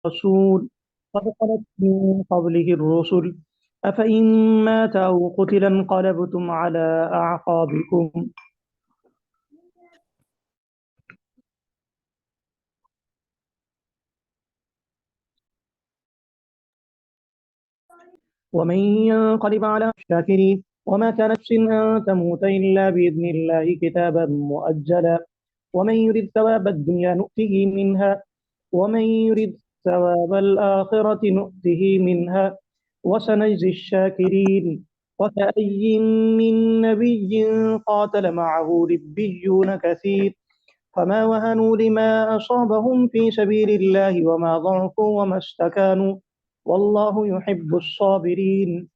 رسول قد خلت من قبله الرسل أفإن مات أو قتل انقلبتم على أعقابكم ومن ينقلب على الشاكرين وما كان نفس أن تموت إلا بإذن الله كتابا مؤجلا ومن يرد ثواب الدنيا نؤته منها ومن يرد ثواب الآخرة نؤته منها وسنجزي الشاكرين وكأي من نبي قاتل معه ربيون كثير فما وهنوا لما أصابهم في سبيل الله وما ضعفوا وما استكانوا والله يحب الصابرين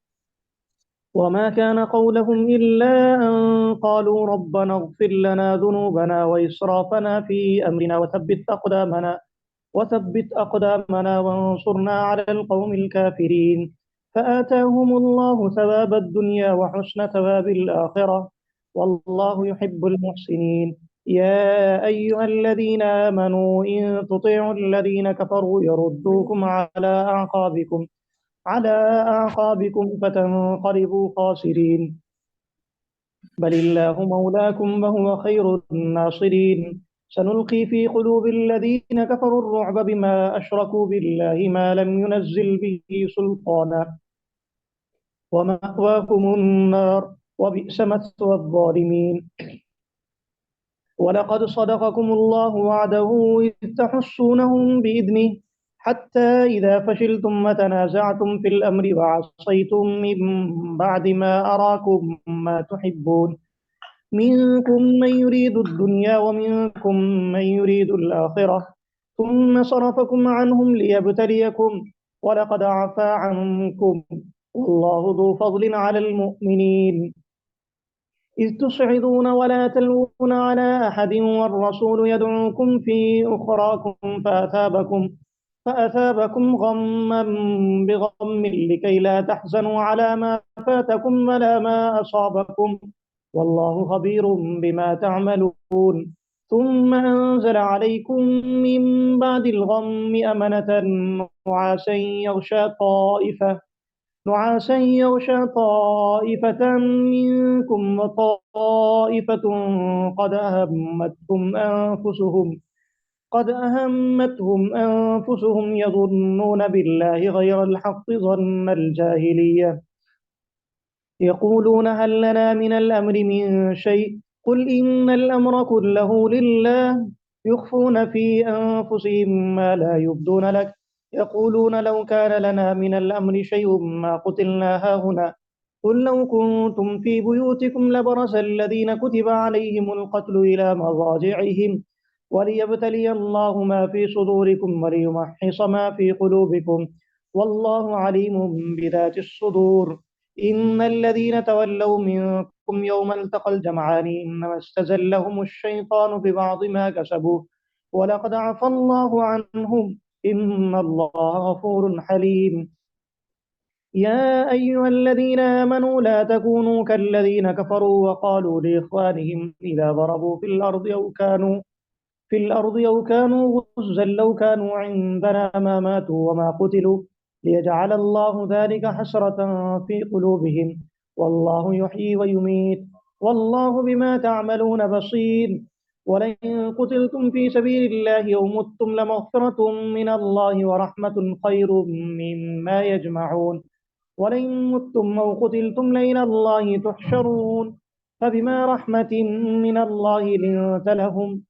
وما كان قولهم إلا أن قالوا ربنا اغفر لنا ذنوبنا وإسرافنا في أمرنا وثبت أقدامنا وانصرنا على القوم الكافرين فآتاهم الله ثواب الدنيا وحسن ثواب الآخرة والله يحب المحسنين يا أيها الذين آمنوا إن تطيعوا الذين كفروا يردوكم على أعقابكم فتنقلبوا خاسرين بل الله مولاكم وهو خير الناصرين سنلقي في قلوب الذين كفروا الرعب بما أشركوا بالله ما لم ينزل به سلطانا ومأواكم النار وبئس مثوى الظالمين ولقد صدقكم الله وعده إذ تحسونهم بإذنه حتى إذا فشلتم وتنازعتم في الأمر وعصيتم من بعد ما أراكم ما تحبون منكم من يريد الدنيا ومنكم من يريد الآخرة ثم صرفكم عنهم ليبتليكم ولقد عفا عنكم والله ذو فضل على المؤمنين إذ تصعدون ولا تلوون على أحد والرسول يدعوكم في أخراكم فأثابكم غما بغم لكي لا تحزنوا على ما فاتكم ولا ما أصابكم والله خبير بما تعملون ثم أنزل عليكم من بعد الغم أمنة نعاسا يغشى طائفة منكم وطائفة قد أهمتهم أنفسهم يظنون بالله غير الحق ظن الجاهلية يقولون هل لنا من الأمر من شيء قل إن الأمر كله لله يخفون في أنفسهم ما لا يبدون لك يقولون لو كان لنا من الأمر شيء ما قتلنا هاهنا قل لو كنتم في بيوتكم لبرز الذين كتب عليهم القتل إلى مضاجعهم وليبتلي الله ما في صدوركم وليمحص ما في قلوبكم والله عليم بذات الصدور إن الذين تولوا منكم يوم التقى الجمعان إنما استزلهم الشيطان ببعض ما كسبوا ولقد عفى الله عنهم إن الله غفور حليم يا أيها الذين آمنوا لا تكونوا كالذين كفروا وقالوا لإخوانهم إذا ضربوا في الأرض أو كانوا غزا لو كانوا عندنا ما ماتوا وما قتلوا ليجعل الله ذلك حسرة في قلوبهم والله يحيي ويميت والله بما تعملون بصير ولئن قتلتم في سبيل الله أو متم لمغفرة من الله ورحمة خير مما يجمعون ولئن متم أو قتلتم لإلى الله تحشرون فبما رحمة من الله لنت لهم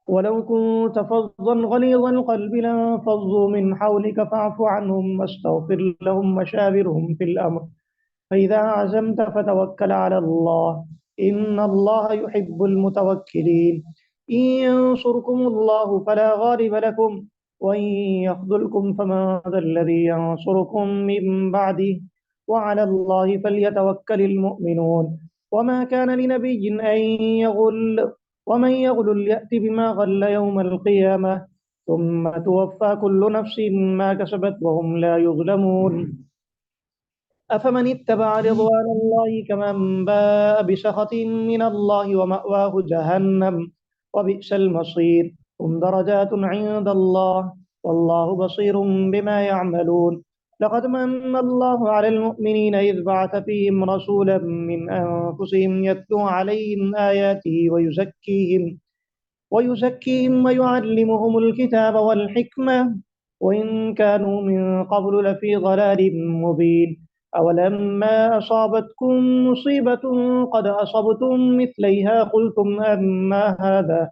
ولو كنت فظا غليظ القلب لانفضوا من حولك فاعف عنهم واستغفر لهم وشاورهم في الأمر فإذا عزمت فتوكل على الله إن الله يحب المتوكلين إن ينصركم الله فلا غالب لكم وإن يخذلكم فمن ذا الذي ينصركم من بعده وعلى الله فليتوكل المؤمنون وما كان لنبي أن يغل ومن يغل يأت بما غل يوم القيامة ثم توفى كل نفس ما كسبت وهم لا يظلمون أفمن اتبع رضوان الله كمن باء بسخط من الله ومأواه جهنم وبئس المصير هم درجات عند الله والله بصير بما يعملون. لقد من الله على المؤمنين إذ بعث فيهم رسولا من أنفسهم يتلو عليهم آياته ويزكيهم ويعلمهم الكتاب والحكمة وإن كانوا من قبل لفي ضلال مبين. أولما أصابتكم مصيبة قد أصبتم مثليها قلتم أما هذا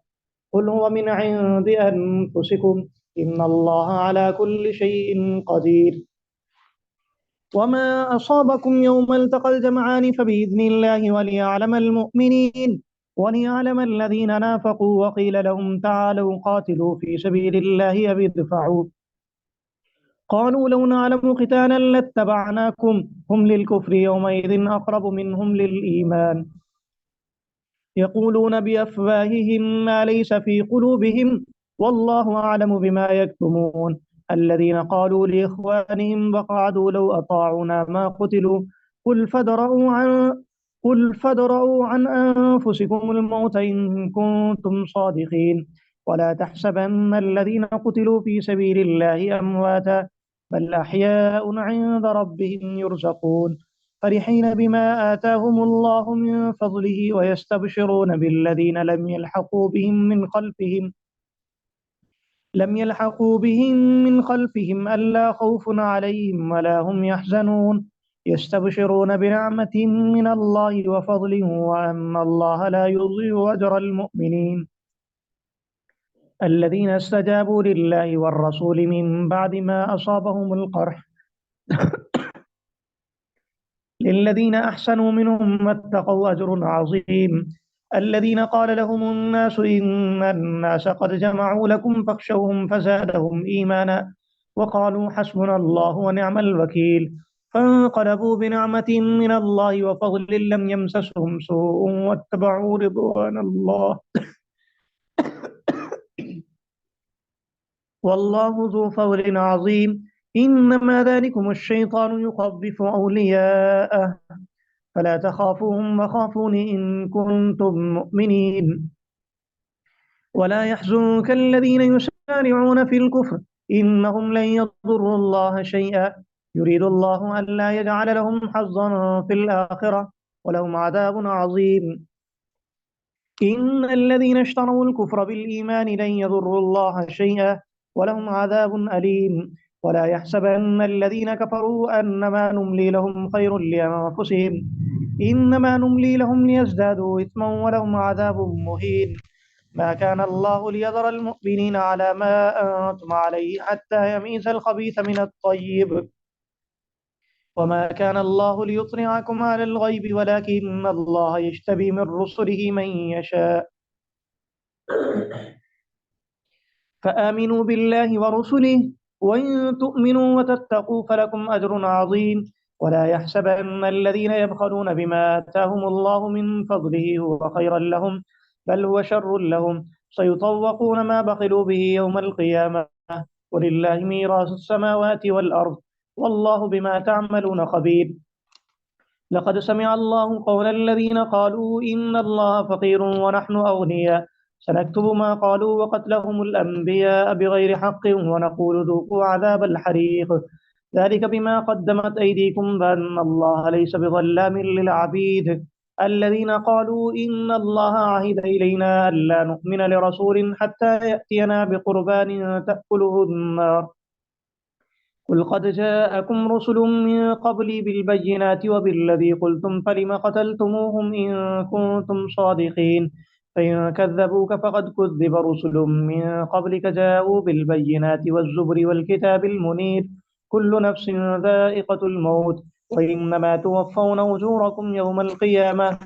قل هو من عند أنفسكم إن الله على كل شيء قدير. وما أصابكم يوم التقى الجمعان فبإذن الله وليعلم الذين نافقوا وقيل لهم تعالوا قاتلوا في سبيل الله أو ادفعوا قالوا لو نعلم قتالا لاتبعناكم هم للكفر يومئذ أقرب منهم للإيمان يقولون بأفواههم ما ليس في قلوبهم والله أعلم بما يكتمون. الذين قالوا لإخوانهم وقعدوا لو أطاعونا ما قتلوا قل فادرءوا عن قل فادرءوا عن أنفسكم الموت إن كنتم صادقين ولا تحسبن الذين قتلوا في سبيل الله أمواتا بل أحياء عند ربهم يرزقون فرحين بما آتاهم الله من فضله ويستبشرون بالذين لم يلحقوا بهم من خلفهم ألا خوف عليهم ولا هم يحزنون يستبشرون بنعمة من الله وفضل وأن الله لا يضيع أجر المؤمنين الذين استجابوا لله والرسول من بعد ما أصابهم القرح للذين أحسنوا منهم واتقوا أجر عظيم. الذين قال لهم الناس إن الناس قد جمعوا لكم فاخشوهم فزادهم إيمانا وقالوا حسبنا الله ونعم الوكيل فانقلبوا بنعمة من الله وفضل لم يمسسهم سوء واتبعوا رضوان الله والله ذو فضل عظيم. إنما ذلكم الشيطان يخوف أولياءه فلا تخافوهم وخافون إن كنتم مؤمنين ولا يحزنك الذين يسارعون في الكفر إنهم لن يضروا الله شيئا يريد الله أن لا يجعل لهم حظا في الآخرة ولهم عذاب عظيم. إن الذين اشتروا الكفر بالإيمان لن يضروا الله شيئا ولهم عذاب أليم. ولا يحسبن الذين كفروا أنما نملي لهم خير لأنفسهم إنما نملي لهم ليزدادوا إثما ولهم عذاب مهين. ما كان الله ليذر المؤمنين على ما أنتم عليه حتى يميز الخبيث من الطيب وما كان الله ليطلعكم على الغيب ولكن الله يجتبي من رسله من يشاء فآمنوا بالله ورسله وإن تؤمنوا وتتقوا فلكم أجر عظيم. ولا يحسبن الذين يبخلون بما آتاهم الله من فضله هو خيرا لهم بل هو شر لهم سيطوقون ما بخلوا به يوم القيامة ولله ميراث السماوات والأرض والله بما تعملون خبير. لقد سمع الله قول الذين قالوا إن الله فقير ونحن أغنياء سنكتب ما قالوا وقتلهم الأنبياء بغير حق ونقول ذوقوا عذاب الحريق ذلك بما قدمت أيديكم بأن الله ليس بظلام للعبيد. الذين قالوا إن الله عهد إلينا ألا نؤمن لرسول حتى يأتينا بقربان تأكله النار قل قد جاءكم رسل من قبلي بالبينات وبالذي قلتم فلم قتلتموهم إن كنتم صادقين فإن كذبوك فقد كذب رسل من قبلك جاءوا بالبينات والزبر والكتاب المنير كل نفس ذائقة الموت وإنما توفون أجوركم يوم القيامة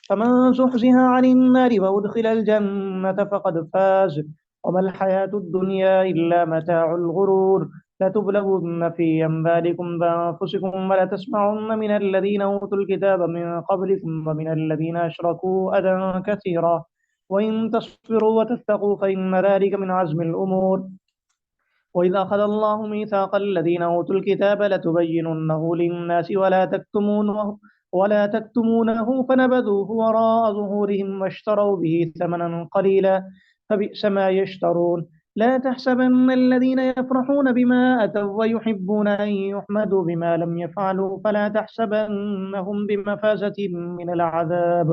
فمن زحزح عن النار وأدخل الجنة فقد فاز وما الحياة الدنيا إلا متاع الغرور. لتبلغن في أموالكم وأنفسكم ولتسمعن من الذين أوتوا الكتاب من قبلكم ومن الذين أشركوا أذى كثيرا وإن تصبروا وتتقوا فإن ذلك من عزم الأمور. وإذا أخذ الله ميثاق الذين أوتوا الكتاب لتبيننه للناس ولا تكتمونه فنبذوه وراء ظهورهم واشتروا به ثمنا قليلا فبئس ما يشترون. لا تحسبن الذين يفرحون بما أتوا ويحبون أن يحمدوا بما لم يفعلوا فلا تحسبنهم بمفازة من العذاب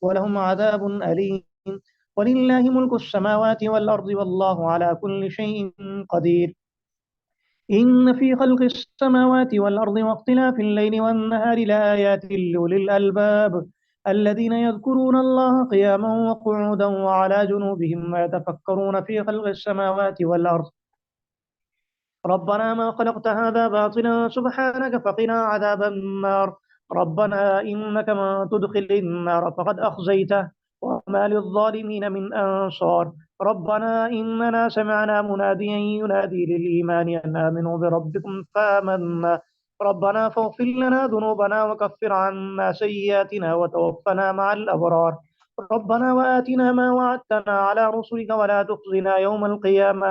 ولهم عذاب أليم ولله ملك السماوات والأرض والله على كل شيء قدير إن في خلق السماوات والأرض واختلاف الليل والنهار لآيات لأولي الألباب الذين يذكرون الله قياما وقعودا وعلى جنوبهم ويتفكرون في خلق السماوات والأرض ربنا ما خلقت هذا باطلا سبحانك فقنا عذاب النار ربنا إنك من تدخل النار فقد أخزيته وما للظالمين من أنصار ربنا إننا سمعنا مناديا ينادي للإيمان أن آمنوا بربكم فآمنا ربنا فاغفر لنا ذنوبنا وكفر عنا سيئاتنا وتوفنا مع الأبرار ربنا وآتنا ما وعدتنا على رسلك ولا تخزنا يوم القيامة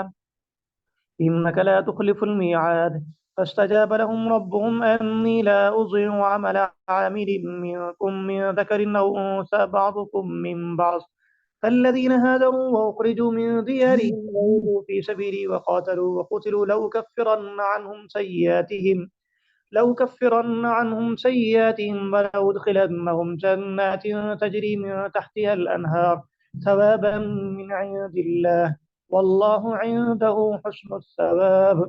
إنك لا تخلف الميعاد فاستجاب لهم ربهم أني لا أضيع عمل عامل منكم من ذكر أو أنثى بعضكم من بعض فالذين هاجروا وأخرجوا من ديارهم وأوذوا في سبيلي وقاتلوا وقتلوا لأكفرن عنهم سيئاتهم ولأدخلنهم جنات تجري من تحتها الأنهار ثوابا من عند الله والله عنده حسن الثواب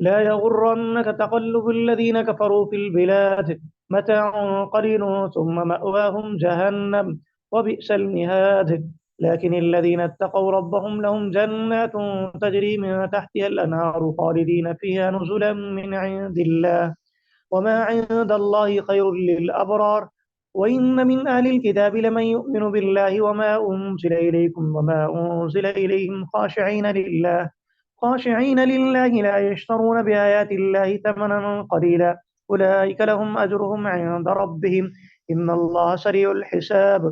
لا يغرنك تقلب الذين كفروا في البلاد متاع قليل ثم مأواهم جهنم وبئس المهاد لكن الذين اتقوا ربهم لهم جنات تجري من تحتها الأنهار خالدين فيها نزلا من عند الله وما عند الله خير للأبرار وإن من أهل الكتاب لمن يؤمن بالله وما أنزل إليكم وما أنزل إليهم خاشعين لله لا يشترون بآيات الله ثمنا قليلا أولئك لهم أجرهم عند ربهم إن الله سريع الحساب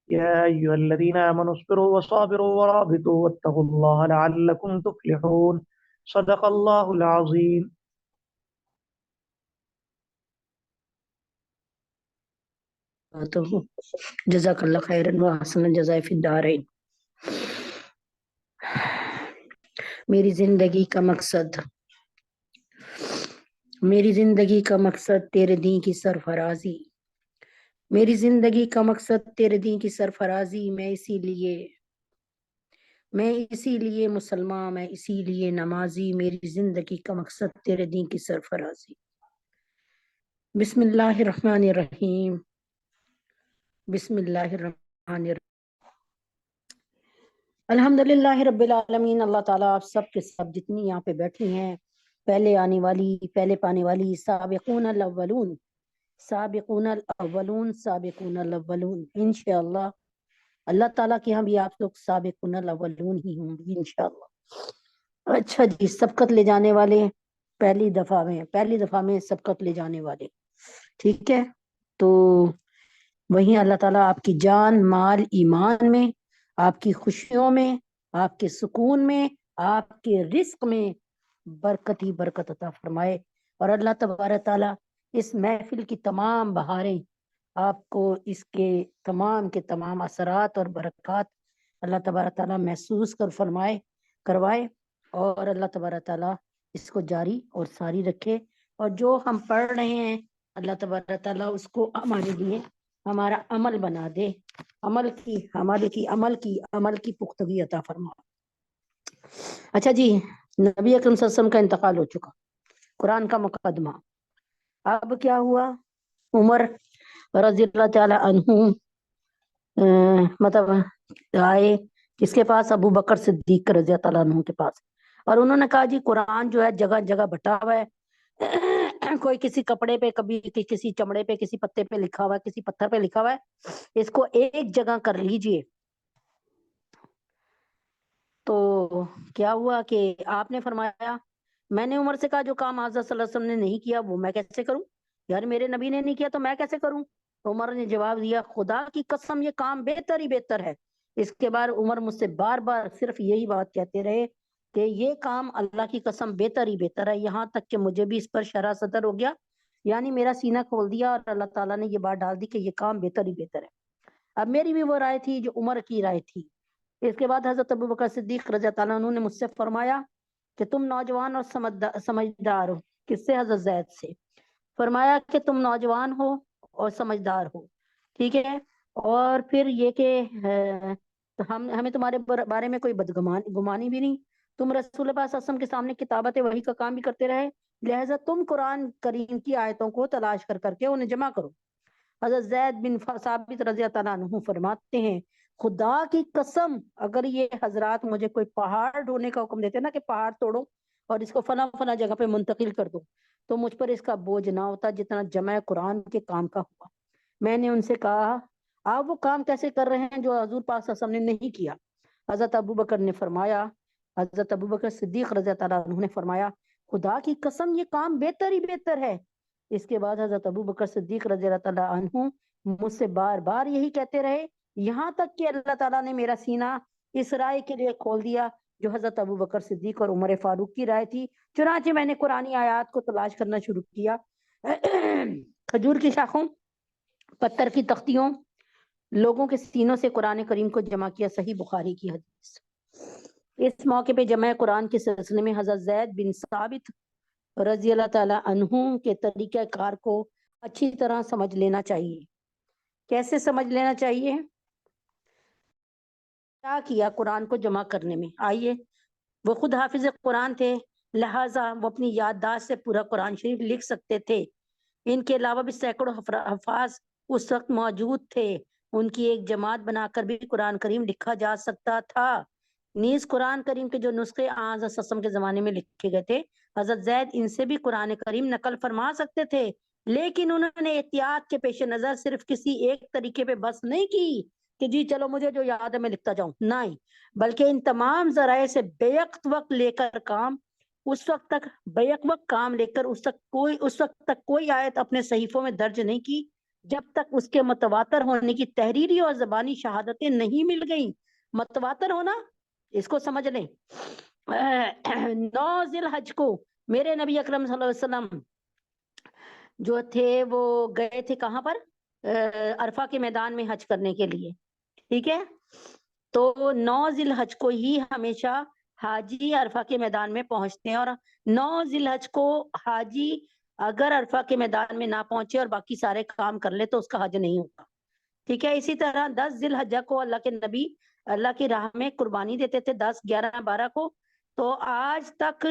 يا أيها الذين آمنوا اصبروا وصابروا ورابطوا واتقوا الله لعلكم تفلحون صدق الله العظيم تو جزاک اللہ خیرن و حسن جزائے فی الدارین۔ میری زندگی کا مقصد تیرے دین کی سرفرازی، میری زندگی کا مقصد تیرے دین کی سرفرازی، میں اسی لیے مسلمان، میں اسی لیے نمازی، میری زندگی کا مقصد تیرے دین کی سرفرازی۔ بسم اللہ الرحمن الرحیم، بسم اللہ الرحمن الرحیم۔ الحمدللہ رب العالمین۔ اللہ تعالیٰ آپ سب کے سب جتنی یہاں پہ بیٹھی ہیں، پہلے آنے والی، پہلے پانے والی، سابقون الاولون، سابقون الاولون، سابقون الاولون، انشاءاللہ اللہ تعالیٰ کے ہاں بھی آپ لوگ سابقون الاولون ہی ہوں گے انشاءاللہ۔ اچھا جی، سبقت لے جانے والے، پہلی دفعہ میں سبقت لے جانے والے، ٹھیک ہے؟ تو وہیں اللہ تعالیٰ آپ کی جان، مال، ایمان میں، آپ کی خوشیوں میں، آپ کے سکون میں، آپ کے رزق میں برکت ہی برکت عطا فرمائے، اور اللہ تبارک تعالیٰ اس محفل کی تمام بہاریں آپ کو اس کے تمام اثرات اور برکات اللہ تبارک تعالیٰ محسوس کروائے، اور اللہ تبارک تعالیٰ اس کو جاری اور ساری رکھے، اور جو ہم پڑھ رہے ہیں اللہ تبارک تعالیٰ اس کو ہمارے لیے ہمارا عمل بنا دے، عمل کی پختگی عطا فرما۔ اچھا جی، نبی اکرم صلی اللہ علیہ وسلم کا انتقال ہو چکا، قرآن کا مقدمہ۔ اب کیا ہوا؟ عمر رضی اللہ تعالی عنہ مطلب آئے کس کے پاس؟ ابو بکر صدیق رضی اللہ تعالیٰ عنہ کے پاس، اور انہوں نے کہا جی قرآن جو ہے جگہ جگہ بٹا ہوا ہے، کوئی کسی کپڑے پہ، کبھی کسی چمڑے پہ، کسی پتے پہ لکھا ہوا ہے، کسی پتھر پہ لکھا ہوا ہے، اس کو ایک جگہ کر لیجئے۔ تو کیا ہوا کہ آپ نے فرمایا، میں نے عمر سے کہا جو کام حضرت صلی اللہ علیہ وسلم نے نہیں کیا وہ میں کیسے کروں؟ یار میرے نبی نے نہیں کیا تو میں کیسے کروں؟ عمر نے جواب دیا، خدا کی قسم یہ کام بہتر ہی بہتر ہے۔ اس کے بعد عمر مجھ سے بار بار صرف یہی بات کہتے رہے کہ یہ کام اللہ کی قسم بہتر ہی بہتر ہے، یہاں تک کہ مجھے بھی اس پر شرح صدر ہو گیا، یعنی میرا سینہ کھول دیا، اور اللہ تعالیٰ نے یہ بات ڈال دی کہ یہ کام بہتر ہی بہتر ہے۔ اب میری بھی وہ رائے تھی جو عمر کی رائے تھی، اس کے بعد حضرت ابو بکر صدیق رضی اللہ عنہ نے مجھ سے فرمایا کہ تم نوجوان اور سمجھدار ہو. کس سے؟ حضرت زید سے. فرمایا کہ تم نوجوان ہو اور سمجھدار ہو، ٹھیک ہے، اور پھر یہ کہ ہمیں تمہارے بارے میں کوئی گمانی بھی نہیں. تم رسول اللہ صلی اللہ علیہ وسلم کے سامنے کتابت وحی کا کام بھی کرتے رہے، لہذا تم قرآن کریم کی آیتوں کو تلاش کر کے انہیں جمع کرو. حضرت زید بن ثابت رضی اللہ عنہ فرماتے ہیں خدا کی قسم اگر یہ حضرات مجھے کوئی پہاڑ ڈھونڈنے کا حکم دیتے نا کہ پہاڑ توڑو اور اس کو فنا فنا جگہ پہ منتقل کر دو تو مجھ پر اس کا بوجھ نہ ہوتا جتنا جمع قرآن کے کام کا ہوا. میں نے ان سے کہا آپ وہ کام کیسے کر رہے ہیں جو حضور پاک صلی اللہ علیہ وسلم نے نہیں کیا؟ حضرت ابو بکر نے فرمایا، حضرت ابو بکر صدیق رضی اللہ عنہ نے فرمایا خدا کی قسم یہ کام بہتر ہی بہتر ہے. اس کے بعد حضرت ابو بکر صدیق رضی اللہ عنہ مجھ سے بار بار یہی کہتے رہے یہاں تک کہ اللہ تعالیٰ نے میرا سینہ اس رائے کے لیے کھول دیا جو حضرت ابو بکر صدیق اور عمر فاروق کی رائے تھی. چنانچہ میں نے قرآنی آیات کو تلاش کرنا شروع کیا. کھجور کی شاخوں، پتھر کی تختیوں، لوگوں کے سینوں سے قرآن کریم کو جمع کیا. صحیح بخاری کی حدیث. اس موقع پہ جمع قرآن کے سلسلے میں حضرت زید بن ثابت رضی اللہ تعالی عنہ کے طریقہ کار کو اچھی طرح سمجھ لینا چاہیے. کیسے سمجھ لینا چاہیے؟ کیا کیا قرآن کو جمع کرنے میں؟ آئیے، وہ خود حافظ قرآن تھے، لہٰذا وہ اپنی یادداشت سے پورا قرآن شریف لکھ سکتے تھے. ان کے علاوہ بھی سینکڑوں حفاظ اس وقت موجود تھے، ان کی ایک جماعت بنا کر بھی قرآن کریم لکھا جا سکتا تھا. نیز قرآن کریم کے جو نسخے حضرت وسلم کے زمانے میں لکھے گئے تھے حضرت زید ان سے بھی قرآن کریم نقل فرما سکتے تھے، لیکن انہوں نے احتیاط کے پیش نظر صرف کسی ایک طریقے پہ بس نہیں کی کہ جی چلو مجھے جو یاد ہے میں لکھتا جاؤں، نہیں، بلکہ ان تمام ذرائع سے بیک وقت لے کر کام اس وقت تک بیک وقت کام لے کر اس وقت تک کوئی آیت اپنے صحیفوں میں درج نہیں کی جب تک اس کے متواتر ہونے کی تحریری اور زبانی شہادتیں نہیں مل گئیں. متواتر ہونا اس کو سمجھ لیں. 9 ذی الحج کو میرے نبی اکرم صلی اللہ علیہ وسلم جو تھے وہ گئے تھے کہاں پر؟ عرفہ کے میدان میں حج کرنے کے لیے، ٹھیک ہے. تو 9 ذی الحج کو ہی ہمیشہ حاجی عرفہ کے میدان میں پہنچتے ہیں، اور 9 ذی الحج کو حاجی اگر عرفہ کے میدان میں نہ پہنچے اور باقی سارے کام کر لے تو اس کا حج نہیں ہوتا، ٹھیک ہے. اسی طرح 10 ذی الحجہ کو اللہ کے نبی اللہ کی راہ میں قربانی دیتے تھے، 10 11 12 کو. تو آج تک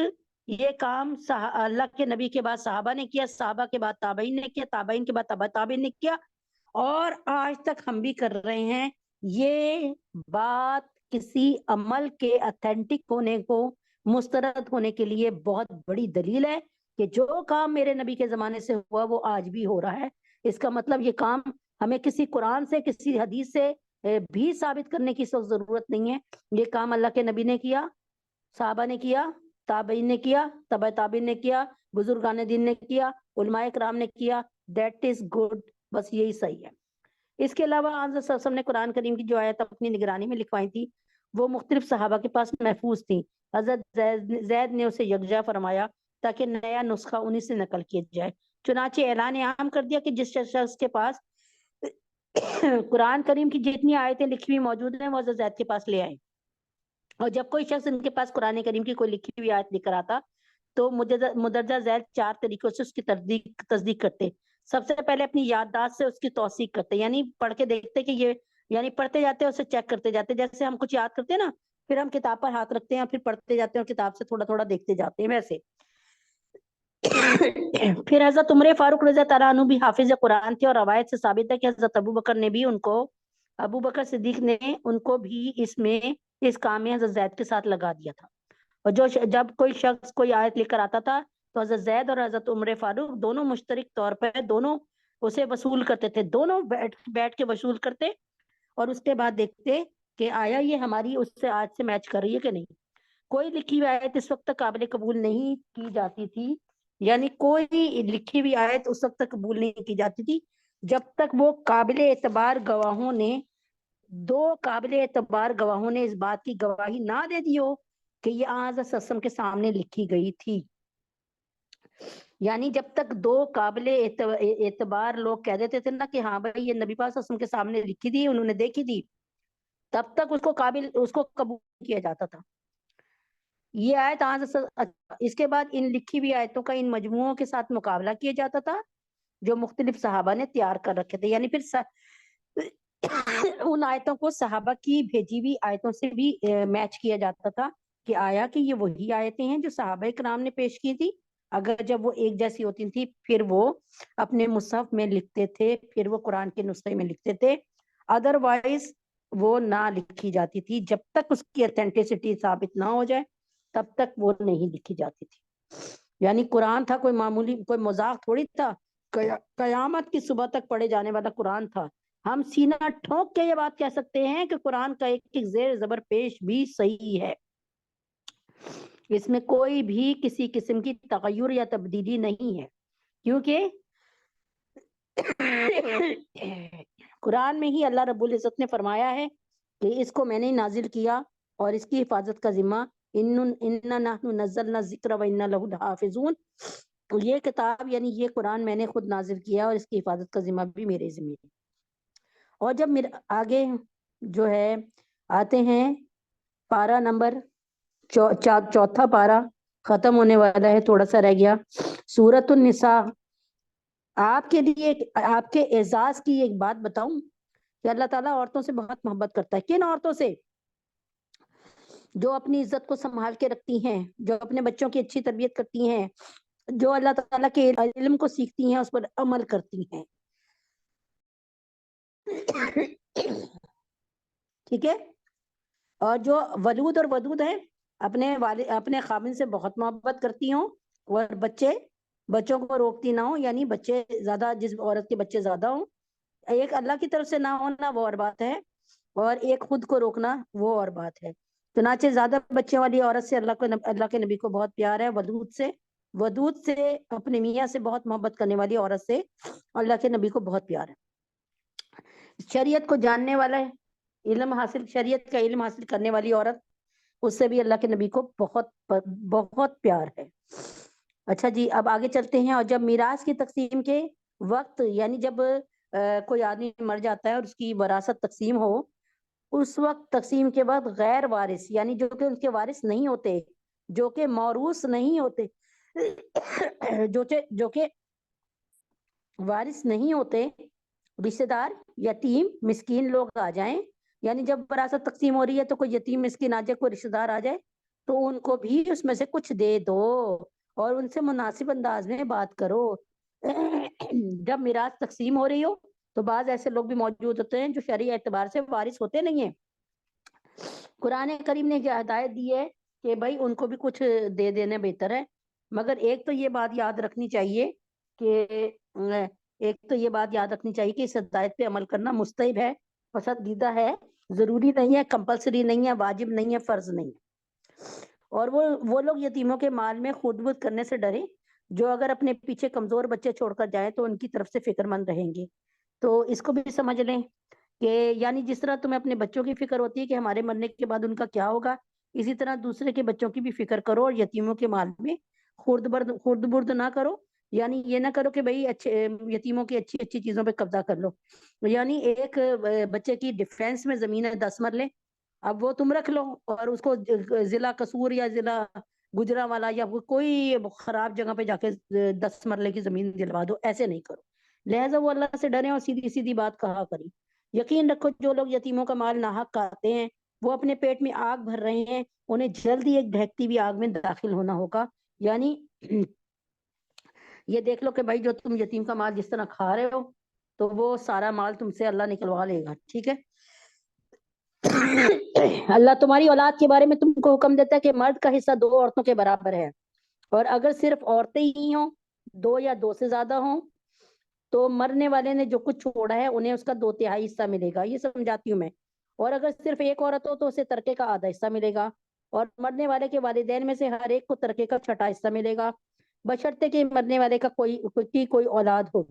یہ کام اللہ کے نبی کے بعد صحابہ نے کیا، صحابہ کے بعد تابعین نے کیا، تابعین کے بعد تبع تابعین نے کیا، اور آج تک ہم بھی کر رہے ہیں. یہ بات کسی عمل کے اتھینٹک ہونے کو مسترد ہونے کے لیے بہت بڑی دلیل ہے کہ جو کام میرے نبی کے زمانے سے ہوا وہ آج بھی ہو رہا ہے. اس کا مطلب یہ کام ہمیں کسی قرآن سے کسی حدیث سے بھی ثابت کرنے کی ضرورت نہیں ہے. یہ کام اللہ کے نبی نے کیا، صحابہ نے کیا، تابعین نے کیا، تبع تابعین نے کیا، بزرگان دین نے کیا، علماء کرام نے کیا. دیٹ از گڈ، بس یہی صحیح ہے. اس کے علاوہ حضرت صلی اللہ علیہ وسلم نے قرآن کریم کی جو آیت اپنی نگرانی میں لکھوائی تھی وہ مختلف صحابہ کے پاس محفوظ تھیں. حضرت زید نے اسے یکجا فرمایا تاکہ نیا نسخہ انہی سے نقل کیا جائے. چنانچہ اعلان عام کر دیا کہ جس شخص کے پاس قرآن کریم کی جتنی آیتیں لکھی ہوئی موجود ہیں وہ حضرت زید کے پاس لے آئے. اور جب کوئی شخص ان کے پاس قرآن کریم کی کوئی لکھی ہوئی آیت لے کر آتا تو مدرجہ ذیل 4 طریقوں سے اس کی تصدیق کرتے. سب سے پہلے اپنی یادداشت سے اس کی توثیق کرتے، یعنی پڑھ کے دیکھتے کہ یہ، یعنی پڑھتے جاتے ہیں اسے چیک کرتے جاتے. جیسے ہم کچھ یاد کرتے ہیں نا پھر ہم کتاب پر ہاتھ رکھتے ہیں پھر پڑھتے جاتے ہیں اور کتاب سے تھوڑا تھوڑا دیکھتے جاتے ہیں، ویسے. پھر حضرت عمر فاروق رضی اللہ عنہ بھی حافظ قرآن تھے، اور روایت سے ثابت ہے کہ حضرت ابو بکر صدیق نے ان کو بھی اس کام میں حضرت زید کے ساتھ لگا دیا تھا. اور جب کوئی شخص کوئی آیت لے کر آتا تھا تو حضرت زید اور حضرت عمر فاروق دونوں مشترک طور پر دونوں اسے وصول کرتے تھے، دونوں بیٹھ کے وصول کرتے اور اس کے بعد دیکھتے کہ آیا یہ ہماری اس سے آج سے میچ کر رہی ہے کہ نہیں. کوئی لکھی ہوئی آیت اس وقت تک قابل قبول نہیں کی جاتی تھی، یعنی کوئی لکھی ہوئی آیت اس وقت تک قبول نہیں کی جاتی تھی جب تک وہ قابل اعتبار گواہوں نے اس بات کی گواہی نہ دے دی ہو کہ یہ حضرت صلی اللہ علیہ وسلم کے سامنے لکھی گئی تھی. یعنی جب تک 2 قابل اعتبار لوگ کہہ دیتے تھے نا کہ ہاں بھائی یہ نبی پاک صلی اللہ علیہ وسلم کے سامنے لکھی تھی، انہوں نے دیکھی تھی، تب تک اس کو قبول کیا جاتا تھا. یہ آیت اس کے بعد ان لکھی ہوئی آیتوں کا ان مجموعوں کے ساتھ مقابلہ کیا جاتا تھا جو مختلف صحابہ نے تیار کر رکھے تھے. یعنی پھر ان آیتوں کو صحابہ کی بھیجی ہوئی آیتوں سے بھی میچ کیا جاتا تھا کہ آیا کہ یہ وہی آیتیں ہیں جو صحابہ کرام نے پیش کی تھی. اگر جب وہ ایک جیسی ہوتی تھی پھر وہ اپنے مصحف میں لکھتے تھے, پھر وہ قرآن کے نسخے میں لکھتے تھے, ادروائز وہ نہ لکھی جاتی تھی. جب تک اس کی اتھینٹسٹی ثابت نہ ہو جائے تب تک وہ نہیں لکھی جاتی تھی. یعنی قرآن تھا کوئی معمولی, کوئی مذاق تھوڑی تھا, قیامت کی صبح تک پڑھے جانے والا قرآن تھا. ہم سینہ ٹھوک کے یہ بات کہہ سکتے ہیں کہ قرآن کا ایک ایک زیر زبر پیش بھی صحیح ہے, اس میں کوئی بھی کسی قسم کی تغیر یا تبدیلی نہیں ہے, کیونکہ قرآن میں ہی اللہ رب العزت نے فرمایا ہے کہ اس کو میں نے نازل کیا اور اس کی حفاظت کا ذمہ اِنَّا نَحْنُ نَزَّلْنَا الذِّكْرَ وَإِنَّا لَهُ لَحَافِظُونَ. یہ کتاب یعنی یہ قرآن میں نے خود نازل کیا اور اس کی حفاظت کا ذمہ بھی میرے ذمہ ہے. اور جب آگے جو ہے آتے ہیں پارا نمبر چوتھا پارا ختم ہونے والا ہے, تھوڑا سا رہ گیا. سورۃ النساء. آپ کے لیے آپ کے اعزاز کی ایک بات بتاؤں کہ اللہ تعالیٰ عورتوں سے بہت محبت کرتا ہے. کن عورتوں سے؟ جو اپنی عزت کو سنبھال کے رکھتی ہیں, جو اپنے بچوں کی اچھی تربیت کرتی ہیں, جو اللہ تعالیٰ کے علم کو سیکھتی ہیں, اس پر عمل کرتی ہیں. ٹھیک ہے. اور جو ولود اور ودود ہیں, اپنے خاوند سے بہت محبت کرتی ہوں اور بچوں کو روکتی نہ ہوں. یعنی بچے زیادہ, جس عورت کے بچے زیادہ ہوں, ایک اللہ کی طرف سے نہ ہونا وہ اور بات ہے, اور ایک خود کو روکنا وہ اور بات ہے. چنانچہ زیادہ بچوں والی عورت سے اللہ کے نبی کو بہت پیار ہے. ودود سے اپنے میاں سے بہت محبت کرنے والی عورت سے اللہ کے نبی کو بہت پیار ہے. شریعت کو جاننے والا ہے, شریعت کا علم حاصل کرنے والی عورت, اس سے بھی اللہ کے نبی کو بہت بہت پیار ہے. اچھا جی, اب آگے چلتے ہیں. اور جب میراث کی تقسیم کے وقت, یعنی جب کوئی آدمی مر جاتا ہے اور اس کی وراثت تقسیم ہو, اس وقت تقسیم کے بعد غیر وارث, یعنی جو کہ ان کے وارث نہیں ہوتے, جو کہ موروث نہیں ہوتے, جو کہ وارث نہیں ہوتے, رشتے دار, یتیم, مسکین لوگ آ جائیں. یعنی جب وراثت تقسیم ہو رہی ہے تو کوئی یتیم مسکین آ جائے, کوئی رشتے دار آ جائے, تو ان کو بھی اس میں سے کچھ دے دو اور ان سے مناسب انداز میں بات کرو. جب میراث تقسیم ہو رہی ہو تو بعض ایسے لوگ بھی موجود ہوتے ہیں جو شرعی اعتبار سے وارث ہوتے نہیں ہیں. قرآن کریم نے جو ہدایت دی ہے کہ بھائی ان کو بھی کچھ دے دینا بہتر ہے, مگر ایک تو یہ بات یاد رکھنی چاہیے کہ اس ہدایت پہ عمل کرنا مستحب ہے, پسندیدہ ہے, ضروری نہیں ہے, کمپلسری نہیں ہے, واجب نہیں ہے, فرض نہیں ہے. اور وہ لوگ یتیموں کے مال میں خود بخود کرنے سے ڈریں جو اگر اپنے پیچھے کمزور بچے چھوڑ کر جائیں تو ان کی طرف سے فکر مند رہیں گے. تو اس کو بھی سمجھ لیں کہ یعنی جس طرح تمہیں اپنے بچوں کی فکر ہوتی ہے کہ ہمارے مرنے کے بعد ان کا کیا ہوگا, اسی طرح دوسرے کے بچوں کی بھی فکر کرو اور یتیموں کے مال میں خورد برد نہ کرو. یعنی یہ نہ کرو کہ بھئی یتیموں کی اچھی اچھی چیزوں پہ قبضہ کر لو. یعنی ایک بچے کی ڈیفینس میں زمین ہے 10 مرلے, اب وہ تم رکھ لو اور اس کو ضلع قصور یا ضلع گجرانوالہ یا کوئی خراب جگہ پہ جا کے 10 مرلے کی زمین دلوا دو. ایسے نہیں کرو. لہٰذا وہ اللہ سے ڈریں اور سیدھی سیدھی بات کہا کریں. یقین رکھو جو لوگ یتیموں کا مال ناحق کھاتے ہیں وہ اپنے پیٹ میں آگ بھر رہے ہیں, انہیں جلد ہی ایک بھیگتی ہوئی آگ میں داخل ہونا ہوگا. یعنی یہ دیکھ لو کہ بھائی جو تم یتیم کا مال جس طرح کھا رہے ہو تو وہ سارا مال تم سے اللہ نکلوا لے گا. ٹھیک ہے. اللہ تمہاری اولاد کے بارے میں تم کو حکم دیتا ہے کہ مرد کا حصہ 2 عورتوں کے برابر ہے, اور اگر صرف عورتیں ہی ہوں, 2 یا 2 سے زیادہ ہوں, تو مرنے والے نے جو کچھ چھوڑا ہے انہیں اس کا 2/3 حصہ ملے گا. یہ سمجھاتی ہوں میں. اور اگر صرف ایک عورت ہو تو اسے ترکے کا آدھا حصہ ملے گا, اور مرنے والے کے والدین میں سے ہر ایک کو ترکے کا 1/6 حصہ ملے گا, بشرطے کہ مرنے والے کا کوئی اولاد ہو.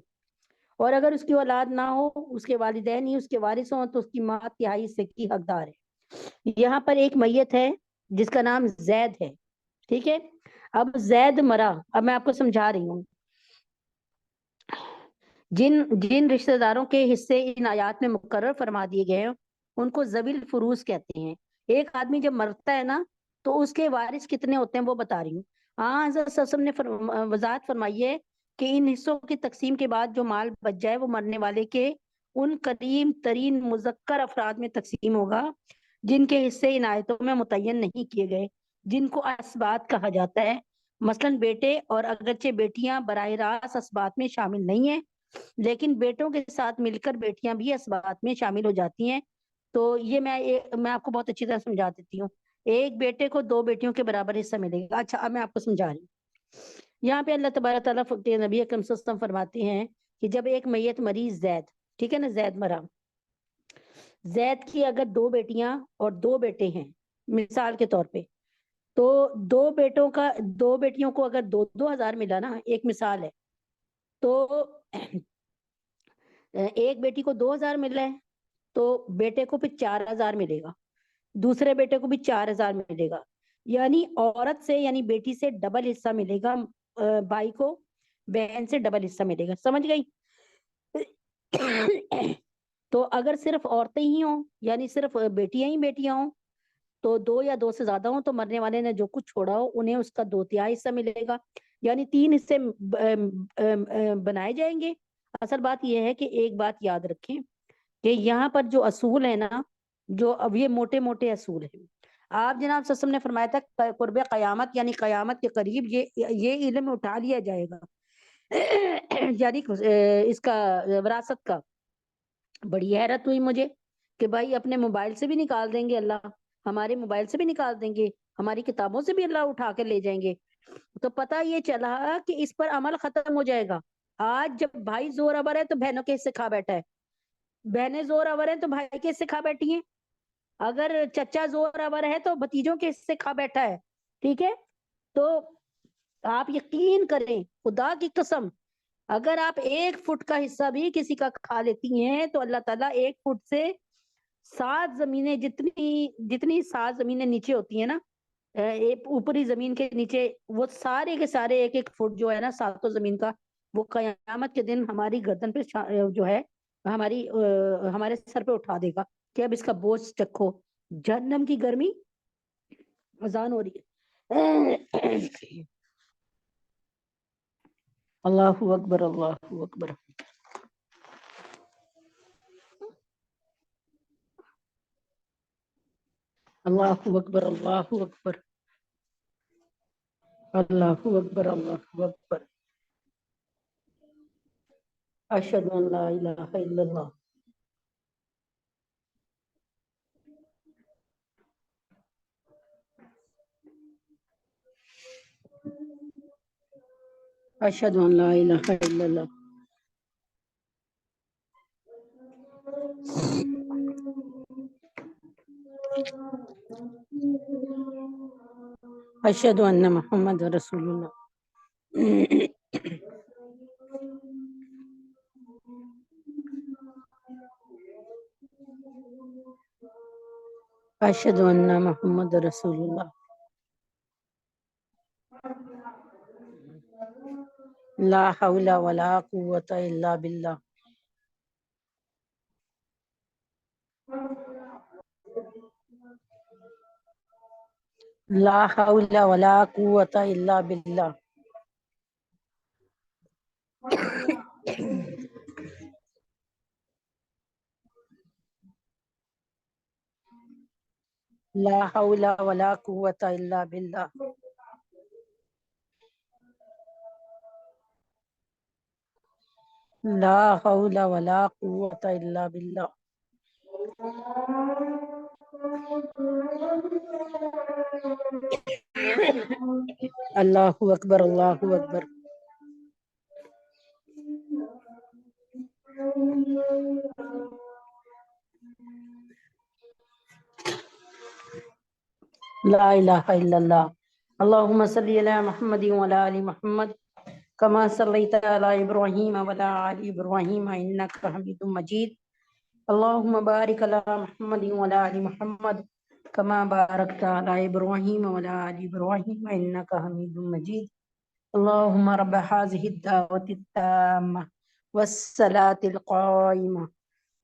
اور اگر اس کی اولاد نہ ہو, اس کے والدین ہی اس کے وارث ہوں, تو اس کی ماں 1/3 حصے کی حقدار ہے. یہاں پر ایک میت ہے جس کا نام زید ہے. ٹھیک ہے. اب زید مرا, اب میں آپ کو سمجھا رہی ہوں. جن رشتہ داروں کے حصے ان آیات میں مقرر فرما دیے گئے ہیں ان کو ذویل فروز کہتے ہیں۔ ایک آدمی جب مرتا ہے نا تو اس کے وارث کتنے ہوتے ہیں وہ بتا رہی ہوں۔ ہاں حضرت صلی اللہ علیہ وسلم نے وضاحت فرمائی ہے کہ ان حصوں کی تقسیم کے بعد جو مال بچ جائے وہ مرنے والے کے ان قریب ترین مذکر افراد میں تقسیم ہوگا جن کے حصے ان آیتوں میں متعین نہیں کیے گئے، جن کو اسبات کہا جاتا ہے۔ مثلاً بیٹے اور اگرچہ بیٹیاں براہ راست اسبات میں شامل نہیں ہیں، لیکن بیٹوں کے ساتھ مل کر بیٹیاں بھی اسبات میں شامل ہو جاتی ہیں۔ تو یہ میں آپ کو بہت اچھی طرح سمجھا دیتی ہوں۔ ایک بیٹے کو 2 بیٹیوں کے برابر حصہ ملے گا۔ اچھا اب میں آپ کو سمجھا رہی ہوں۔ یہاں پہ اللہ تبارک تعالیٰ نبی اکرم صلی اللہ علیہ وسلم فرماتے ہیں کہ جب ایک میت مریض زید، ٹھیک ہے نا، زید مرا، زید کی اگر 2 بیٹیاں اور 2 بیٹے ہیں مثال کے طور پہ، تو 2 بیٹیوں کو اگر 2,000 ملا نا، ایک مثال ہے، تو ایک بیٹی کو 2,000 مل رہا ہے تو بیٹے کو پھر 4,000 ملے گا، دوسرے بیٹے کو بھی 4,000 ملے گا، یعنی عورت سے یعنی بیٹی سے ڈبل حصہ ملے گا، بھائی کو بہن سے ڈبل حصہ ملے گا۔ سمجھ گئی؟ تو اگر صرف عورتیں ہی ہوں یعنی صرف بیٹیاں ہی بیٹیاں ہوں تو 2 یا 2 سے زیادہ ہوں تو مرنے والے نے جو کچھ چھوڑا ہو انہیں اس کا 2/3 حصہ ملے گا، یعنی 3 حصے بنائے جائیں گے۔ اصل بات یہ ہے کہ ایک بات یاد رکھیں کہ یہاں پر جو اصول ہے نا، جو اب یہ موٹے موٹے اصول ہیں، آپ جناب صلی اللہ علیہ وسلم نے فرمایا تھا قرب قیامت یعنی قیامت کے قریب یہ علم اٹھا لیا جائے گا، یعنی اس کا وراثت کا۔ بڑی حیرت ہوئی مجھے کہ بھائی اپنے موبائل سے بھی نکال دیں گے اللہ، ہمارے موبائل سے بھی نکال دیں گے، ہماری کتابوں سے بھی اللہ اٹھا کے لے جائیں گے۔ تو پتہ یہ چلا کہ اس پر عمل ختم ہو جائے گا۔ آج جب بھائی زور آور ہے تو بہنوں کے حصے کھا بیٹھا ہے، بہنیں زور آور ہیں تو بھائی کے حصے کھا بیٹھی ہیں، اگر چچا زور آور ہے تو بھتیجوں کے حصے کھا بیٹھا ہے، ٹھیک ہے؟ تو آپ یقین کریں خدا کی قسم، اگر آپ 1 فٹ کا حصہ بھی کسی کا کھا لیتی ہیں تو اللہ تعالیٰ 1 فٹ سے 7 زمینیں جتنی 7 زمینیں نیچے ہوتی ہیں نا، اوپری زمین کے نیچے، وہ سارے کے سارے 1 فٹ جو ہے نا 7 زمین کا، وہ قیامت کے دن ہماری گردن پہ جو ہے ہمارے سر پہ اٹھا دے گا کہ اب اس کا بوجھ چکھو۔ جہنم کی گرمی، اذان ہو رہی ہے۔ اللہ اکبر، اللہ اکبر۔ اللہ اکبر، اللہ اکبر، اللہ اکبر، اللہ اکبر۔ اشہد ان لا الہ الا اللہ، اشہد ان لا الہ الا اللہ، اشہد ان محمد رسول اللہ، اشہد ان محمد رسول اللہ۔ لا حول ولا قوة الا باللہ۔ لا حول ولا قوة الا باللہ۔ لا حول ولا قوة الا باللہ۔ لا حول ولا قوة الا باللہ۔ اللہ اکبر، اللہ اکبر۔ لا الہ الا اللہ۔ اللہم صلی علی محمد وعلی آل محمد کما صلیت علی ابراہیم وعلی آل ابراہیم انک حمید مجید۔ اللہم بارک علی محمد وعلی آل محمد کما بارکت علی ابراہیم وعلی آل ابراہیم انک حمید مجید۔ اللہم رب هذه الدعوة التامة والصلاة القائمة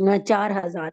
4,000,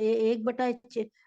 1/6,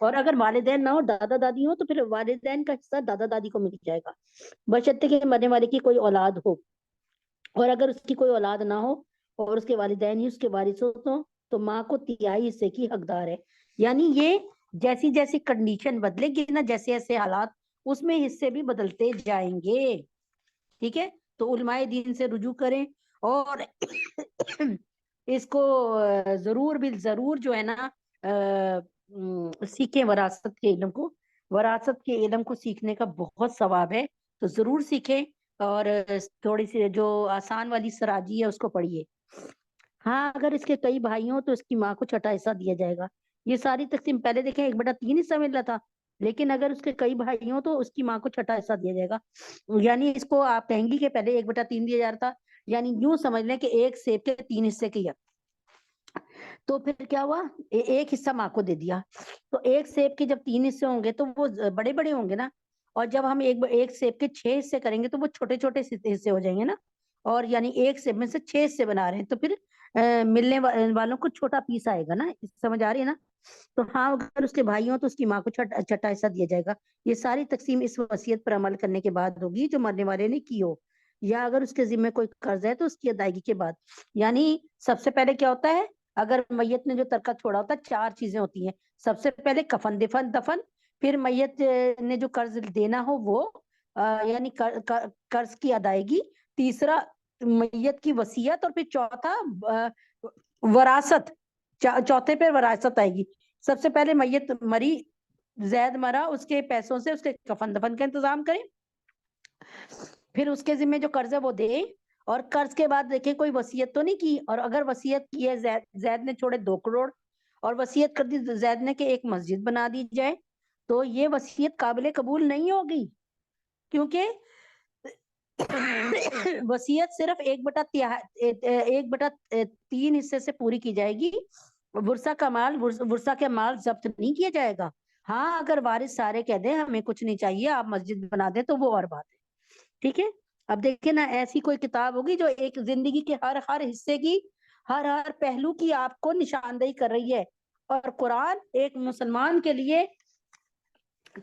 اور اگر والدین نہ ہو دادا دادی ہو تو پھر والدین کا حصہ دادا دادی کو مل جائے گا، بشرطے کہ مرنے والے کی کوئی اولاد ہو، اور اگر اس کی کوئی اولاد نہ ہو اور اس کے والدین ہی اس کے وارث ہو تو ماں کو تہائی حصے کی حقدار ہے. یعنی یہ جیسی جیسی کنڈیشن بدلے گی نا، جیسے ایسے حالات، اس میں حصے بھی بدلتے جائیں گے. ٹھیک ہے، تو علماء دین سے رجوع کریں اور اس کو ضرور بالضرور جو ہے نا سیکھیں. وراثت کے علم کو، وراثت کے علم کو سیکھنے کا بہت ثواب ہے، تو ضرور سیکھیں. اور تھوڑی سی جو آسان والی سراجی ہے اس کو پڑھیے. ہاں اگر اس کے کئی بھائی ہوں تو اس کی ماں کو چھٹا حصہ دیا جائے گا. یہ ساری تقسیم پہلے دیکھیں 1/3 حصہ مل رہا تھا، لیکن اگر اس کے کئی بھائی ہوں تو اس کی ماں کو چھٹا حصہ دیا جائے گا. یعنی اس کو آپ کہیں گی کہ پہلے 1/3 دیا جا رہا تھا، یعنی یوں سمجھ لیں کہ ایک سیب کے 3 حصے کیا، تو پھر کیا ہوا، ایک حصہ ماں کو دے دیا. تو ایک سیب کے جب 3 حصے ہوں گے تو وہ بڑے بڑے ہوں گے نا، اور جب ہم ایک سیب کے 6 حصے کریں گے تو وہ چھوٹے چھوٹے حصے ہو جائیں گے نا. اور یعنی ایک سیب میں سے 6 حصے بنا رہے ہیں، تو پھر ملنے والوں کو چھوٹا پیس آئے گا نا. سمجھ آ رہی ہے نا؟ تو ہاں اگر اس کے بھائی ہوں تو اس کی ماں کو چھٹا حصہ دیا جائے گا. یہ ساری تقسیم اس وصیت پر عمل کرنے کے بعد ہوگی جو مرنے والے نے کی ہو، یا اگر اس کے ذمہ کوئی قرض ہے تو اس کی ادائیگی کے بعد. یعنی سب سے پہلے کیا ہوتا ہے، اگر میت نے جو ترکہ چھوڑا ہوتا ہے 4 چیزیں ہوتی ہیں. سب سے پہلے کفن دفن، پھر میت نے جو قرض دینا ہو وہ، یعنی قرض کی ادائیگی، تیسرا میت کی وصیت، اور پھر چوتھا وراثت. چوتھے پہ وراثت آئے گی. سب سے پہلے میت مری، زید مرا، اس کے پیسوں سے اس کے کفن دفن کا انتظام کریں، پھر اس کے ذمہ جو قرض ہے وہ دے، اور قرض کے بعد دیکھیں کوئی وصیت تو نہیں کی. اور اگر وصیت کی ہے، زید نے چھوڑے 2 کروڑ اور وصیت کر دی زید نے کہ ایک مسجد بنا دی جائے، تو یہ وصیت قابل قبول نہیں ہوگی، کیونکہ وصیت صرف 1/3 حصے سے پوری کی جائے گی. ورثہ کے مال ضبط نہیں کیا جائے گا. ہاں اگر وارث سارے کہہ دیں ہمیں کچھ نہیں چاہیے آپ مسجد بنا دیں تو وہ اور بات ہے. ٹھیک ہے، اب دیکھیں نا ایسی کوئی کتاب ہوگی جو ایک زندگی کے ہر حصے کی، ہر پہلو کی آپ کو نشاندہی کر رہی ہے. اور قرآن ایک مسلمان کے لیے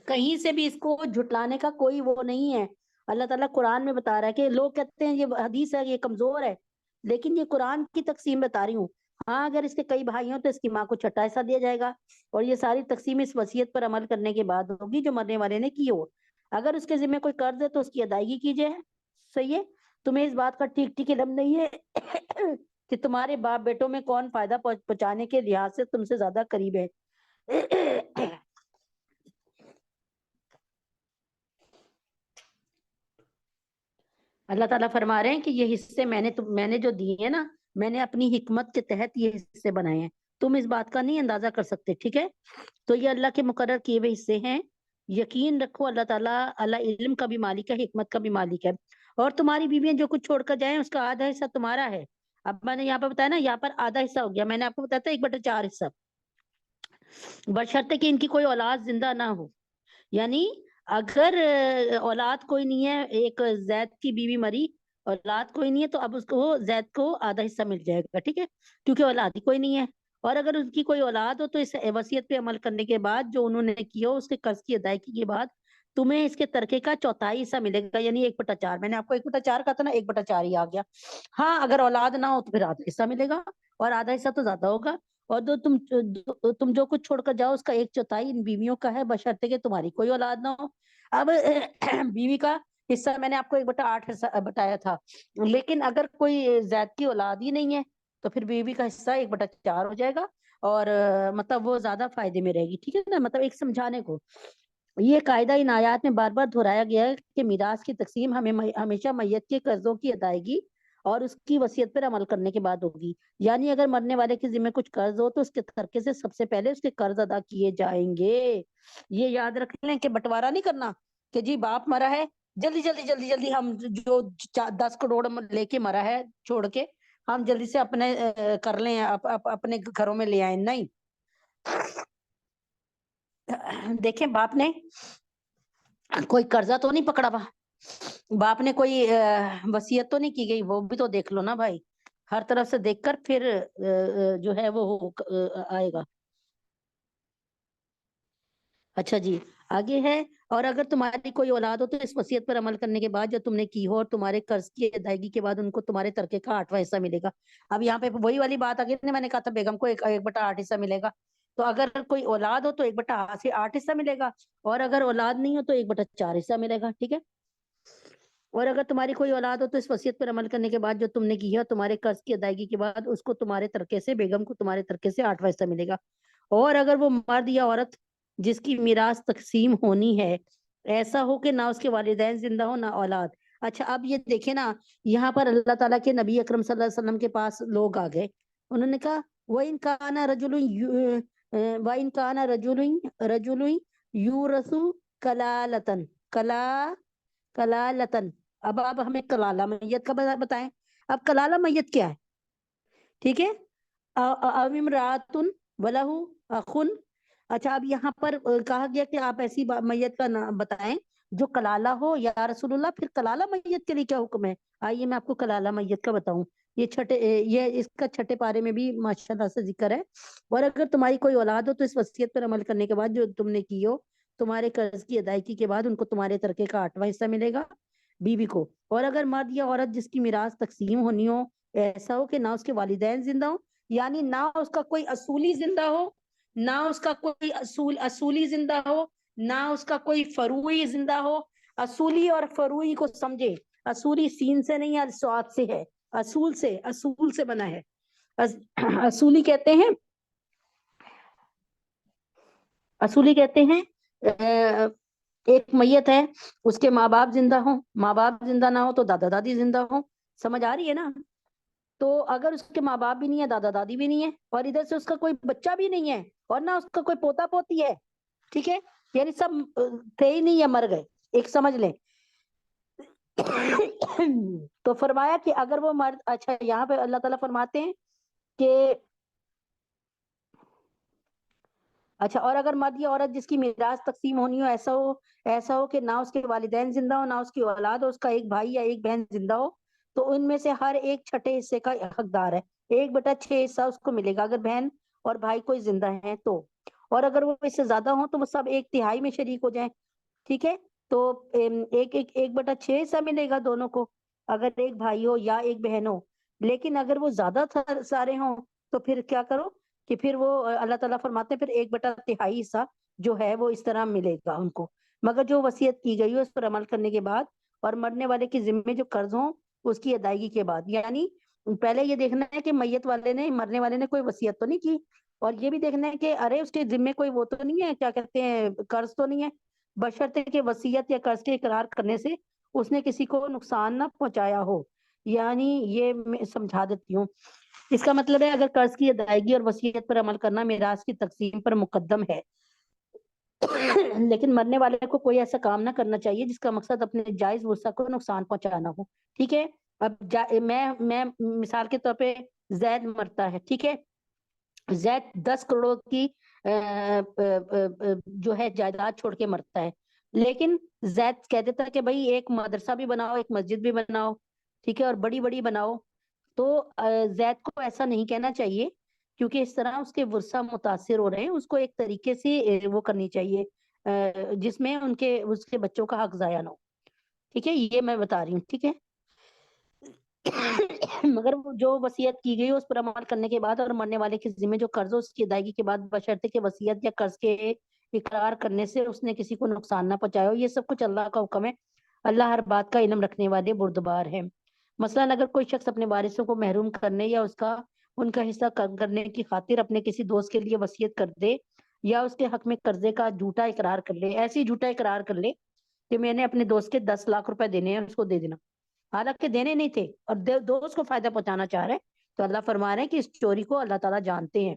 کہیں سے بھی اس کو جھٹلانے کا کوئی وہ نہیں ہے. اللہ تعالیٰ قرآن میں بتا رہا ہے کہ لوگ کہتے ہیں یہ حدیث ہے یہ کمزور ہے، لیکن یہ قرآن کی تقسیم بتا رہی ہوں. ہاں اگر اس کے کئی بھائی ہوں تو اس کی ماں کو چھٹا حصہ دیا جائے گا، اور یہ ساری تقسیم اس وصیت پر عمل کرنے کے بعد ہوگی جو مرنے والے نے کی ہو. اگر اس کے ذمہ کوئی قرض ہے تو اس کی ادائیگی کیجیے. صحیح ہے، تمہیں اس بات کا ٹھیک ٹھیک علم نہیں ہے کہ تمہارے باپ بیٹوں میں کون فائدہ پہنچانے کے لحاظ سے تم سے زیادہ قریب ہے. اللہ تعالیٰ فرما رہے ہیں کہ یہ حصے میں نے جو دیے ہیں نا، میں نے اپنی حکمت کے تحت یہ حصے بنائے ہیں، تم اس بات کا نہیں اندازہ کر سکتے. ٹھیک ہے، تو یہ اللہ کے مقرر کیے ہوئے حصے ہیں. یقین رکھو اللہ تعالیٰ اللہ علم کا بھی مالک ہے، حکمت کا بھی مالک ہے. اور تمہاری بیویاں جو کچھ چھوڑ کر جائیں اس کا آدھا حصہ تمہارا ہے. اب میں نے یہاں پہ بتایا نا، یہاں پر آدھا حصہ ہو گیا، میں نے آپ کو بتایا تھا 1/4 حصہ، بشرطے کہ ان کی کوئی اولاد زندہ نہ ہو. یعنی اگر اولاد کوئی نہیں ہے، ایک زید کی بیوی مری، اولاد کوئی نہیں ہے، تو اب اس کو زید کو آدھا حصہ مل جائے گا. ٹھیک ہے، کیونکہ اولاد ہی کوئی نہیں ہے. اور اگر ان کی کوئی اولاد ہو تو اس وصیت پہ عمل کرنے کے بعد جو انہوں نے کیا ہو اس کے قرض کی ادائیگی کے بعد تمہیں اس کے ترکے کا 1/4 حصہ ملے گا، یعنی 1/4. میں نے آپ کو 1/4 کہا تھا نا، 1/4 ہی آ گیا. ہاں اگر اولاد نہ ہو تو پھر آدھا حصہ ملے گا، اور آدھا حصہ تو زیادہ ہوگا. اور تم جو کچھ چھوڑ کر جاؤ اس کا 1/4 ان بیویوں کا ہے، بشرطے کہ تمہاری کوئی اولاد نہ ہو. اب بیوی کا حصہ میں نے آپ کو 1/8 حصہ بتایا تھا، لیکن اگر کوئی زید کی اولاد ہی نہیں ہے تو پھر بیوی کا حصہ 1/4 ہو جائے گا، اور مطلب وہ زیادہ فائدے میں رہے گی. ٹھیک ہے نا، مطلب ایک سمجھانے کو یہ قاعدہ ان آیات میں بار بار دہرایا گیا ہے کہ میراث کی تقسیم ہمیشہ میت کے قرضوں کی ادائیگی اور اس کی وصیت پر عمل کرنے کے بعد ہوگی. یعنی اگر مرنے والے کے ذمہ کچھ قرض ہو تو اس کے ترکے سے سب سے پہلے اس کے قرض ادا کیے جائیں گے. یہ یاد رکھ لیں کہ بٹوارا نہیں کرنا کہ جی باپ مرا ہے، جلدی جلدی جلدی جلدی ہم جو 10 کروڑ لے کے مرا ہے چھوڑ کے ہم جلدی سے اپنے کر لیں، اپنے گھروں میں لے آئیں. نہیں، دیکھیں باپ نے کوئی قرضہ تو نہیں پکڑا ہوا، باپ نے کوئی وصیت تو نہیں کی گئی، وہ بھی تو دیکھ لو نا بھائی. ہر طرف سے دیکھ کر پھر جو ہے وہ آئے گا. اچھا جی آگے ہے، اور اگر تمہاری کوئی اولاد ہو تو اس وصیت پر عمل کرنے کے بعد جو تم نے کی ہو اور تمہارے قرض کی ادائیگی کے بعد ان کو تمہارے ترکے کا 8واں حصہ ملے گا۔ اب یہاں پہ وہی والی بات آگے میں نے کہا تھا بیگم کو 1/8 حصہ ملے گا، تو اگر کوئی اولاد ہو تو 1/8 حصہ ملے گا، اور اگر اولاد نہیں ہو تو 1/4 حصہ ملے گا، ٹھیک ہے۔ اور اگر تمہاری کوئی اولاد ہو تو اس وصیت پر عمل کرنے کے بعد جو تم نے کی ہے تمہارے قرض کی ادائیگی کے بعد اس کو تمہارے ترکے سے، بیگم کو تمہارے ترکے سے 8واں حصہ ملے گا۔ اور اگر وہ مرد یا عورت جس کی میراث تقسیم ہونی ہے ایسا ہو کہ نہ اس کے والدین زندہ ہو نہ اولاد۔ اچھا اب یہ دیکھیں نا، یہاں پر اللہ تعالیٰ کے نبی اکرم صلی اللہ علیہ وسلم کے پاس لوگ آ گئے، انہوں نے کہا وَإِنْ كَانَ رَجُلٌ يُورَثُ كَلَالَةً کلالتن۔ اب آپ ہمیں کلالہ میت کا بتائیں، اب کلالہ میت کیا ہے، ٹھیک ہے، امراتن ولہ اخن۔ اچھا اب یہاں پر کہا گیا کہ آپ ایسی میت کا نام بتائیں جو کلالہ ہو یا رسول اللہ، پھر کلالہ میت کے لیے کیا حکم ہے؟ آئیے میں آپ کو کلالہ میت کا بتاؤں، یہ اس کا چھٹے پارے میں بھی ماشاءاللہ سے ذکر ہے۔ اور اگر تمہاری کوئی اولاد ہو تو اس وصیت پر عمل کرنے کے بعد جو تم نے کی ہو تمہارے قرض کی ادائیگی کے بعد ان کو تمہارے ترکے کا 8واں حصہ ملے گا، بیوی کو۔ اور اگر مرد یا عورت جس کی میراث تقسیم ہونی ہو ایسا ہو کہ نہ اس کے والدین زندہ ہو، یعنی نہ اس کا کوئی اصولی زندہ ہو، نہ اس کا کوئی اصولی زندہ ہو، نہ اس کا کوئی فروعی زندہ ہو۔ اصولی اور فروعی کو سمجھے، اصولی سین سے نہیں ہے سواد سے ہے، اصول سے بنا ہے۔ اصولی کہتے ہیں ایک میت ہے اس کے ماں باپ زندہ ہوں، ماں باپ زندہ نہ ہو تو دادا دادی زندہ ہوں، سمجھ آ رہی ہے نا؟ تو اگر اس کے ماں باپ بھی نہیں ہے، دادا دادی بھی نہیں ہے، اور ادھر سے اس کا کوئی بچہ بھی نہیں ہے اور نہ اس کا کوئی پوتا پوتی ہے، ٹھیک ہے، یعنی سب تھے ہی نہیں یا مر گئے، ایک سمجھ لیں۔ تو فرمایا کہ اگر وہ مرد، اچھا یہاں پہ اللہ تعالیٰ فرماتے ہیں کہ اچھا اور اگر مرد یا عورت جس کی میراث تقسیم ہونی ہو ایسا ہو کہ نہ اس کے والدین زندہ ہو نہ اس کی اولاد ہو، اس کا ایک بھائی یا ایک بہن زندہ ہو، تو ان میں سے ہر ایک چھٹے حصے کا حقدار ہے، 1/6 حصہ اس کو ملے گا اگر بہن اور بھائی کوئی زندہ ہیں تو، اور اگر وہ اس سے زیادہ ہوں تو وہ سب 1/3 میں شریک ہو جائیں، ٹھیک ہے، تو 1/6 حصہ ملے گا دونوں کو اگر ایک بھائی ہو یا ایک بہن ہو۔ لیکن اگر وہ زیادہ سارے ہوں تو پھر کیا کرو کہ پھر وہ اللہ تعالیٰ فرماتے ہیں پھر 1/3 حصہ جو ہے وہ اس طرح ملے گا ان کو، مگر جو وصیت کی گئی ہو اس پر عمل کرنے کے بعد اور مرنے والے کے ذمے جو قرض ہوں اس کی ادائیگی کے بعد، یعنی پہلے یہ دیکھنا ہے کہ میت والے نے، مرنے والے نے کوئی وصیت تو نہیں کی، اور یہ بھی دیکھنا ہے کہ ارے اس کے ذمے کوئی وہ تو نہیں ہے، کیا کہتے ہیں، قرض تو نہیں ہے، بشرطے کہ وصیت یا قرض کے اقرار کرنے سے اس نے کسی کو نقصان نہ پہنچایا ہو۔ یعنی یہ میں سمجھا دیتی ہوں، اس کا مطلب ہے اگر قرض کی ادائیگی اور وصیت پر عمل کرنا میراث کی تقسیم پر مقدم ہے لیکن مرنے والے کو کوئی ایسا کام نہ کرنا چاہیے جس کا مقصد اپنے جائز ورثہ کو نقصان پہنچانا ہو، ٹھیک ہے۔ اب میں مثال کے طور پہ زید مرتا ہے، ٹھیک ہے، زید 10 کروڑ کی جو ہے جائیداد چھوڑ کے مرتا ہے، لیکن زید کہہ دیتا ہے کہ بھائی ایک مدرسہ بھی بناؤ، ایک مسجد بھی بناؤ، ٹھیک ہے، اور بڑی بڑی بناؤ، تو زید کو ایسا نہیں کہنا چاہیے کیونکہ اس طرح اس کے ورثہ متاثر ہو رہے ہیں، اس کو ایک طریقے سے وہ کرنی چاہیے جس میں اس کے بچوں کا حق ضائع نہ ہو، ٹھیک ہے، یہ میں بتا رہی ہوں، ٹھیک ہے۔ مگر جو وصیت کی گئی اس پر عمل کرنے کے بعد اور مرنے والے کے ذمہ جو قرض ہو اس کی ادائیگی کے بعد بشرطے کہ وصیت یا قرض کے اقرار کرنے سے اس نے کسی کو نقصان نہ پہنچایا ہو، یہ سب کچھ اللہ کا حکم ہے، اللہ ہر بات کا علم رکھنے والے بردبار ہے۔ مثلاً اگر کوئی شخص اپنے وارثوں کو محروم کرنے یا ان کا حصہ کم کرنے کی خاطر اپنے کسی دوست کے لیے وصیت کر دے یا اس کے حق میں قرضے کا جھوٹا اقرار کر لے، ایسی جھوٹا اقرار کر لے کہ میں نے اپنے دوست کے 10 لاکھ روپے دینے ہیں اس کو دے دینا، حالانکہ دینے نہیں تھے اور دوست کو فائدہ پہنچانا چاہ رہے ہیں، تو اللہ فرما رہے ہیں کہ اس چوری کو اللہ تعالیٰ جانتے ہیں،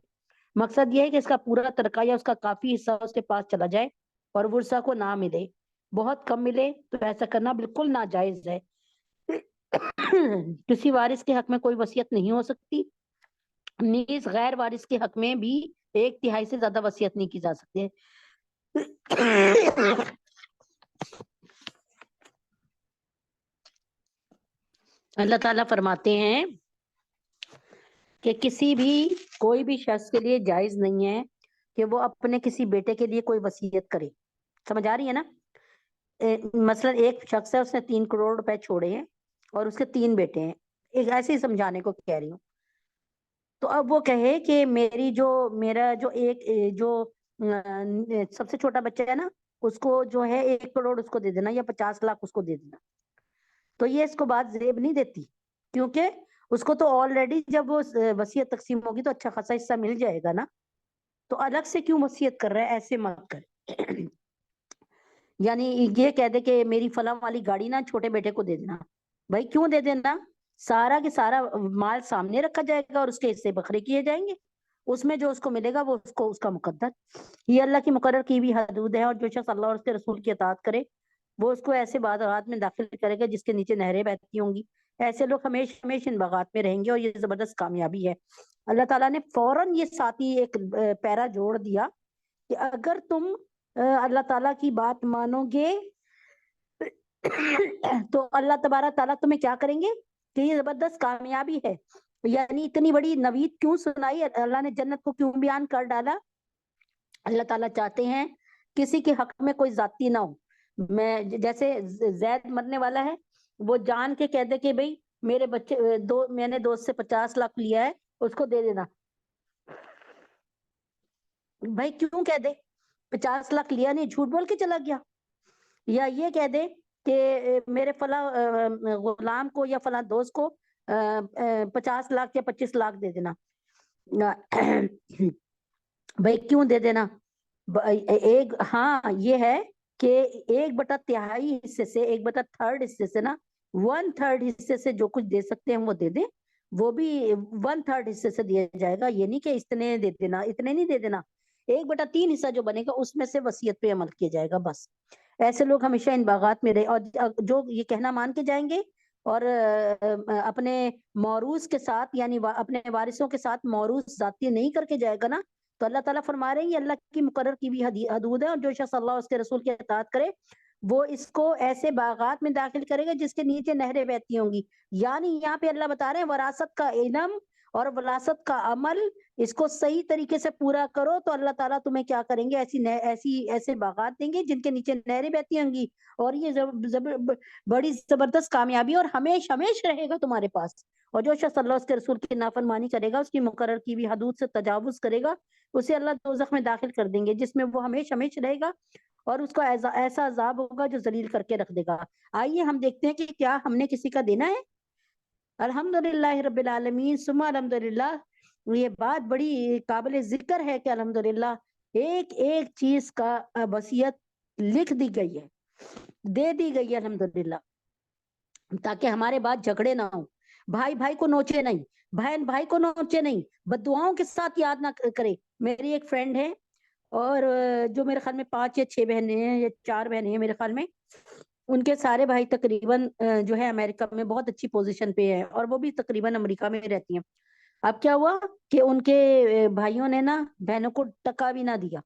مقصد یہ ہے کہ اس کا پورا ترکہ یا اس کا کافی حصہ اس کے پاس چلا جائے اور ورثہ کو نہ ملے، بہت کم ملے تو ایسا کرنا بالکل ناجائز ہے۔ کسی وارث کے حق میں کوئی وصیت نہیں ہو سکتی، نیز غیر وارث کے حق میں بھی 1/3 سے زیادہ وصیت نہیں کی جا سکتی ہے۔ اللہ تعالیٰ فرماتے ہیں کہ کوئی بھی شخص کے لیے جائز نہیں ہے کہ وہ اپنے کسی بیٹے کے لیے کوئی وصیت کرے. سمجھ آ رہی ہے نا؟ مثلا ایک شخص ہے، اس نے 3 کروڑ روپے چھوڑے ہیں اور اس کے 3 بیٹے ہیں، ایک ایسے ہی سمجھانے کو کہہ رہی ہوں. تو اب وہ کہے کہ میرا جو ایک جو سب سے چھوٹا بچہ ہے نا، اس کو جو ہے 1 کروڑ اس کو دے دینا یا 50 لاکھ اس کو دے دینا. تو یہ اس کو بات زیب نہیں دیتی، کیونکہ اس کو تو آلریڈی جب وہ وصیت تقسیم ہوگی تو اچھا خاصا حصہ مل جائے گا نا. تو الگ سے کیوں وصیت کر رہا ہے؟ ایسے مت کر. یعنی یہ کہہ دے کہ میری فلاں والی گاڑی نا چھوٹے بیٹے کو دے دینا. بھائی کیوں دے دینا؟ سارا کے سارا مال سامنے رکھا جائے گا اور اس کے حصے بکھرے کیے جائیں گے، اس میں جو اس کو ملے گا وہ اس کو اس کا مقدر. یہ اللہ کی مقرر کی بھی حدود ہے، اور جو شخص اللہ اور اس کے رسول کی اطاعت کرے وہ اس کو ایسے باغات میں داخل کرے گا جس کے نیچے نہریں بہتی ہوں گی. ایسے لوگ ہمیشہ ہمیشہ ان باغات میں رہیں گے، اور یہ زبردست کامیابی ہے. اللہ تعالیٰ نے فوراً یہ ساتھ ہی ایک پیرا جوڑ دیا کہ اگر تم اللہ تعالیٰ کی بات مانو گے تو اللہ تبارک تعالیٰ تمہیں کیا کریں گے کہ یہ زبردست کامیابی ہے. یعنی اتنی بڑی نوید کیوں سنائی؟ اللہ نے جنت کو کیوں بیان کر ڈالا؟ اللہ تعالیٰ چاہتے ہیں کسی کے حق میں کوئی ذاتی نہ ہو. میں جیسے زید مرنے والا ہے، وہ جان کے کہہ دے کہ بھئی میرے بچے میں نے دوست سے 50 لاکھ لیا ہے، اس کو دے دینا. بھائی کیوں کہہ دے؟ 50 لاکھ لیا نہیں، جھوٹ بول کے چلا گیا. یا یہ کہہ دے کہ میرے فلاں غلام کو یا فلاں دوست کو 50 لاکھ یا 25 لاکھ دے دینا. بھائی کیوں دے دینا؟ ایک ہاں یہ ہے کہ 1/3 حصے سے 1/3 حصے سے نا 1/3 حصے سے جو کچھ دے سکتے ہیں وہ دے دیں، وہ بھی 1/3 حصے سے دیا جائے گا. یہ نہیں کہ اتنے دے دینا، اتنے نہیں دے دینا. 1/3 حصہ جو بنے گا اس میں سے وصیت پہ عمل کیا جائے گا بس. ایسے لوگ ہمیشہ ان باغات میں رہے، اور جو یہ کہنا مان کے جائیں گے اور اپنے موروث کے ساتھ یعنی اپنے وارثوں کے ساتھ موروث ذاتی نہیں کر کے جائے گا نا، تو اللہ تعالیٰ فرما رہے ہیں یہ اللہ کی مقرر کی بھی حدود ہے، اور جو شخص اللہ اور اس کے رسول کی اطاعت کرے وہ اس کو ایسے باغات میں داخل کرے گا جس کے نیچے نہریں بہتی ہوں گی. یعنی یہاں پہ اللہ بتا رہے ہیں وراثت کا علم اور وراثت کا عمل اس کو صحیح طریقے سے پورا کرو تو اللہ تعالیٰ تمہیں کیا کریں گے؟ ایسے باغات دیں گے جن کے نیچے نہریں بہتی ہوں گی، اور یہ بڑی زبردست کامیابی اور ہمیشہ ہمیشہ رہے گا تمہارے پاس. اور جو شخص اللہ اس کے رسول کی نافرمانی کرے گا، اس کی مقرر کی بھی حدود سے تجاوز کرے گا، اسے اللہ دوزخ میں داخل کر دیں گے جس میں وہ ہمیشہ ہمیشہ رہے گا، اور اس کو ایسا عذاب ہوگا جو ذلیل کر کے رکھ دے گا. آئیے ہم دیکھتے ہیں کہ کیا ہم نے کسی کا دینا ہے. الحمدللہ رب العالمین ثم الحمدللہ. یہ بات بڑی قابل ذکر ہے کہ الحمدللہ ایک ایک چیز کا وصیت لکھ دی گئی ہے، دے دی گئی ہے الحمدللہ، تاکہ ہمارے بعد جھگڑے نہ ہوں، بھائی بھائی کو نوچے نہیں، بہن بھائی کو نوچے نہیں، بددعاؤں کے ساتھ یاد نہ کرے. میری ایک فرینڈ ہے اور جو میرے خیال میں 5 یا 6 بہنیں ہیں یا 4 بہنیں ہیں میرے خیال میں، ان کے سارے بھائی تقریباً جو ہے امریکہ میں بہت اچھی پوزیشن پہ ہیں، اور وہ بھی تقریباً امریکہ میں رہتی ہیں. اب کیا ہوا کہ ان کے بھائیوں نے نا بہنوں کو ٹکا بھی نہ دیا،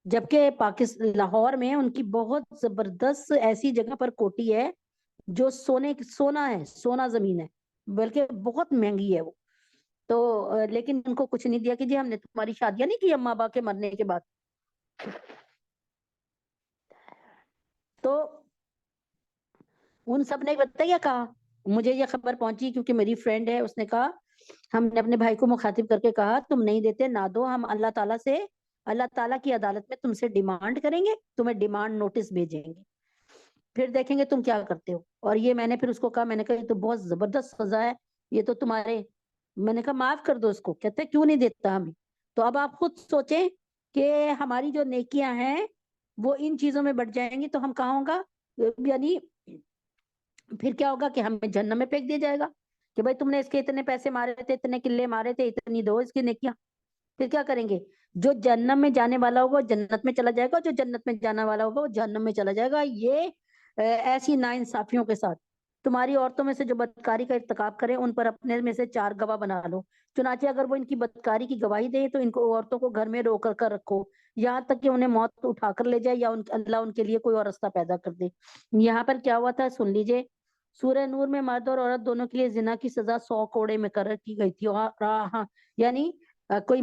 جبکہ پاکستان لاہور میں ان کی بہت زبردست ایسی جگہ پر کوٹی ہے جو سونا ہے، سونا زمین ہے، بلکہ بہت مہنگی ہے وہ. تو لیکن ان کو کچھ نہیں دیا کہ جی ہم نے تمہاری شادیاں نہیں کی اماں ابا کے مرنے کے بعد. تو ان سب نے بتایا کہا، مجھے یہ خبر پہنچی کیونکہ میری فرینڈ ہے، اس نے کہا ہم نے اپنے بھائی کو مخاطب کر کے کہا تم نہیں دیتے نہ دو، ہم اللہ تعالیٰ سے اللہ تعالیٰ کی عدالت میں تم سے ڈیمانڈ کریں گے، تمہیں ڈیمانڈ نوٹس بھیجیں گے، پھر دیکھیں گے تم کیا کرتے ہو. اور یہ میں نے پھر اس کو کہا، میں نے کہا یہ تو بہت زبردست سزا ہے، یہ تو تمہارے، میں نے کہا معاف کر دو اس کو. کہتے کیوں نہیں دیتا ہمیں. تو اب آپ خود سوچیں کہ ہماری جو نیکیاں ہیں وہ ان چیزوں میں بڑھ جائیں گی تو ہم کہاں ہوگا، یعنی پھر کیا ہوگا کہ ہمیں جہنم میں پھینک دیا جائے گا کہ بھائی تم نے اس کے اتنے پیسے مارے تھے، اتنے قلعے مارے تھے، اتنی دو اس کی نیکیاں. پھر کیا کریں گے؟ جو جہنم میں جانے والا ہوگا وہ جنت میں چلا جائے گا، جو جنت میں جانے والا ہوگا وہ جہنم میں چلا جائے گا. یہ ایسی ناانصافیوں کے ساتھ تمہاری عورتوں میں سے جو بدکاری کا ارتکاب کرے ان پر اپنے میں سے 4 گواہ بنا لو. چنانچہ اگر وہ ان کی بدکاری کی گواہی دے تو ان کو عورتوں کو گھر میں روک کر رکھو یہاں تک کہ انہیں موت اٹھا کر لے جائے یا اللہ ان کے لیے کوئی اور رستہ پیدا کر دے. یہاں پر کیا ہوا تھا سن لیجئے. سورہ نور میں مرد اور عورت دونوں کے لیے زنا کی سزا 100 کوڑے مقرر کی گئی تھی. ہاں یعنی کوئی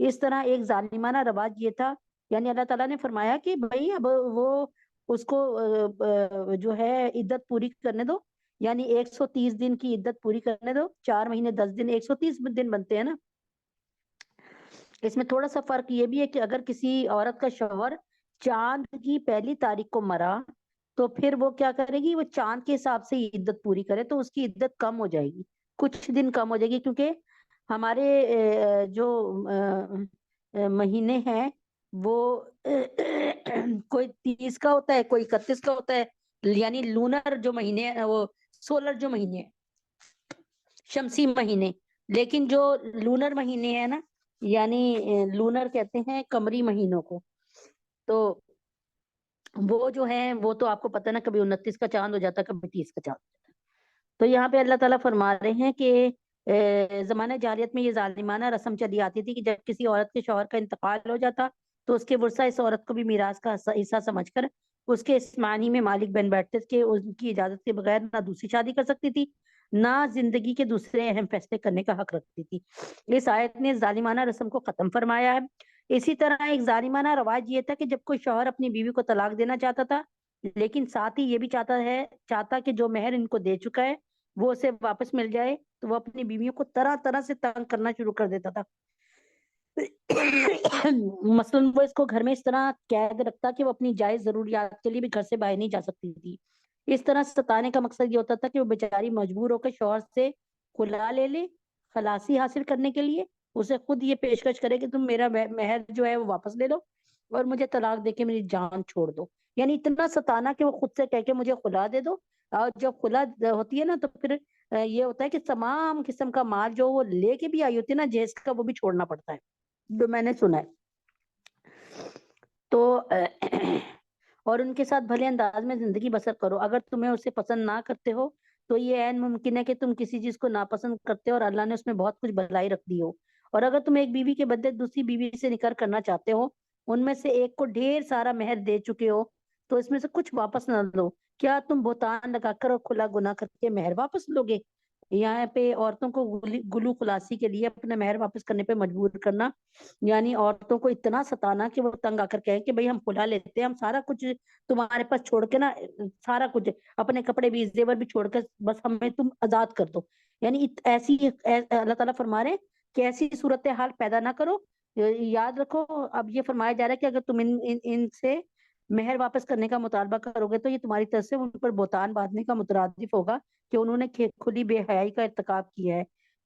اس طرح ایک ظالمانہ رواج یہ تھا، یعنی اللہ تعالیٰ نے فرمایا کہ بھائی اب وہ اس کو جو ہے عدت پوری کرنے دو، یعنی 130 دن کی عدت پوری کرنے دو، 4 مہینے 10 دن 130 دن بنتے ہیں نا۔ اس میں تھوڑا سا فرق یہ بھی ہے کہ اگر کسی عورت کا شوہر چاند کی پہلی تاریخ کو مرا تو پھر وہ کیا کرے گی، وہ چاند کے حساب سے عدت پوری کرے تو اس کی عدت کم ہو جائے گی، کچھ دن کم ہو جائے گی، کیونکہ ہمارے جو مہینے ہیں وہ کوئی 30 کا ہوتا ہے، کوئی 31 کا ہوتا ہے، یعنی لونر جو مہینے ہیں وہ سولر جو مہینے ہیں، شمسی مہینے، لیکن جو لونر مہینے ہیں نا، یعنی لونر کہتے ہیں قمری مہینوں کو، تو وہ جو ہے وہ تو آپ کو پتہ نا کبھی 29 کا چاند ہو جاتا ہے، کبھی 30 کا چاند ہو جاتا ہے۔ تو یہاں پہ اللہ تعالیٰ فرما رہے ہیں کہ زمانہ جاہلیت میں یہ ظالمانہ رسم چلی آتی تھی کہ جب کسی عورت کے شوہر کا انتقال ہو جاتا تو اس کے ورثہ اس عورت کو بھی میراث کا حصہ سمجھ کر اس کے اسمانی میں مالک بن بیٹھتے کہ ان کی اجازت کے بغیر نہ دوسری شادی کر سکتی تھی، نہ زندگی کے دوسرے اہم فیصلے کرنے کا حق رکھتی تھی۔ اس آیت نے ظالمانہ رسم کو ختم فرمایا ہے۔ اسی طرح ایک ظالمانہ رواج یہ تھا کہ جب کوئی شوہر اپنی بیوی کو طلاق دینا چاہتا تھا لیکن ساتھ ہی یہ بھی چاہتا کہ جو مہر ان کو دے چکا ہے وہ اسے واپس مل جائے، تو وہ اپنی بیویوں کو طرح طرح سے تنگ کرنا شروع کر دیتا تھا۔ مثلاً وہ اس کو گھر میں اس طرح قید رکھتا کہ وہ اپنی جائز ضروریات کے لیے بھی گھر سے باہر نہیں جا سکتی تھی۔ اس طرح ستانے کا مقصد یہ ہوتا تھا کہ وہ بیچاری مجبور ہو کر شوہر سے خلا لے لے، خلاصی حاصل کرنے کے لیے اسے خود یہ پیشکش کرے کہ تم میرا مہر جو ہے وہ واپس لے لو اور مجھے طلاق دے کے میری جان چھوڑ دو، یعنی اتنا ستانا کہ وہ خود سے کہہ کے مجھے خلا دے دو۔ اور جب خلا ہوتی ہے نا تو پھر یہ ہوتا ہے کہ تمام قسم کا مال جو وہ لے کے بھی آئی ہوتی ہے نا جہیز کا، وہ بھی چھوڑنا پڑتا ہے، جو میں نے سنا ہے۔ تو اور ان کے ساتھ بھلے انداز میں زندگی بسر کرو، اگر تمہیں اسے پسند نہ کرتے ہو تو یہ عین ممکن ہے کہ تم کسی چیز کو ناپسند کرتے ہو اور اللہ نے اس میں بہت کچھ بھلائی رکھ دی ہو، اور اگر تم ایک بیوی کے بدلے دوسری بیوی سے نکاح کرنا چاہتے ہو، ان میں سے ایک کو ڈھیر سارا مہر دے چکے ہو تو اس میں سے کچھ واپس نہ لو، کیا تم بہتان لگا کر اور کھلا گناہ کر کے مہر واپس لوگے؟ یہاں پہ عورتوں کو گلو خلاصی کے لیے اپنا مہر واپس کرنے پہ مجبور کرنا، یعنی عورتوں کو اتنا ستانا کہ وہ تنگ آ کر کہیں کہ بھئی ہم کھلا لیتے ہیں، ہم سارا کچھ تمہارے پاس چھوڑ کے نا، سارا کچھ اپنے کپڑے بھی زیور بھی چھوڑ کے بس ہمیں تم آزاد کر دو، یعنی ایسی اللہ تعالیٰ فرما رہے ہیں کہ ایسی صورتحال پیدا نہ کرو۔ یاد رکھو اب یہ فرمایا جا رہا ہے کہ اگر تم ان سے مہر واپس کرنے کا مطالبہ کرو گے تو یہ تمہاری طرف سے ان پر بہتان باندھنے کا مترادف ہوگا کہ انہوں نے کھلی بے حیائی کا ارتکاب کیا ہے،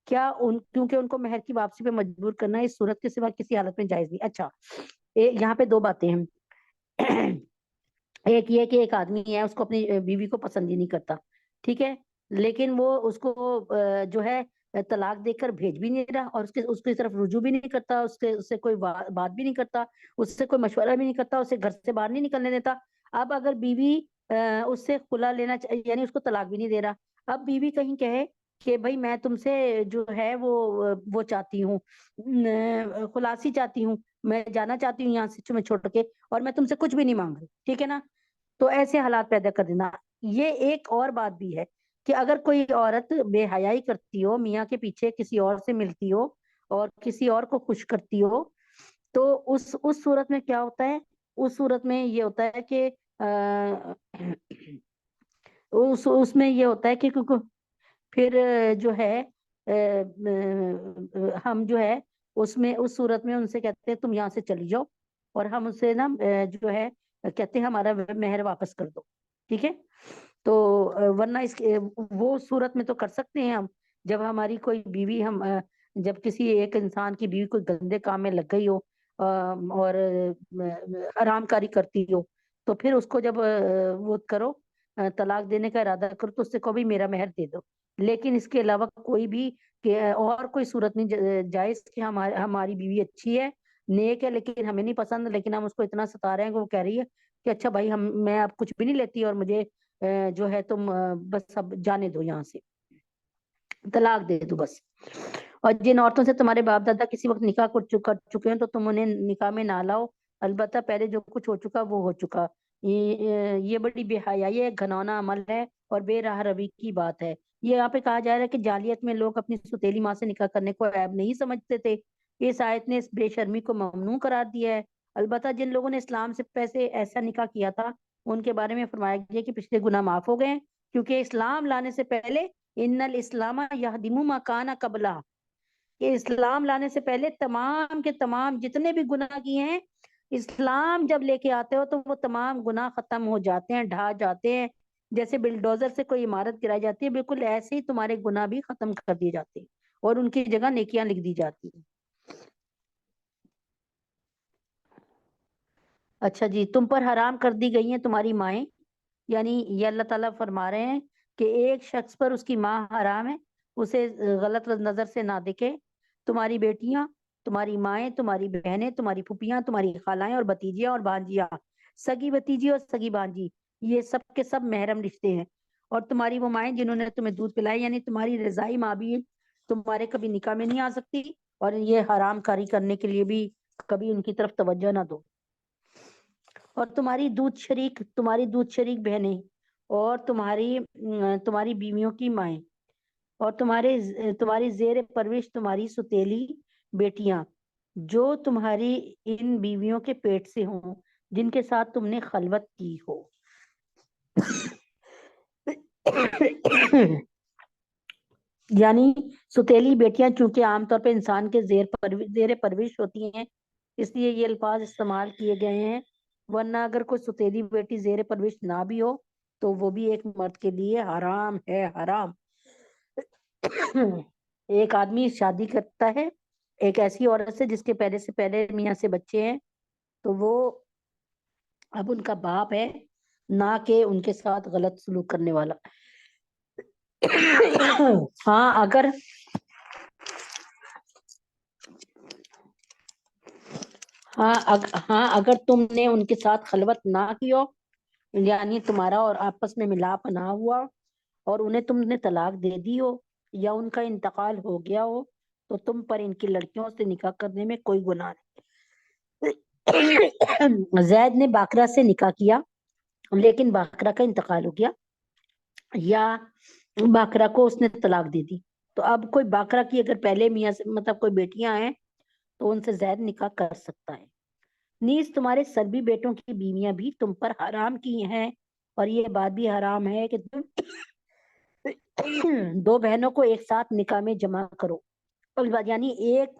کیونکہ ان کو مہر کی واپسی پہ مجبور کرنا اس صورت کے سوا کسی حالت میں جائز نہیں۔ اچھا یہاں پہ دو باتیں ہیں، ایک یہ کہ ایک آدمی ہے اس کو اپنی بیوی کو پسند ہی نہیں کرتا، ٹھیک ہے، لیکن وہ اس کو جو ہے طلاق دے کر بھیج بھی نہیں رہا اور اس کی طرف رجوع بھی نہیں کرتا، اس سے کوئی بات بھی نہیں کرتا، اس سے کوئی مشورہ بھی نہیں کرتا، اسے گھر سے باہر نہیں نکلنے دیتا۔ اب اگر بیوی اس سے خلا لینا یعنی اس کو طلاق بھی نہیں دے رہا، اب بیوی کہیں کہے کہ بھائی میں تم سے جو ہے وہ چاہتی ہوں، خلاصی چاہتی ہوں، میں جانا چاہتی ہوں یہاں سے تمہیں چھوڑ کے اور میں تم سے کچھ بھی نہیں مانگ رہی، ٹھیک ہے نا، تو ایسے حالات پیدا کر دینا۔ یہ ایک اور بات بھی ہے کہ اگر کوئی عورت بے حیائی کرتی ہو، میاں کے پیچھے کسی اور سے ملتی ہو اور کسی اور کو خوش کرتی ہو، تو اس صورت میں کیا ہوتا ہے، اس صورت میں یہ ہوتا ہے کہ اس میں یہ ہوتا ہے کہ پھر جو ہے ہم جو ہے اس صورت میں ان سے کہتے ہیں تم یہاں سے چلی جاؤ اور ہم اسے نا جو ہے کہتے ہیں ہمارا مہر واپس کر دو، ٹھیک ہے۔ تو ورنہ وہ صورت میں تو کر سکتے ہیں ہم، جب ہماری کوئی بیوی جب کسی ایک انسان کی بیوی کوئی گندے کام میں لگ گئی ہو اور حرام کاری کرتی ہو تو پھر اس کو جب وہ کرو طلاق دینے کا ارادہ کرو تو اس سے کبھی میرا مہر دے دو، لیکن اس کے علاوہ کوئی بھی اور کوئی صورت نہیں جائز کہ ہماری بیوی اچھی ہے، نیک ہے، لیکن ہمیں نہیں پسند، لیکن ہم اس کو اتنا ستا رہے ہیں کہ وہ کہہ رہی ہے کہ اچھا بھائی میں اب کچھ بھی نہیں لیتی اور مجھے جو ہے تم بس اب جانے دو، یہاں سے طلاق دے دو بس۔ اور جن عورتوں سے تمہارے باپ دادا کسی وقت نکاح کر چکے ہیں تو تم انہیں نکاح میں نہ لاؤ، البتہ پہلے جو کچھ ہو چکا وہ ہو چکا، یہ بڑی بے حیائی ہے، گھناؤنا عمل ہے اور بے راہ روی کی بات ہے۔ یہ یہاں پہ کہا جا رہا ہے کہ جاہلیت میں لوگ اپنی سوتیلی ماں سے نکاح کرنے کو عیب نہیں سمجھتے تھے، اس آیت نے اس بے شرمی کو ممنوع قرار دیا ہے۔ البتہ جن لوگوں نے اسلام سے پہلے ایسا نکاح کیا تھا ان کے بارے میں فرمایا گیا کہ پچھلے گناہ معاف ہو گئے ہیں، کیونکہ اسلام لانے سے پہلے ان الاسلام یہدم ما کان قبلہ، کہ اسلام لانے سے پہلے تمام کے تمام جتنے بھی گناہ کیے ہیں، اسلام جب لے کے آتے ہو تو وہ تمام گناہ ختم ہو جاتے ہیں، ڈھا جاتے ہیں۔ جیسے بلڈوزر سے کوئی عمارت گرائی جاتی ہے، بالکل ایسے ہی تمہارے گناہ بھی ختم کر دیے جاتے ہیں اور ان کی جگہ نیکیاں لکھ دی جاتی ہیں۔ اچھا جی، تم پر حرام کر دی گئی ہیں تمہاری مائیں، یعنی یہ اللہ تعالیٰ فرما رہے ہیں کہ ایک شخص پر اس کی ماں حرام ہے، اسے غلط نظر سے نہ دیکھے۔ تمہاری بیٹیاں، تمہاری مائیں، تمہاری بہنیں، تمہاری پھوپھیاں، تمہاری خالائیں اور بھتیجیاں اور بھانجیاں، سگی بھتیجی اور سگی بھانجی، یہ سب کے سب محرم رشتے ہیں۔ اور تمہاری وہ مائیں جنہوں نے تمہیں دودھ پلایا، یعنی تمہاری رضائی ماں بھی تمہارے کبھی نکاح میں نہیں آ سکتی، اور یہ حرام کاری کرنے کے لیے بھی کبھی ان کی طرف توجہ نہ دو۔ اور تمہاری دودھ شریک بہنیں، اور تمہاری بیویوں کی مائیں، اور تمہاری زیر پرورش تمہاری ستیلی بیٹیاں، جو تمہاری ان بیویوں کے پیٹ سے ہوں جن کے ساتھ تم نے خلوت کی ہو۔ یعنی ستیلی بیٹیاں چونکہ عام طور پہ انسان کے زیر پرورش ہوتی ہیں، اس لیے یہ الفاظ استعمال کیے گئے ہیں، ورنہ اگر کوئی ستیلی بیٹی زیر پرورش نہ بھی ہو تو وہ بھی ایک مرد کے لیے حرام ہے، حرام۔ ایک آدمی شادی کرتا ہے ایک ایسی عورت سے جس کے پہلے میاں سے بچے ہیں، تو وہ اب ان کا باپ ہے، نہ کہ ان کے ساتھ غلط سلوک کرنے والا۔ ہاں اگر تم نے ان کے ساتھ خلوت نہ کی ہو، یعنی تمہارا اور آپس میں ملاپ نہ ہوا اور انہیں تم نے طلاق دے دی ہو یا ان کا انتقال ہو گیا ہو، تو تم پر ان کی لڑکیوں سے نکاح کرنے میں کوئی گناہ نہیں۔ زید نے باقرہ سے نکاح کیا لیکن باقرہ کا انتقال ہو گیا یا باقرہ کو اس نے طلاق دے دی، تو اب کوئی باقرہ کی اگر پہلے میاں سے مطلب کوئی بیٹیاں ہیں تو ان سے زید نکاح کر سکتا ہے۔ نیز تمہارے سربی بیٹوں کی بیویاں بھی تم پر حرام کی ہیں، اور یہ بات بھی حرام ہے کہ تم دو بہنوں کو ایک ساتھ نکاح میں جمع کرو۔ یعنی ایک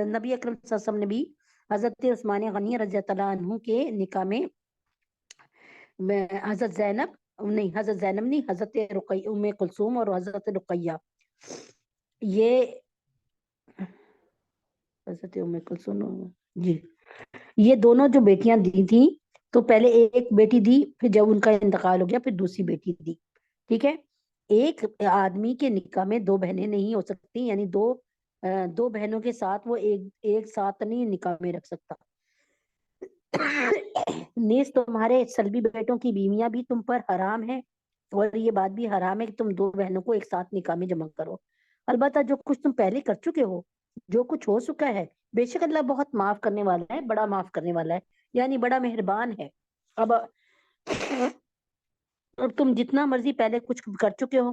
نبی اکرم صلی اللہ علیہ وسلم نے بھی حضرت عثمان غنی رضی اللہ عنہ کے نکاح میں حضرت زینب نہیں، حضرت رقیہ ام کلثوم اور حضرت رقیہ، یہ حضرت ام کلثوم جی، یہ دونوں جو بیٹیاں دی تھیں، تو پہلے ایک بیٹی دی، پھر جب ان کا انتقال ہو گیا پھر دوسری بیٹی دی۔ ٹھیک ہے، ایک آدمی کے نکاح میں دو بہنیں نہیں ہو سکتی، یعنی دو بہنوں کے ساتھ وہ ایک ساتھ نہیں نکاح میں رکھ سکتا۔ نیز تمہارے سلبی بیٹوں کی بیویاں بھی تم پر حرام ہیں، اور یہ بات بھی حرام ہے کہ تم دو بہنوں کو ایک ساتھ نکاح میں جمع کرو، البتہ جو کچھ تم پہلے کر چکے ہو، جو کچھ ہو چکا ہے، بے شک اللہ بہت معاف کرنے والا ہے، بڑا معاف کرنے والا ہے، یعنی بڑا مہربان ہے۔ اب تم جتنا مرضی پہلے کچھ کر چکے ہو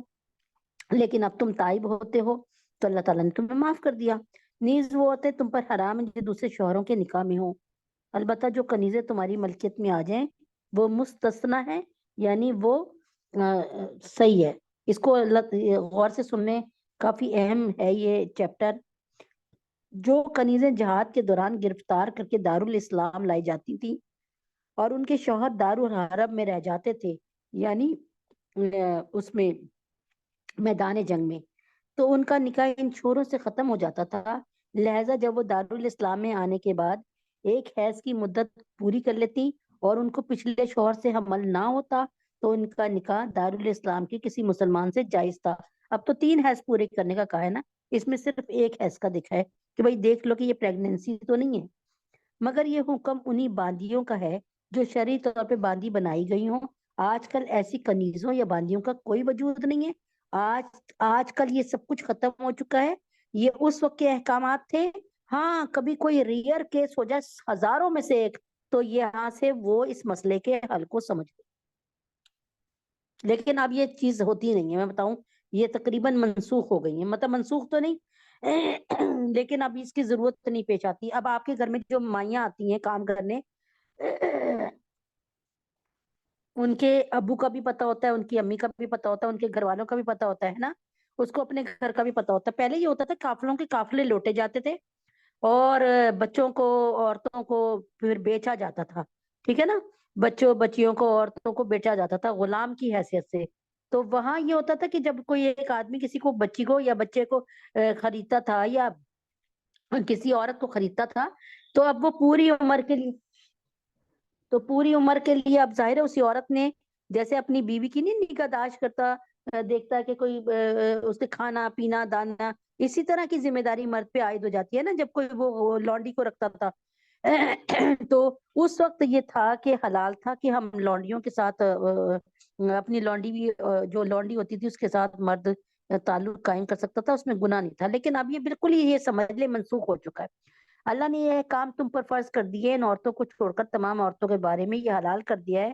لیکن اب تم تائب ہوتے ہو تو اللہ تعالیٰ نے تمہیں معاف کر دیا۔ نیز وہ ہوتے تم پر حرام ہیں جو دوسرے شوہروں کے نکاح میں ہوں، البتہ جو کنیزیں تمہاری ملکیت میں آ جائیں وہ مستثنا ہے، یعنی وہ صحیح ہے۔ اس کو غور سے سننے، کافی اہم ہے یہ چیپٹر۔ جو کنیزیں جہاد کے دوران گرفتار کر کے دارالاسلام لائی جاتی تھی اور ان کے شوہر دارالحرب میں رہ جاتے تھے، یعنی اس میں میدان جنگ میں، تو ان کا نکاح ان شوہروں سے ختم ہو جاتا تھا، لہٰذا جب وہ دارالاسلام میں آنے کے بعد ایک حیض کی مدت پوری کر لیتی اور ان کو پچھلے شوہر سے حمل نہ ہوتا تو ان کا نکاح دارالاسلام کے کسی مسلمان سے جائز تھا۔ اب تو 3 حیض پورے کرنے کا کہا ہے نا، اس میں صرف ایک حیض کا دکھا ہے کہ بھائی دیکھ لو کہ یہ پریگننسی تو نہیں ہے، مگر یہ حکم انہی باندیوں کا ہے جو شرعی طور پہ باندی بنائی گئی ہوں۔ آج کل ایسی کنیزوں یا باندیوں کا کوئی وجود نہیں ہے، آج کل یہ سب کچھ ختم ہو چکا ہے، یہ اس وقت کے احکامات تھے۔ ہاں کبھی کوئی ریئر کیس ہو جائے ہزاروں میں سے ایک، تو یہاں سے وہ اس مسئلے کے حل کو سمجھ گئے، لیکن اب یہ چیز ہوتی نہیں ہے۔ میں بتاؤں، یہ تقریباً منسوخ ہو گئی ہے، مطلب منسوخ تو نہیں، لیکن اب اس کی ضرورت نہیں پیش آتی. اب آپ کے گھر میں جو مائیاں آتی ہیں کام کرنے, ان کے ابو کا بھی پتا ہوتا ہے, ان کی امی کا بھی پتا ہوتا ہے, ان کے گھر والوں کا بھی پتا ہوتا ہے نا, اس کو اپنے گھر کا بھی پتا ہوتا ہے. پہلے یہ ہوتا تھا قافلوں کے قافلے لوٹے جاتے تھے اور بچوں کو عورتوں کو پھر بیچا جاتا تھا, ٹھیک ہے نا, بچوں بچیوں کو عورتوں کو بیچا جاتا تھا غلام کی حیثیت سے. تو وہاں یہ ہوتا تھا کہ جب کوئی ایک آدمی کسی کو بچی کو یا بچے کو خریدتا تھا یا کسی عورت کو خریدتا تھا, تو اب وہ پوری عمر کے لیے اب ظاہر ہے اسی عورت نے جیسے اپنی بیوی کی نہیں نگہداشت کرتا, دیکھتا ہے کہ کوئی اس کے کھانا پینا دانا, اسی طرح کی ذمہ داری مرد پہ عائد ہو جاتی ہے نا جب کوئی وہ لانڈی کو رکھتا تھا. تو اس وقت یہ تھا کہ حلال تھا کہ ہم لانڈیوں کے ساتھ اپنی لانڈی بھی جو لانڈی ہوتی تھی اس کے ساتھ مرد تعلق قائم کر سکتا تھا, اس میں گناہ نہیں تھا. لیکن اب یہ بالکل ہی یہ سمجھ لے منسوخ ہو چکا ہے. اللہ نے یہ کام تم پر فرض کر دیے, ان عورتوں کو چھوڑ کر تمام عورتوں کے بارے میں یہ حلال کر دیا ہے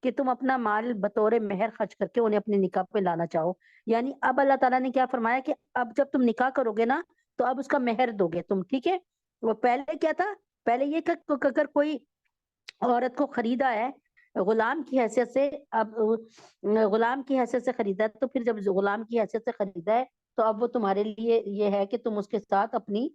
کہ تم اپنا مال بطور مہر خرچ کر کے انہیں اپنے نکاح پہ لانا چاہو. یعنی اب اللہ تعالیٰ نے کیا فرمایا کہ اب جب تم نکاح کرو گے نا تو اب اس کا مہر دو گے تم, ٹھیک ہے. وہ پہلے کیا تھا, پہلے یہ کہ اگر کوئی عورت کو خریدا ہے غلام کی حیثیت سے, اب غلام کی حیثیت سے خریدا ہے, تو پھر جب غلام کی حیثیت سے خریدا ہے تو اب وہ تمہارے لیے یہ ہے کہ تم اس کے ساتھ اپنی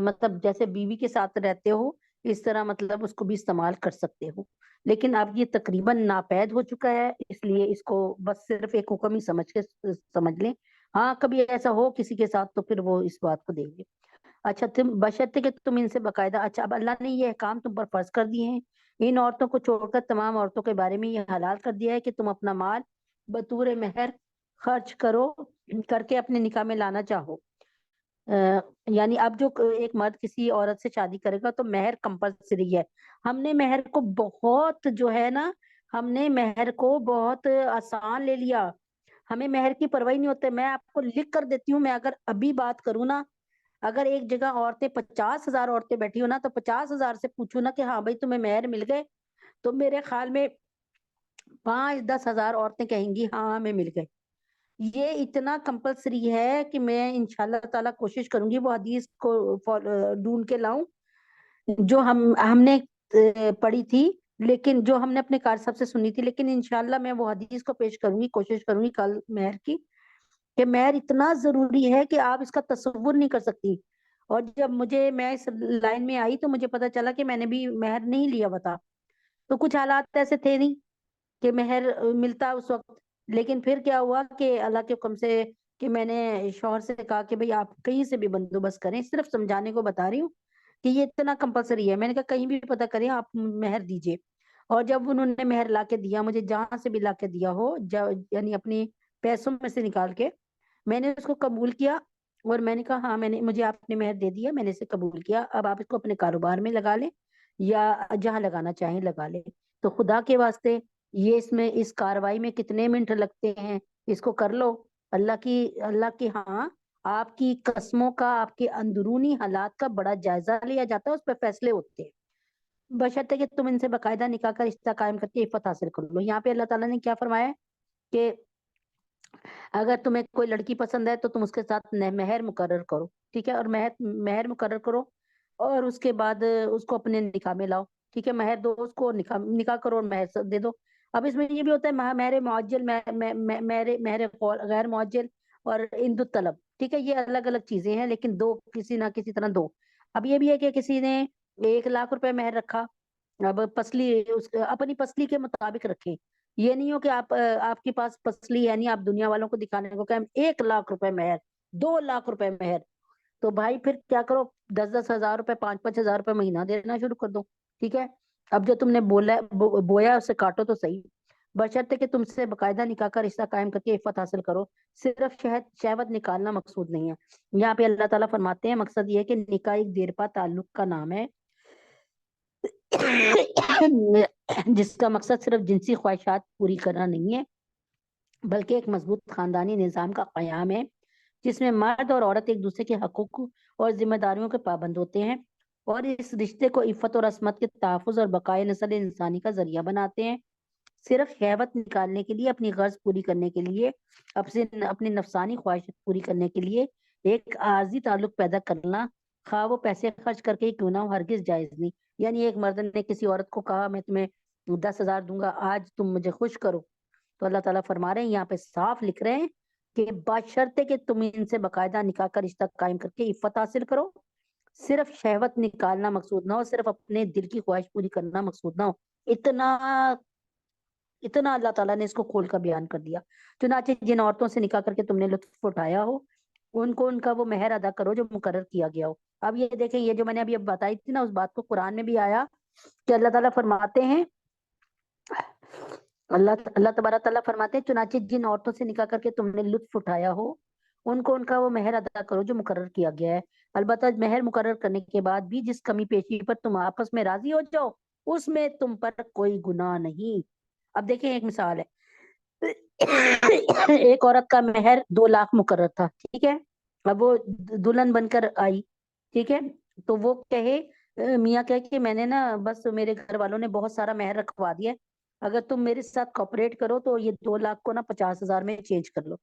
مطلب جیسے بیوی کے ساتھ رہتے ہو اس طرح مطلب اس کو بھی استعمال کر سکتے ہو. لیکن اب یہ تقریباً ناپید ہو چکا ہے, اس لیے اس کو بس صرف ایک حکم ہی سمجھ لیں. ہاں کبھی ایسا ہو کسی کے ساتھ تو پھر وہ اس بات کو دیں گے. اچھا تم بشرطے کہ تم ان سے باقاعدہ, اچھا اب اللہ نے یہ احکام تم پر فرض کر دیے ہیں, ان عورتوں کو چھوڑ کر تمام عورتوں کے بارے میں یہ حلال کر دیا ہے کہ تم اپنا مال بطور مہر خرچ کر کے اپنے نکاح میں لانا چاہو. یعنی اب جو ایک مرد کسی عورت سے شادی کرے گا تو مہر کمپلسری ہے. ہم نے مہر کو بہت جو ہے نا, ہم نے مہر کو بہت آسان لے لیا, ہمیں مہر کی پرواہ نہیں ہوتے. میں آپ کو لکھ کر دیتی ہوں, میں اگر ابھی بات کروں نا, اگر ایک جگہ عورتیں 50,000 عورتیں بیٹھی ہو نا تو 50,000 سے پوچھو نا کہ ہاں بھائی تمہیں مہر مل گئے, تو میرے خیال میں 5-10 ہزار عورتیں کہیں گی ہاں ہمیں مل گئے. یہ اتنا کمپلسری ہے کہ میں انشاءاللہ تعالیٰ کوشش کروں گی وہ حدیث کو ڈھونڈ کے لاؤں جو ہم نے پڑھی تھی, لیکن جو ہم نے اپنے کار صاحب سے سنی تھی. لیکن انشاءاللہ میں وہ حدیث کو پیش کروں گی, کوشش کروں گی کل مہر کی, کہ مہر اتنا ضروری ہے کہ آپ اس کا تصور نہیں کر سکتی. اور جب میں اس لائن میں آئی تو مجھے پتا چلا کہ میں نے بھی مہر نہیں لیا بتا, تو کچھ حالات ایسے تھے نہیں کہ مہر ملتا اس وقت. لیکن پھر کیا ہوا کہ اللہ کے حکم سے کہ میں نے شوہر سے کہا کہ بھئی آپ کہیں سے بھی بندوبست کریں, صرف سمجھانے کو بتا رہی ہوں کہ یہ اتنا کمپلسری ہے. میں نے کہا کہیں بھی پتہ کریں آپ مہر دیجئے. اور جب انہوں نے مہر لا کے دیا مجھے, جہاں سے بھی لا کے دیا ہو, یعنی اپنی پیسوں میں سے نکال کے, میں نے اس کو قبول کیا اور میں نے کہا ہاں مجھے آپ نے مہر دے دیا, میں نے اسے قبول کیا, اب آپ اس کو اپنے کاروبار میں لگا لیں یا جہاں لگانا چاہیں لگا لیں. تو خدا کے واسطے یہ اس کاروائی میں کتنے منٹ لگتے ہیں, اس کو کر لو. اللہ کی ہاں آپ کی قسموں کا, آپ کے اندرونی حالات کا بڑا جائزہ لیا جاتا ہے, اس پہ فیصلے ہوتے ہیں, بشرطے کہ تم ان سے باقاعدہ نکاح کا رشتہ قائم کر کے عفت حاصل کر لو. یہاں پہ اللہ تعالیٰ نے کیا فرمایا ہے کہ اگر تمہیں کوئی لڑکی پسند ہے تو تم اس کے ساتھ مہر مقرر کرو, ٹھیک ہے, اور مہر مقرر کرو اور اس کے بعد اس کو اپنے نکاح میں لاؤ, ٹھیک ہے, مہر دو اس کو, نکاح کرو اور مہر دے دو. اب اس میں یہ بھی ہوتا ہے مہر معجل, مہر غیر معجل اور اند الطلب, ٹھیک ہے, یہ الگ الگ چیزیں ہیں لیکن دو کسی نہ کسی طرح دو. اب یہ بھی ہے کہ کسی نے 1,00,000 روپے مہر رکھا, اب اپنی پسلی کے مطابق رکھیں. یہ نہیں ہو کہ آپ کے پاس پسلی ہے نہیں, آپ دنیا والوں کو دکھانے کو کہ 1,00,000 روپے مہر, 2,00,000 روپے مہر, تو بھائی پھر کیا کرو 10-10 ہزار روپے 5-5 ہزار روپے مہینہ دینا شروع کر دو, ٹھیک ہے. اب جو تم نے بویا اسے کاٹو تو صحیح, بشرطے کہ تم سے باقاعدہ نکاح کا رشتہ قائم کر کے عفت حاصل کرو. صرف شہوت نکالنا مقصود نہیں ہے. یہاں پہ اللہ تعالیٰ فرماتے ہیں مقصد یہ ہے کہ نکاح ایک دیرپا تعلق کا نام ہے جس کا مقصد صرف جنسی خواہشات پوری کرنا نہیں ہے بلکہ ایک مضبوط خاندانی نظام کا قیام ہے جس میں مرد اور عورت ایک دوسرے کے حقوق اور ذمہ داریوں کے پابند ہوتے ہیں اور اس رشتے کو عفت اور عصمت کے تحفظ اور بقائے نسل انسانی کا ذریعہ بناتے ہیں. صرف شہوت نکالنے کے لیے, اپنی غرض پوری کرنے کے لیے, اپنی نفسانی خواہش پوری کرنے کے لیے ایک عارضی تعلق پیدا کرنا خواہ وہ پیسے خرچ کر کے ہی کیوں نہ ہو ہرگز جائز نہیں. یعنی ایک مرد نے کسی عورت کو کہا میں تمہیں 10,000 دوں گا آج تم مجھے خوش کرو، تو اللہ تعالیٰ فرما رہے ہیں یہاں پہ صاف لکھ رہے ہیں کہ بشرطے کہ تم ان سے باقاعدہ نکاح کا رشتہ قائم کر کے عفت حاصل کرو، صرف شہوت نکالنا مقصود نہ ہو، صرف اپنے دل کی خواہش پوری کرنا مقصود نہ ہو. اتنا اتنا اللہ تعالیٰ نے اس کو کھول کر بیان کر دیا. چنانچہ جن عورتوں سے نکاح کر کے تم نے لطف اٹھایا ہو ان کو ان کا وہ مہر ادا کرو جو مقرر کیا گیا ہو. اب یہ دیکھیں یہ جو میں نے ابھی بتائی تھی نا اس بات کو قرآن میں بھی آیا کہ اللہ تعالیٰ فرماتے ہیں اللہ تبارک تعالیٰ فرماتے ہیں چنانچہ جن عورتوں سے نکاح کر کے تم نے لطف اٹھایا ہو ان کو ان کا وہ مہر ادا کرو جو مقرر کیا گیا ہے. البتہ مہر مقرر کرنے کے بعد بھی جس کمی پیشی پر تم آپس میں راضی ہو جاؤ اس میں تم پر کوئی گناہ نہیں. اب دیکھیں ایک مثال ہے، ایک عورت کا مہر 2 لاکھ مقرر تھا، ٹھیک ہے. اب وہ دلہن بن کر آئی، ٹھیک ہے. تو وہ کہے میاں کہے کہ میں نے نا بس میرے گھر والوں نے بہت سارا مہر رکھوا دیا، اگر تم میرے ساتھ کوپریٹ کرو تو یہ 2 لاکھ کو نا 50,000 میں چینج کر لو.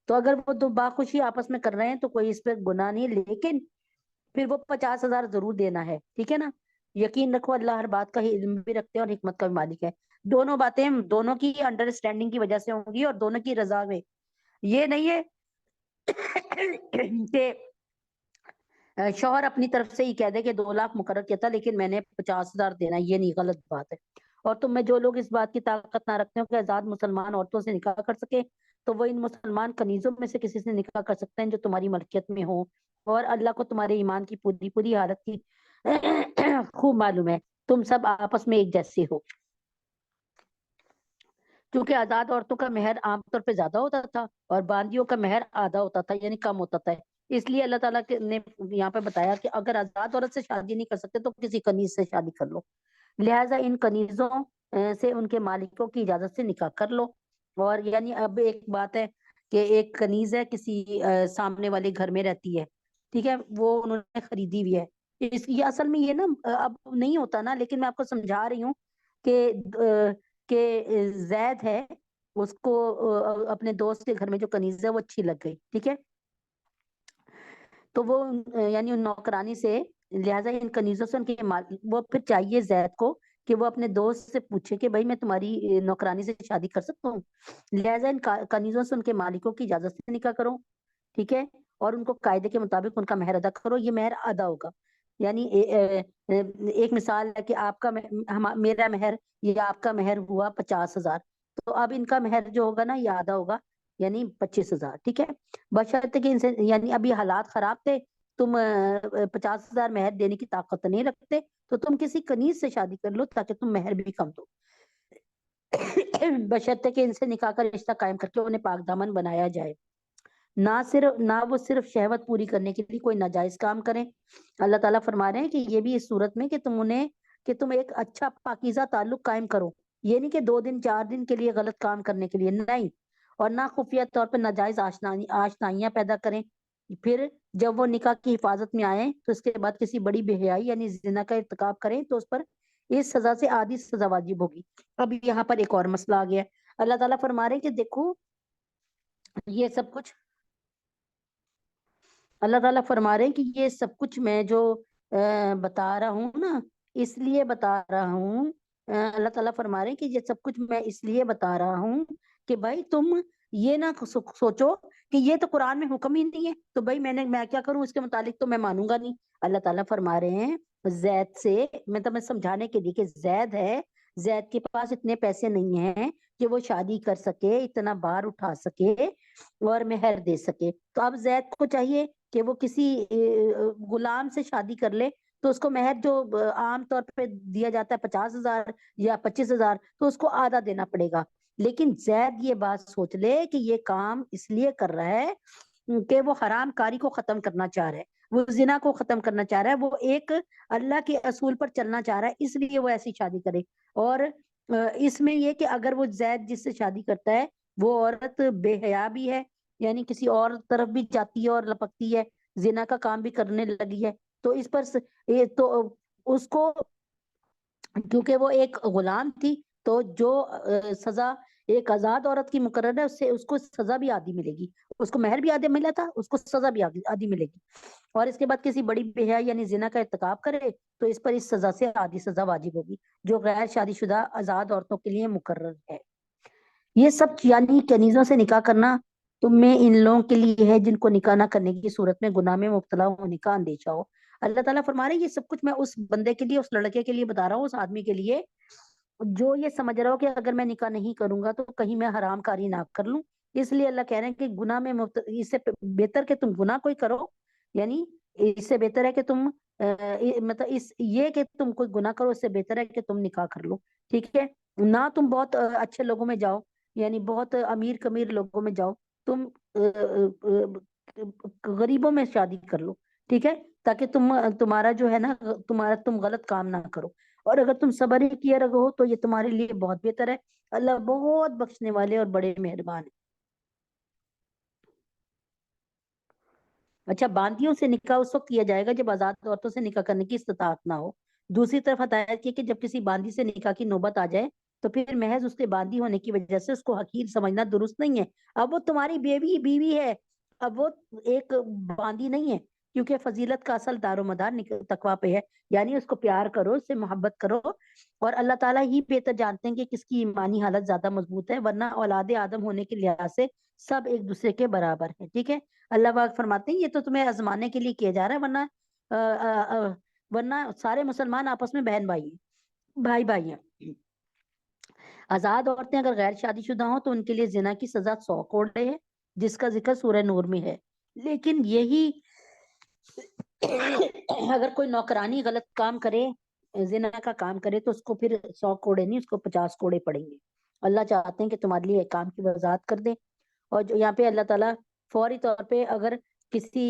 تو اگر وہ دو باخوشی آپس میں کر رہے ہیں تو کوئی اس پہ گناہ نہیں، لیکن پھر وہ 50,000 ضرور دینا ہے، ٹھیک ہے نا. یقین رکھو اللہ ہر بات کا ہی علم بھی رکھتے ہیں اور حکمت کا بھی مالک ہے. دونوں باتیں دونوں کی انڈرسٹینڈنگ کی وجہ سے ہوں گی اور دونوں کی رضا میں. یہ نہیں ہے کہ شوہر اپنی طرف سے ہی کہہ دے کہ 2 لاکھ مقرر کیا تھا لیکن میں نے 50,000 دینا، یہ نہیں، غلط بات ہے. اور تم میں جو لوگ اس بات کی طاقت نہ رکھتے ہو کہ آزاد مسلمان عورتوں سے نکاح کر سکے تو وہ ان مسلمان کنیزوں میں سے کسی سے نکاح کر سکتے ہیں جو تمہاری ملکیت میں ہو، اور اللہ کو تمہارے ایمان کی پوری پوری حالت کی خوب معلوم ہے، تم سب آپس میں ایک جیسے ہو. کیونکہ آزاد عورتوں کا مہر عام طور پہ زیادہ ہوتا تھا اور باندیوں کا مہر آدھا ہوتا تھا، یعنی کم ہوتا تھا. اس لیے اللہ تعالیٰ نے یہاں پہ بتایا کہ اگر آزاد عورت سے شادی نہیں کر سکتے تو کسی کنیز سے شادی کر لو، لہٰذا ان کنیزوں سے ان کے مالکوں کی اجازت سے نکاح کر لو. اور یعنی اب ایک بات ہے کہ ایک کنیز ہے کسی سامنے والے گھر میں رہتی ہے، ٹھیک ہے، وہ انہوں نے خریدی ہوئی ہے. یہ اصل میں یہ نا اب نہیں ہوتا نا، لیکن میں آپ کو سمجھا رہی ہوں کہ زید ہے اس کو اپنے دوست کے گھر میں جو کنیز ہے وہ اچھی لگ گئی، ٹھیک ہے. تو وہ یعنی ان نوکرانی سے، لہٰذا ان کنیزوں سے ان کے وہ پھر چاہیے زید کو کہ وہ اپنے دوست سے پوچھے کہ بھائی میں تمہاری نوکرانی سے شادی کر سکتا ہوں، لہٰذا ان کنیزوں سے ان کے مالکوں کی اجازت سے نکاح کرو، ٹھیک ہے، اور ان کو قاعدے کے مطابق ان کا مہر ادا کرو. یہ مہر ادا ہوگا، یعنی ایک مثال ہے کہ آپ کا میرا مہر یا آپ کا مہر ہوا 50,000، تو اب ان کا مہر جو ہوگا نا یہ آدھا ہوگا یعنی 25,000، ٹھیک ہے. بشرطے کہ ان سے یعنی ابھی حالات خراب تھے، تم 50,000 مہر دینے کی طاقت نہیں رکھتے تو تم کسی کنیز سے شادی کر لو تاکہ تم مہر بھی کم دو، بشرطے کہ ان سے نکاح کا رشتہ قائم کر کے انہیں پاک دامن بنایا جائے، نہ وہ صرف شہوت پوری کرنے کے لیے کوئی ناجائز کام کریں. اللہ تعالیٰ فرما رہے ہیں کہ یہ بھی اس صورت میں کہ تم ایک اچھا پاکیزہ تعلق قائم کرو، یہ نہیں کہ 2 دن 4 دن کے لیے غلط کام کرنے کے لیے نہیں، اور نہ خفیہ طور پر ناجائز آشنائیاں پیدا کریں. پھر جب وہ نکاح کی حفاظت میں آئیں تو اس کے بعد کسی بڑی بے حیائی یعنی زنا کا ارتکاب کریں تو اس پر اس سزا سے آدھی سزا واجب ہوگی. اب یہاں پر ایک اور مسئلہ آ گیا. اللہ تعالیٰ فرما رہے ہیں کہ دیکھو یہ سب کچھ اللہ تعالیٰ فرما رہے ہیں کہ یہ سب کچھ میں جو بتا رہا ہوں نا اس لیے بتا رہا ہوں، اللہ تعالیٰ فرما رہے ہیں کہ یہ سب کچھ میں اس لیے بتا رہا ہوں کہ بھائی تم یہ نہ سوچو کہ یہ تو قرآن میں حکم ہی نہیں ہے تو بھائی میں کیا کروں، اس کے متعلق تو میں مانوں گا نہیں. اللہ تعالیٰ فرما رہے ہیں زید سے، میں تمہیں سمجھانے کے لیے کہ زید ہے، زید کے پاس اتنے پیسے نہیں ہیں کہ وہ شادی کر سکے، اتنا بار اٹھا سکے اور مہر دے سکے. تو اب زید کو چاہیے کہ وہ کسی غلام سے شادی کر لے تو اس کو مہر جو عام طور پہ دیا جاتا ہے 50,000 یا 25,000 تو اس کو آدھا دینا پڑے گا. لیکن زید یہ بات سوچ لے کہ یہ کام اس لیے کر رہا ہے کہ وہ حرام کاری کو ختم کرنا چاہ رہا ہے، وہ زنا کو ختم کرنا چاہ رہا ہے، وہ ایک اللہ کے اصول پر چلنا چاہ رہا ہے، اس لیے وہ ایسی شادی کرے. اور اس میں یہ کہ اگر وہ زید جس سے شادی کرتا ہے وہ عورت بے حیا بھی ہے، یعنی کسی اور طرف بھی جاتی ہے اور لپکتی ہے، زنا کا کام بھی کرنے لگی ہے، تو اس پر تو اس کو کیونکہ وہ ایک غلام تھی تو جو سزا ایک آزاد عورت کی مقرر ہے، اس کو سزا بھی آدھی ملے گی، اس کو مہر بھی آدھی ملا تھا، اس کو سزا بھی آدھی ملے گی، اور اس کے بعد کسی بڑی بے حیا یعنی زنا کا ارتکاب کرے تو اس پر اس سزا سے آدھی سزا واجب ہوگی جو غیر شادی شدہ آزاد عورتوں کے لیے مقرر ہے۔ یہ سب یعنی کنیزوں سے نکاح کرنا تم میں ان لوگوں کے لیے ہے جن کو نکاح نہ کرنے کی صورت میں گناہ میں مبتلا ہونے کا اندیشہ ہو۔ اللہ تعالیٰ فرما رہے ہیں یہ سب کچھ میں اس بندے کے لیے، اس لڑکے کے لیے بتا رہا ہوں، اس آدمی کے لیے جو یہ سمجھ رہا ہو کہ اگر میں نکاح نہیں کروں گا تو کہیں میں حرام کاری نہ کر لوں۔ اس لیے اللہ کہہ رہے ہیں کہ گناہ میں اس سے بہتر کہ تم گناہ کوئی کرو، یعنی اس سے بہتر ہے کہ تم مطلب یہ کہ تم کوئی گناہ کرو، اس سے بہتر ہے کہ تم نکاح کر لو، ٹھیک ہے؟ نہ تم بہت اچھے لوگوں میں جاؤ، یعنی بہت امیر کمیر لوگوں میں جاؤ، تم غریبوں میں شادی کر لو، ٹھیک ہے؟ تاکہ تمہارا جو ہے نا تم غلط کام نہ کرو، اور اگر تم صبر ہی کیے رہو تو یہ تمہارے لیے بہت بہتر ہے، اللہ بہت بخشنے والے اور بڑے مہربان ہیں۔ اچھا، باندیوں سے نکاح اس وقت کیا جائے گا جب آزاد عورتوں سے نکاح کرنے کی استطاعت نہ ہو۔ دوسری طرف ہدایت کی کہ جب کسی باندی سے نکاح کی نوبت آ جائے تو پھر محض اس کے باندی ہونے کی وجہ سے اس کو حقیر سمجھنا درست نہیں ہے۔ اب وہ تمہاری بیوی ہے، اب وہ ایک باندی نہیں ہے، کیونکہ فضیلت کا اصل دار و مدار تقویٰ پہ ہے، یعنی اس کو پیار کرو، اس سے محبت کرو، اور اللہ تعالیٰ ہی بہتر جانتے ہیں کہ کس کی ایمانی حالت زیادہ مضبوط ہے، ورنہ اولاد آدم ہونے کے لحاظ سے سب ایک دوسرے کے برابر ہیں، ٹھیک ہے؟ اللہ پاک فرماتے ہیں یہ تو تمہیں آزمانے کے لیے کیا جا رہا ہے، ورنہ سارے مسلمان آپس میں بہن بھائی ہیں، بھائی بھائی ہیں۔ آزاد عورتیں اگر غیر شادی شدہ ہوں تو ان کے لیے زنا کی سزا 100 کوڑے ہے، جس کا ذکر سورہ نور میں ہے، لیکن یہی اگر کوئی نوکرانی غلط کام کرے، زنا کا کام کرے، تو اس کو پھر 100 کوڑے نہیں، اس کو 50 کوڑے پڑیں گے۔ اللہ چاہتے ہیں کہ تمہارے لیے ایک کام کی وضاحت کر دیں، اور جو یہاں پہ اللہ تعالیٰ فوری طور پہ اگر کسی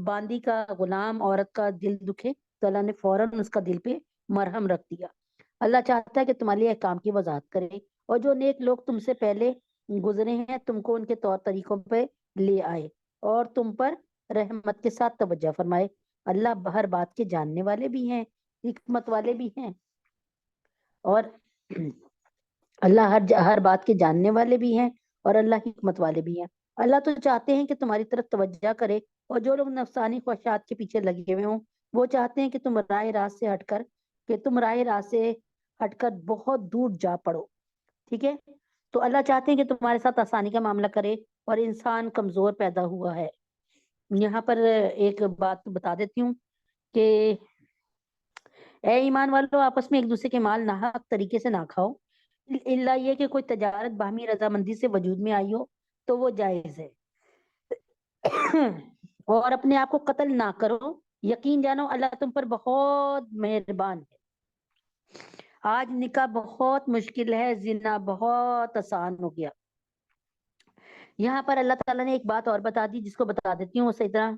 باندی کا غلام عورت کا دل دکھے تو اللہ نے فوراً اس کا دل پہ مرہم رکھ دیا۔ اللہ چاہتا ہے کہ تمہارے لیے ایک کام کی وضاحت کرے، اور جو نیک لوگ تم سے پہلے گزرے ہیں تم کو ان کے طور طریقوں پہ لے آئے اور تم پر رحمت کے ساتھ توجہ فرمائے۔ اللہ ہر بات کے جاننے والے بھی ہیں، حکمت والے بھی ہیں، اور اللہ ہر بات کے جاننے والے بھی ہیں، اور اللہ حکمت والے بھی ہیں۔ اللہ تو چاہتے ہیں کہ تمہاری طرف توجہ کرے، اور جو لوگ نفسانی خواہشات کے پیچھے لگے ہوئے ہوں وہ چاہتے ہیں کہ تم راہ راست سے ہٹ کر بہت دور جا پڑو، ٹھیک ہے؟ تو اللہ چاہتے ہیں کہ تمہارے ساتھ آسانی کا معاملہ کرے، اور انسان کمزور پیدا ہوا ہے۔ یہاں پر ایک بات بتا دیتی ہوں کہ اے ایمان والو، آپس میں ایک دوسرے کے مال ناحق طریقے سے نہ کھاؤ، اللہ یہ کہ کوئی تجارت باہمی رضامندی سے وجود میں آئی ہو تو وہ جائز ہے، اور اپنے آپ کو قتل نہ کرو، یقین جانو اللہ تم پر بہت مہربان ہے۔ آج نکاح بہت مشکل ہے، زنا بہت آسان ہو گیا۔ یہاں پر اللہ تعالیٰ نے ایک بات اور بتا دی جس کو بتا دیتی ہوں اسی طرح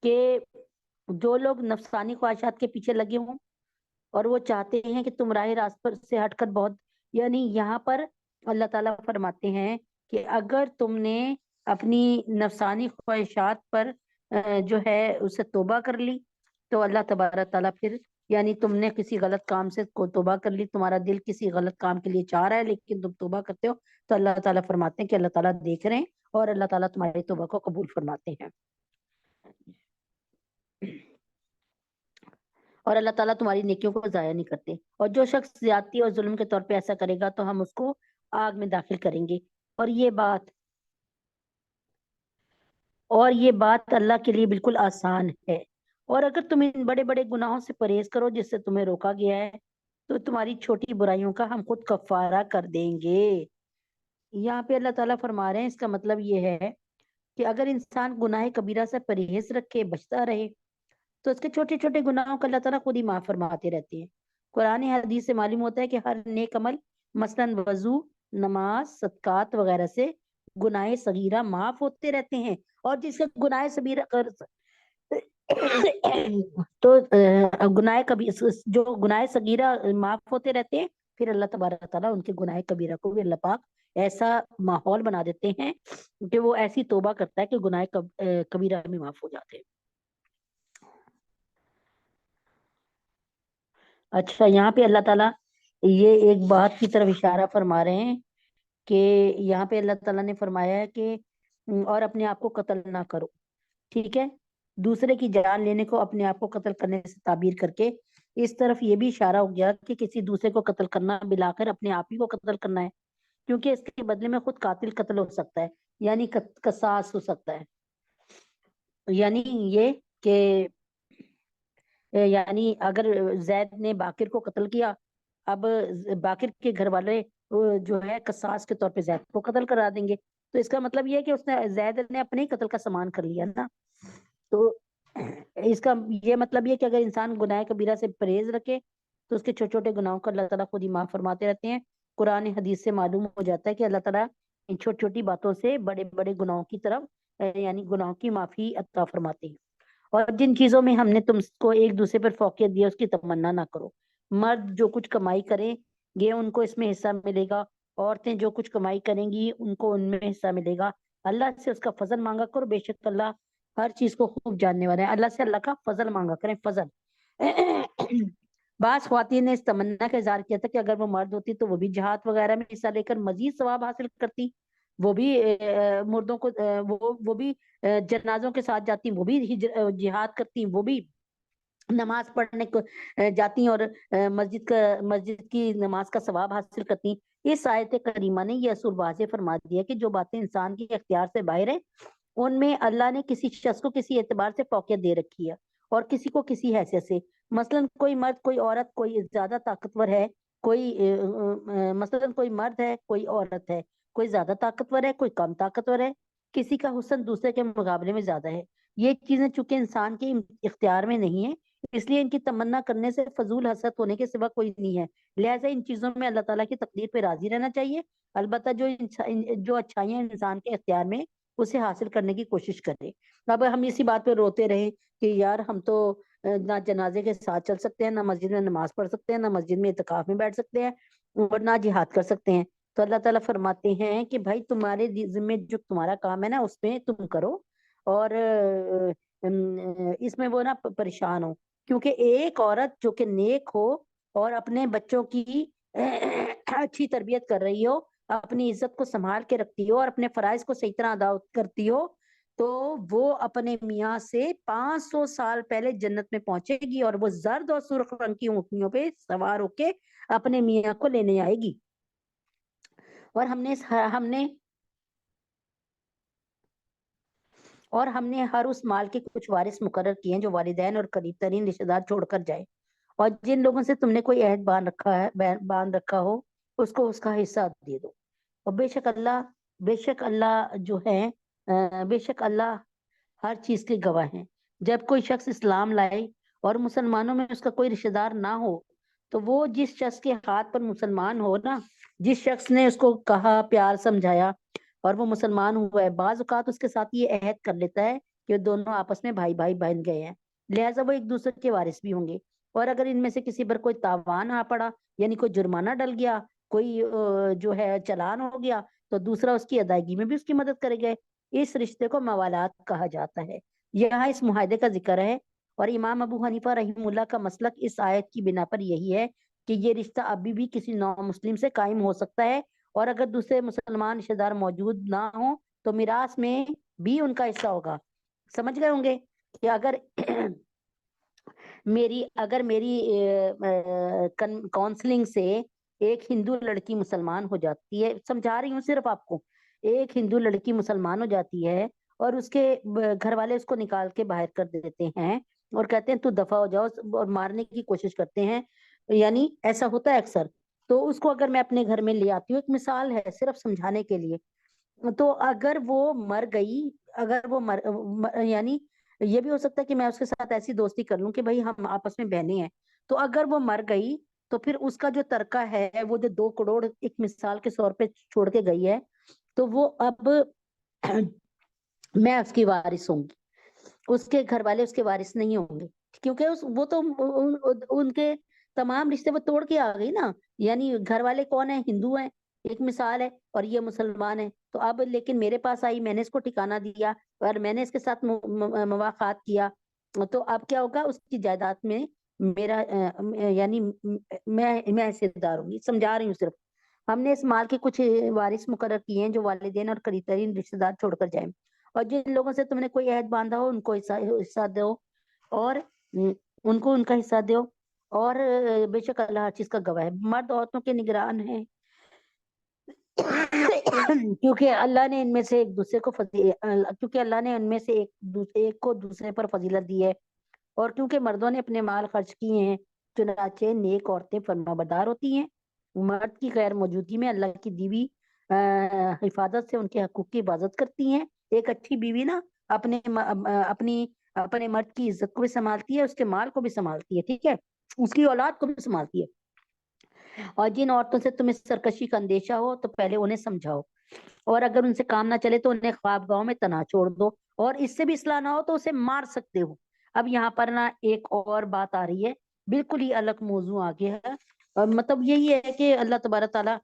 کہ جو لوگ نفسانی خواہشات کے پیچھے لگے ہوں اور وہ چاہتے ہیں کہ تم راہ راست پر سے ہٹ کر بہت، یعنی یہاں پر اللہ تعالیٰ فرماتے ہیں کہ اگر تم نے اپنی نفسانی خواہشات پر جو ہے اسے توبہ کر لی تو اللہ تبارک تعالیٰ پھر، یعنی تم نے کسی غلط کام سے کو توبہ کر لی، تمہارا دل کسی غلط کام کے لیے چاہ رہا ہے لیکن تم توبہ کرتے ہو، تو اللہ تعالیٰ فرماتے ہیں کہ اللہ تعالیٰ دیکھ رہے ہیں اور اللہ تعالیٰ تمہاری توبہ کو قبول فرماتے ہیں، اور اللہ تعالیٰ تمہاری نیکیوں کو ضائع نہیں کرتے۔ اور جو شخص زیادتی اور ظلم کے طور پہ ایسا کرے گا تو ہم اس کو آگ میں داخل کریں گے، اور یہ بات اللہ کے لیے بالکل آسان ہے۔ اور اگر تم ان بڑے بڑے گناہوں سے پرہیز کرو جس سے تمہیں روکا گیا ہے تو تمہاری چھوٹی برائیوں کا ہم خود کفارہ کر دیں گے۔ یہاں پہ اللہ تعالیٰ فرما رہے ہیں اس کا مطلب یہ ہے کہ اگر انسان گناہ کبیرہ سے پرہیز رکھے، بچتا رہے، تو اس کے چھوٹے چھوٹے گناہوں کو اللہ تعالیٰ خود ہی معاف فرماتے رہتے ہیں۔ قرآن حدیث سے معلوم ہوتا ہے کہ ہر نیک عمل مثلاً وضو، نماز، صدقات وغیرہ سے گناہ صغیرہ معاف ہوتے رہتے ہیں، اور جس کے گناہ تو جو گناہ صغیرہ معاف ہوتے رہتے ہیں، پھر اللہ تبارک تعالیٰ ان کے گناہ کبیرہ کو بھی اللہ پاک ایسا ماحول بنا دیتے ہیں کہ وہ ایسی توبہ کرتا ہے کہ گناہ کبیرہ میں معاف ہو جاتے ہیں۔ اچھا، یہاں پہ اللہ تعالیٰ یہ ایک بات کی طرف اشارہ فرما رہے ہیں کہ یہاں پہ اللہ تعالیٰ نے فرمایا ہے کہ اور اپنے آپ کو قتل نہ کرو، ٹھیک ہے، دوسرے کی جان لینے کو اپنے آپ کو قتل کرنے سے تعبیر کر کے اس طرف یہ بھی اشارہ ہو گیا کہ کسی دوسرے کو قتل کرنا بالآخر اپنے آپ ہی کو قتل کرنا ہے، کیونکہ اس کے بدلے میں خود قاتل قتل ہو سکتا ہے، یعنی قصاص ہو سکتا ہے، یعنی یہ کہ یعنی اگر زید نے باقر کو قتل کیا، اب باقر کے گھر والے جو ہے قصاص کے طور پہ زید کو قتل کرا دیں گے، تو اس کا مطلب یہ ہے کہ اس نے زید نے اپنے ہی قتل کا سامان کر لیا نا۔ تو اس کا یہ مطلب یہ کہ اگر انسان گناہ کبیرہ سے پرہیز رکھے تو اس کے چھوٹے چھوٹے گناہوں کو اللہ تعالیٰ خود ہی معاف فرماتے رہتے ہیں۔ قرآن حدیث سے معلوم ہو جاتا ہے کہ اللہ تعالیٰ ان چھوٹی چھوٹی باتوں سے بڑے بڑے گناہوں کی طرف یعنی گناہوں کی معافی عطا فرماتے ہیں۔ اور جن چیزوں میں ہم نے تم کو ایک دوسرے پر فوقیت دیا اس کی تمنا نہ کرو، مرد جو کچھ کمائی کریں گے ان کو اس میں حصہ ملے گا، عورتیں جو کچھ کمائی کریں گی ان کو ان میں حصہ ملے گا، اللہ سے اس کا فضل مانگا کرو، بے شک اللہ ہر چیز کو خوب جاننے والے ہیں، اللہ سے اللہ کا فضل مانگا کریں، فضل۔ بعض خواتین نے اس تمنا کا اظہار کیا تھا کہ اگر وہ مرد ہوتی تو وہ بھی جہاد وغیرہ میں حصہ لے کر مزید ثواب حاصل کرتی، وہ بھی مردوں کو وہ بھی جنازوں کے ساتھ جاتی، وہ بھی جہاد کرتی، وہ بھی نماز پڑھنے کو جاتی اور مسجد کی نماز کا ثواب حاصل کرتی۔ اس آیت کریمہ نے یہ اصول واضح فرما دیا کہ جو باتیں انسان کے اختیار سے باہر ہیں ان میں اللہ نے کسی شخص کو کسی اعتبار سے فوقیت دے رکھی ہے اور کسی کو کسی حیثیت سے، مثلا کوئی مرد کوئی عورت کوئی زیادہ طاقتور ہے، مثلا کوئی مرد ہے کوئی عورت ہے، کوئی زیادہ طاقتور ہے کوئی کم طاقتور ہے، کسی کا حسن دوسرے کے مقابلے میں زیادہ ہے، یہ چیزیں چونکہ انسان کے اختیار میں نہیں ہیں اس لیے ان کی تمنا کرنے سے فضول حسرت ہونے کے سوا کوئی نہیں ہے، لہٰذا ان چیزوں میں اللہ تعالیٰ کی تقدیر پہ راضی رہنا چاہیے، البتہ جو اچھائیاں انسان کے اختیار میں اسے حاصل کرنے کی کوشش کرے۔ اب ہم اسی بات پہ روتے رہیں کہ یار ہم تو نہ جنازے کے ساتھ چل سکتے ہیں، نہ مسجد میں نماز پڑھ سکتے ہیں، نہ مسجد میں اعتکاف میں بیٹھ سکتے ہیں اور نہ جہاد کر سکتے ہیں، تو اللہ تعالیٰ فرماتے ہیں کہ بھائی تمہارے ذمہ جو تمہارا کام ہے نا اس پہ تم کرو، اور اس میں وہ نہ پریشان ہو، کیونکہ ایک عورت جو کہ نیک ہو اور اپنے بچوں کی اچھی تربیت کر رہی ہو، اپنی عزت کو سنبھال کے رکھتی ہو اور اپنے فرائض کو صحیح طرح ادا کرتی ہو، تو وہ اپنے میاں سے 500 سال پہلے جنت میں پہنچے گی اور وہ زرد اور سرخ رنگ کی اونٹنیوں پہ سوار ہو کے اپنے میاں کو لینے آئے گی۔ اور ہم نے ہر اس مال کے کچھ وارث مقرر کیے ہیں جو والدین اور قریب ترین رشتے دار چھوڑ کر جائے، اور جن لوگوں سے تم نے کوئی عہد باندھ رکھا ہو اس کو اس کا حصہ دے دو، اور بے شک اللہ جو ہے بے شک اللہ ہر چیز کے گواہ ہیں۔ جب کوئی شخص اسلام لائے اور مسلمانوں میں اس کا کوئی رشتہ دار نہ ہو تو وہ جس شخص کے ہاتھ پر مسلمان ہو نا، جس شخص نے اس کو کہا پیار سمجھایا اور وہ مسلمان ہوا ہے، بعض اوقات اس کے ساتھ یہ عہد کر لیتا ہے کہ دونوں آپس میں بھائی بھائی بن گئے ہیں، لہٰذا وہ ایک دوسرے کے وارث بھی ہوں گے، اور اگر ان میں سے کسی پر کوئی تاوان آ پڑا یعنی کوئی جرمانہ ڈل گیا، کوئی جو ہے چلان ہو گیا، تو دوسرا اس کی ادائیگی میں بھی اس کی مدد کرے گا، اس رشتے کو موالات کہا جاتا ہے۔ یہاں اس معاہدے کا ذکر ہے، اور امام ابو حنیفہ رحمہ اللہ کا مسلک اس آیت کی بنا پر یہی ہے کہ یہ رشتہ ابھی بھی کسی نو مسلم سے قائم ہو سکتا ہے، اور اگر دوسرے مسلمان رشتہ دار موجود نہ ہوں تو میراث میں بھی ان کا حصہ ہوگا۔ سمجھ گئے ہوں گے کہ اگر میری کاؤنسلنگ سے ایک ہندو لڑکی مسلمان ہو جاتی ہے، سمجھا رہی ہوں صرف آپ کو، ایک ہندو لڑکی مسلمان ہو جاتی ہے اور اس کے گھر والے اس کو نکال کے باہر کر دیتے ہیں اور کہتے ہیں تو دفع ہو جاؤ، اور مارنے کی کوشش کرتے ہیں، یعنی ایسا ہوتا ہے اکثر، تو اس کو اگر میں اپنے گھر میں لے آتی ہوں، ایک مثال ہے صرف سمجھانے کے لیے، تو اگر وہ مر گئی، یعنی یہ بھی ہو سکتا ہے کہ میں اس کے ساتھ ایسی دوستی کر لوں کہ بھائی ہم آپس میں بہنیں ہیں، تو اگر وہ مر گئی تو پھر اس کا جو ترکہ ہے وہ جو 2 کروڑ ایک مثال کے طور پہ چھوڑ کے گئی ہے، تو وہ اب میں اس کی وارث ہوں گی، اس کے گھر والے اس کے وارث نہیں ہوں گے، کیونکہ وہ تو ان کے تمام رشتے وہ توڑ کے آ گئی نا، یعنی گھر والے کون ہیں؟ ہندو ہیں ایک مثال ہے، اور یہ مسلمان ہے، تو اب لیکن میرے پاس آئی، میں نے اس کو ٹھکانہ دیا اور میں نے اس کے ساتھ مواقعات کیا، تو اب کیا ہوگا؟ اس کی جائیداد میں میرا یعنی میں حصے دار ہوں گی، سمجھا رہی ہوں صرف۔ ہم نے اس مال کے کچھ وارث مقرر کیے ہیں جو والدین اور قریب ترین رشتے دار چھوڑ کر جائیں، اور جن لوگوں سے تم نے کوئی عہد باندھا ہو ان کو حصہ دو، اور ان کو ان کا حصہ دو، اور بے شک اللہ ہر چیز کا گواہ ہے۔ مرد عورتوں کے نگران ہیں کیونکہ اللہ نے ان میں سے کیونکہ اللہ نے ان میں سے ایک کو دوسرے پر فضیلت دی ہے، اور کیونکہ مردوں نے اپنے مال خرچ کیے ہیں، چنانچہ نیک عورتیں فرمانبردار ہوتی ہیں۔ مرد کی غیر موجودگی میں اللہ کی دیوی حفاظت سے ان کے حقوق کی حفاظت کرتی ہیں۔ ایک اچھی بیوی نا اپنے مرد کی عزت کو بھی سنبھالتی ہے، اس کے مال کو بھی سنبھالتی ہے، ٹھیک ہے، اس کی اولاد کو بھی سنبھالتی ہے۔ اور جن عورتوں سے تمہیں سرکشی کا اندیشہ ہو تو پہلے انہیں سمجھاؤ، اور اگر ان سے کام نہ چلے تو انہیں خواب گاہوں میں تنا چھوڑ دو، اور اس سے بھی اصلاح نہ ہو تو اسے مار سکتے ہو۔ اب یہاں پر نا ایک اور بات آ رہی ہے، بالکل ہی الگ موضوع آ گیا ہے، اور مطلب یہی ہے کہ اللہ تبارک تعالیٰ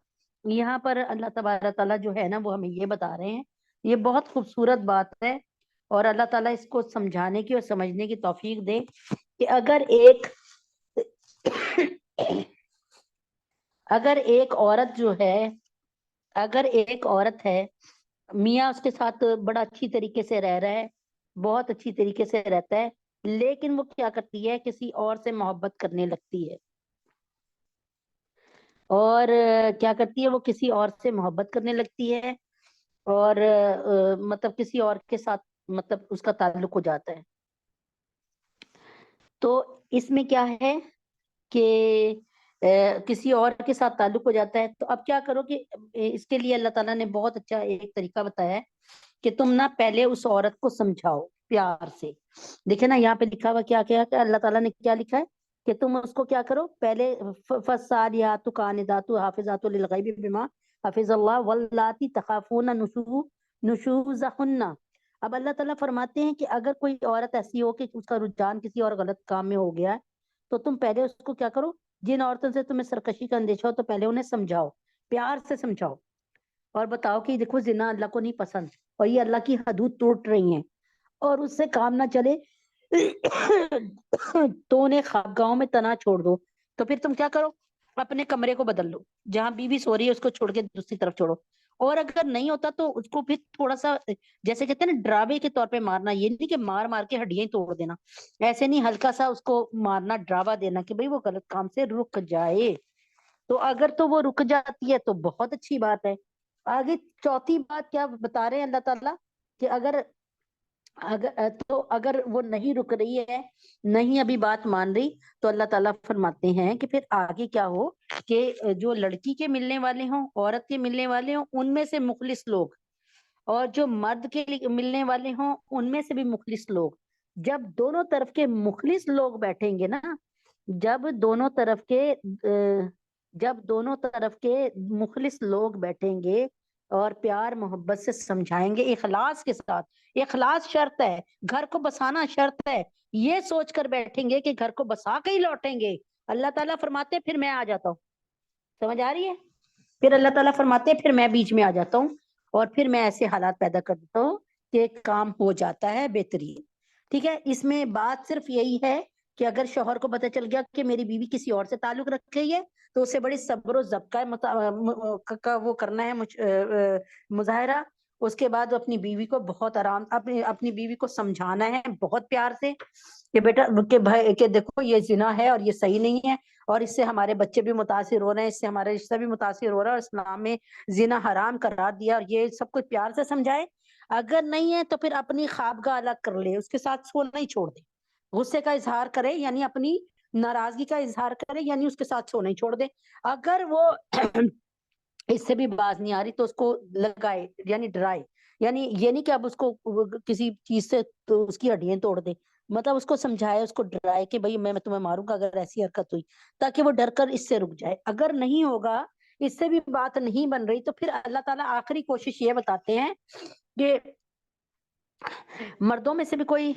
یہاں پر اللہ تبارک تعالیٰ جو ہے نا وہ ہمیں یہ بتا رہے ہیں، یہ بہت خوبصورت بات ہے، اور اللہ تعالیٰ اس کو سمجھانے کی اور سمجھنے کی توفیق دے کہ اگر ایک عورت جو ہے، اگر ایک عورت ہے، میاں اس کے ساتھ بڑا اچھی طریقے سے رہ رہا ہے، بہت اچھی طریقے سے رہتا ہے، لیکن وہ کیا کرتی ہے، کسی اور سے محبت کرنے لگتی ہے، اور کیا کرتی ہے، وہ کسی اور سے محبت کرنے لگتی ہے، اور مطلب کسی اور کے ساتھ مطلب اس کا تعلق ہو جاتا ہے۔ تو اس میں کیا ہے کہ کسی اور کے ساتھ تعلق ہو جاتا ہے، تو اب کیا کرو کہ اس کے لیے اللہ تعالیٰ نے بہت اچھا ایک طریقہ بتایا ہے کہ تم نہ پہلے اس عورت کو سمجھاؤ پیار سے۔ دیکھیں نا یہاں پہ لکھا ہوا کیا کیا کہ اللہ تعالیٰ نے کیا لکھا ہے کہ تم اس کو کیا کرو، پہلے فالصالحات قانتات حافظات للغیب بما حفظ اللہ واللاتی تخافون نشوزہن۔ اب اللہ تعالیٰ فرماتے ہیں کہ اگر کوئی عورت ایسی ہو کہ اس کا رجحان کسی اور غلط کام میں ہو گیا ہے، تو تم پہلے اس کو کیا کرو، جن عورتوں سے تمہیں سرکشی کا اندیشہ ہو تو پہلے انہیں سمجھاؤ، پیار سے سمجھاؤ، اور بتاؤ کہ دیکھو زنا اللہ کو نہیں پسند، اور یہ اللہ کی حدود توڑ رہی ہیں، اور اس سے کام نہ چلے تو انہیں خوابگاہوں میں تنا چھوڑ دو۔ تو پھر تم کیا کرو، اپنے کمرے کو بدل لو، جہاں بیوی سو رہی ہے اس کو چھوڑ کے دوسری طرف چھوڑو، اور اگر نہیں ہوتا تو اس کو پھر تھوڑا سا جیسے کہتے ہیں نا ڈراوے کے طور پہ مارنا، یہ نہیں کہ مار مار کے ہڈیاں ہی توڑ دینا، ایسے نہیں، ہلکا سا اس کو مارنا، ڈراوا دینا کہ بھئی وہ غلط کام سے رک جائے۔ تو اگر تو وہ رک جاتی ہے تو بہت اچھی بات ہے۔ آگے چوتھی بات کیا بتا رہے ہیں اللہ تعالیٰ کہ اگر وہ نہیں رک رہی ہے، نہیں ابھی بات مان رہی، تو اللہ تعالیٰ فرماتے ہیں کہ پھر آگے کیا ہو کہ جو لڑکی کے ملنے والے ہوں، عورت کے ملنے والے ہوں، ان میں سے مخلص لوگ، اور جو مرد کے ملنے والے ہوں ان میں سے بھی مخلص لوگ، جب دونوں طرف کے مخلص لوگ بیٹھیں گے نا، جب دونوں طرف کے جب دونوں طرف کے مخلص لوگ بیٹھیں گے اور پیار محبت سے سمجھائیں گے، اخلاص کے ساتھ، اخلاص شرط ہے، گھر کو بسانا شرط ہے، یہ سوچ کر بیٹھیں گے کہ گھر کو بسا کے ہی لوٹیں گے، اللہ تعالیٰ فرماتے ہیں پھر میں آ جاتا ہوں، سمجھ آ رہی ہے؟ پھر اللہ تعالیٰ فرماتے ہیں پھر میں بیچ میں آ جاتا ہوں، اور پھر میں ایسے حالات پیدا کر دیتا ہوں کہ کام ہو جاتا ہے بہترین، ٹھیک ہے۔ اس میں بات صرف یہی ہے کہ اگر شوہر کو پتہ چل گیا کہ میری بیوی کسی اور سے تعلق رکھ رہی ہے، تو اسے بڑی صبر و ضبط کا وہ کرنا ہے مظاہرہ، اس کے بعد اپنی بیوی کو بہت آرام اپنی بیوی کو سمجھانا ہے بہت پیار سے کہ بیٹا کہ بھائی کہ دیکھو یہ زنا ہے اور یہ صحیح نہیں ہے، اور اس سے ہمارے بچے بھی متاثر ہو رہے ہیں، اس سے ہمارا رشتہ بھی متاثر ہو رہا ہے، اور اسلام میں زنا حرام قرار دیا، اور یہ سب کچھ پیار سے سمجھائے۔ اگر نہیں ہے تو پھر اپنی خوابگاہ الگ کر لے، اس کے ساتھ سونا ہی چھوڑ دے، غصے کا اظہار کرے یعنی اپنی ناراضگی کا اظہار کرے، یعنی اس کے ساتھ سونا ہی چھوڑ دے۔ اگر وہ اس سے بھی باز نہیں آ رہی تو اس کو لگائے یعنی ڈرائے، یعنی یہ نہیں کہ اب اس کو کسی چیز سے تو اس کی ہڈیاں توڑ دے، مطلب اس کو سمجھائے، اس کو ڈرائے کہ بھئی میں تمہیں ماروں گا اگر ایسی حرکت ہوئی، تاکہ وہ ڈر کر اس سے رک جائے۔ اگر نہیں ہوگا، اس سے بھی بات نہیں بن رہی، تو پھر اللہ تعالیٰ آخری کوشش یہ بتاتے ہیں کہ مردوں میں سے بھی کوئی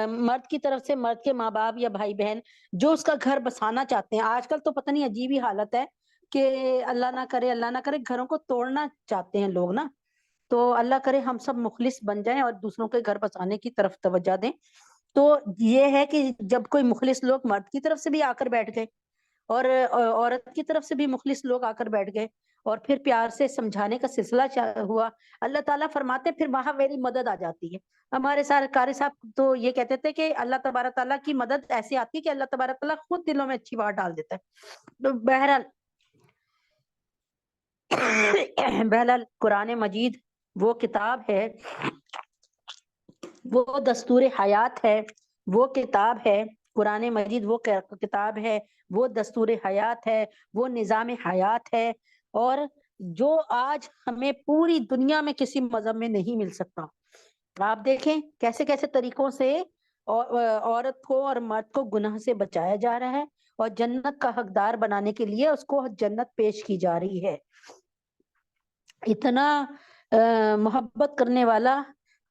مرد کی طرف سے، مرد کے ماں باپ یا بھائی بہن جو اس کا گھر بسانا چاہتے ہیں، آج کل تو پتہ نہیں عجیب ہی حالت ہے کہ اللہ نہ کرے گھروں کو توڑنا چاہتے ہیں لوگ نا، تو اللہ کرے ہم سب مخلص بن جائیں اور دوسروں کے گھر بسانے کی طرف توجہ دیں۔ تو یہ ہے کہ جب کوئی مخلص لوگ مرد کی طرف سے بھی آ کر بیٹھ گئے اور عورت کی طرف سے بھی مخلص لوگ آ کر بیٹھ گئے اور پھر پیار سے سمجھانے کا سلسلہ ہوا، اللہ تعالیٰ فرماتے پھر وہاں میری مدد آ جاتی ہے۔ ہمارے سارے قاری صاحب تو یہ کہتے تھے کہ اللہ تبارک تعالیٰ کی مدد ایسی آتی ہے کہ اللہ تبارک تعالیٰ خود دلوں میں اچھی بات ڈال دیتا ہے۔ تو بہرحال قرآن مجید وہ کتاب ہے، وہ دستور حیات ہے، وہ کتاب ہے۔ قرآن مجید وہ کتاب ہے، وہ دستور حیات ہے، وہ نظام حیات ہے، اور جو آج ہمیں پوری دنیا میں کسی مذہب میں نہیں مل سکتا۔ آپ دیکھیں کیسے کیسے طریقوں سے عورت کو اور مرد کو گناہ سے بچایا جا رہا ہے، اور جنت کا حقدار بنانے کے لیے اس کو جنت پیش کی جا رہی ہے۔ اتنا محبت کرنے والا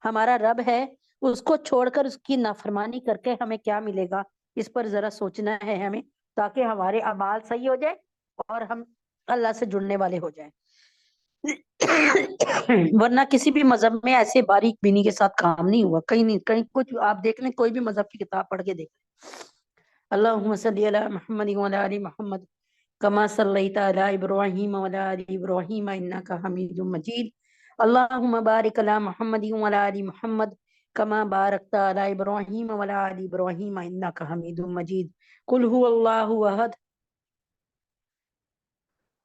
ہمارا رب ہے، اس کو چھوڑ کر اس کی نافرمانی کر کے ہمیں کیا ملے گا، اس پر ذرا سوچنا ہے ہمیں، تاکہ ہمارے اعمال صحیح ہو جائے اور ہم اللہ سے جڑنے والے ہو جائیں۔ ورنہ کسی بھی مذہب میں ایسے باریک بینی کے ساتھ کام نہیں ہوا، کہیں نہیں، کہیں کچھ آپ دیکھ لیں، کوئی بھی مذہب کی کتاب پڑھ کے دیکھ لیں۔ اللہم صلی علی محمد وعلی آل محمد کما صلیت علی ابراہیم وعلی آل ابراہیم انک حمید مجید۔ اللہم بارک علی محمد وعلی آل محمد کما بارکت علی ابراہیم وعلی آل ابراہیم انک حمید مجید۔ قل هو اللہ احد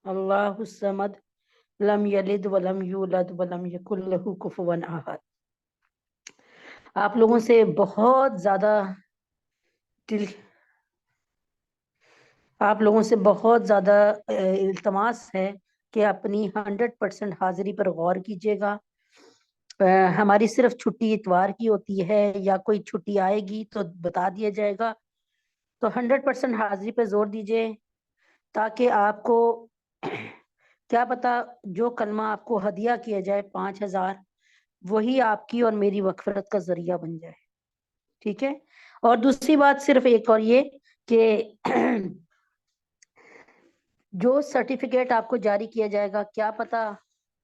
اللہ الصمد لم یلد ولم یولد ولم یکن لہ کفوا احد۔ آپ لوگوں سے بہت زیادہ دل آپ لوگوں سے بہت زیادہ التماس ہے کہ اپنی 100% حاضری پر غور کیجیے گا۔ ہماری صرف چھٹی اتوار کی ہوتی ہے، یا کوئی چھٹی آئے گی تو بتا دیا جائے گا، تو 100% حاضری پہ زور دیجیے، تاکہ آپ کو کیا پتا جو کلمہ آپ کو ہدیہ کیا جائے 5000، وہی آپ کی اور میری مغفرت کا ذریعہ بن جائے، ٹھیک ہے۔ اور دوسری بات صرف ایک اور یہ کہ جو سرٹیفکیٹ آپ کو جاری کیا جائے گا، کیا پتا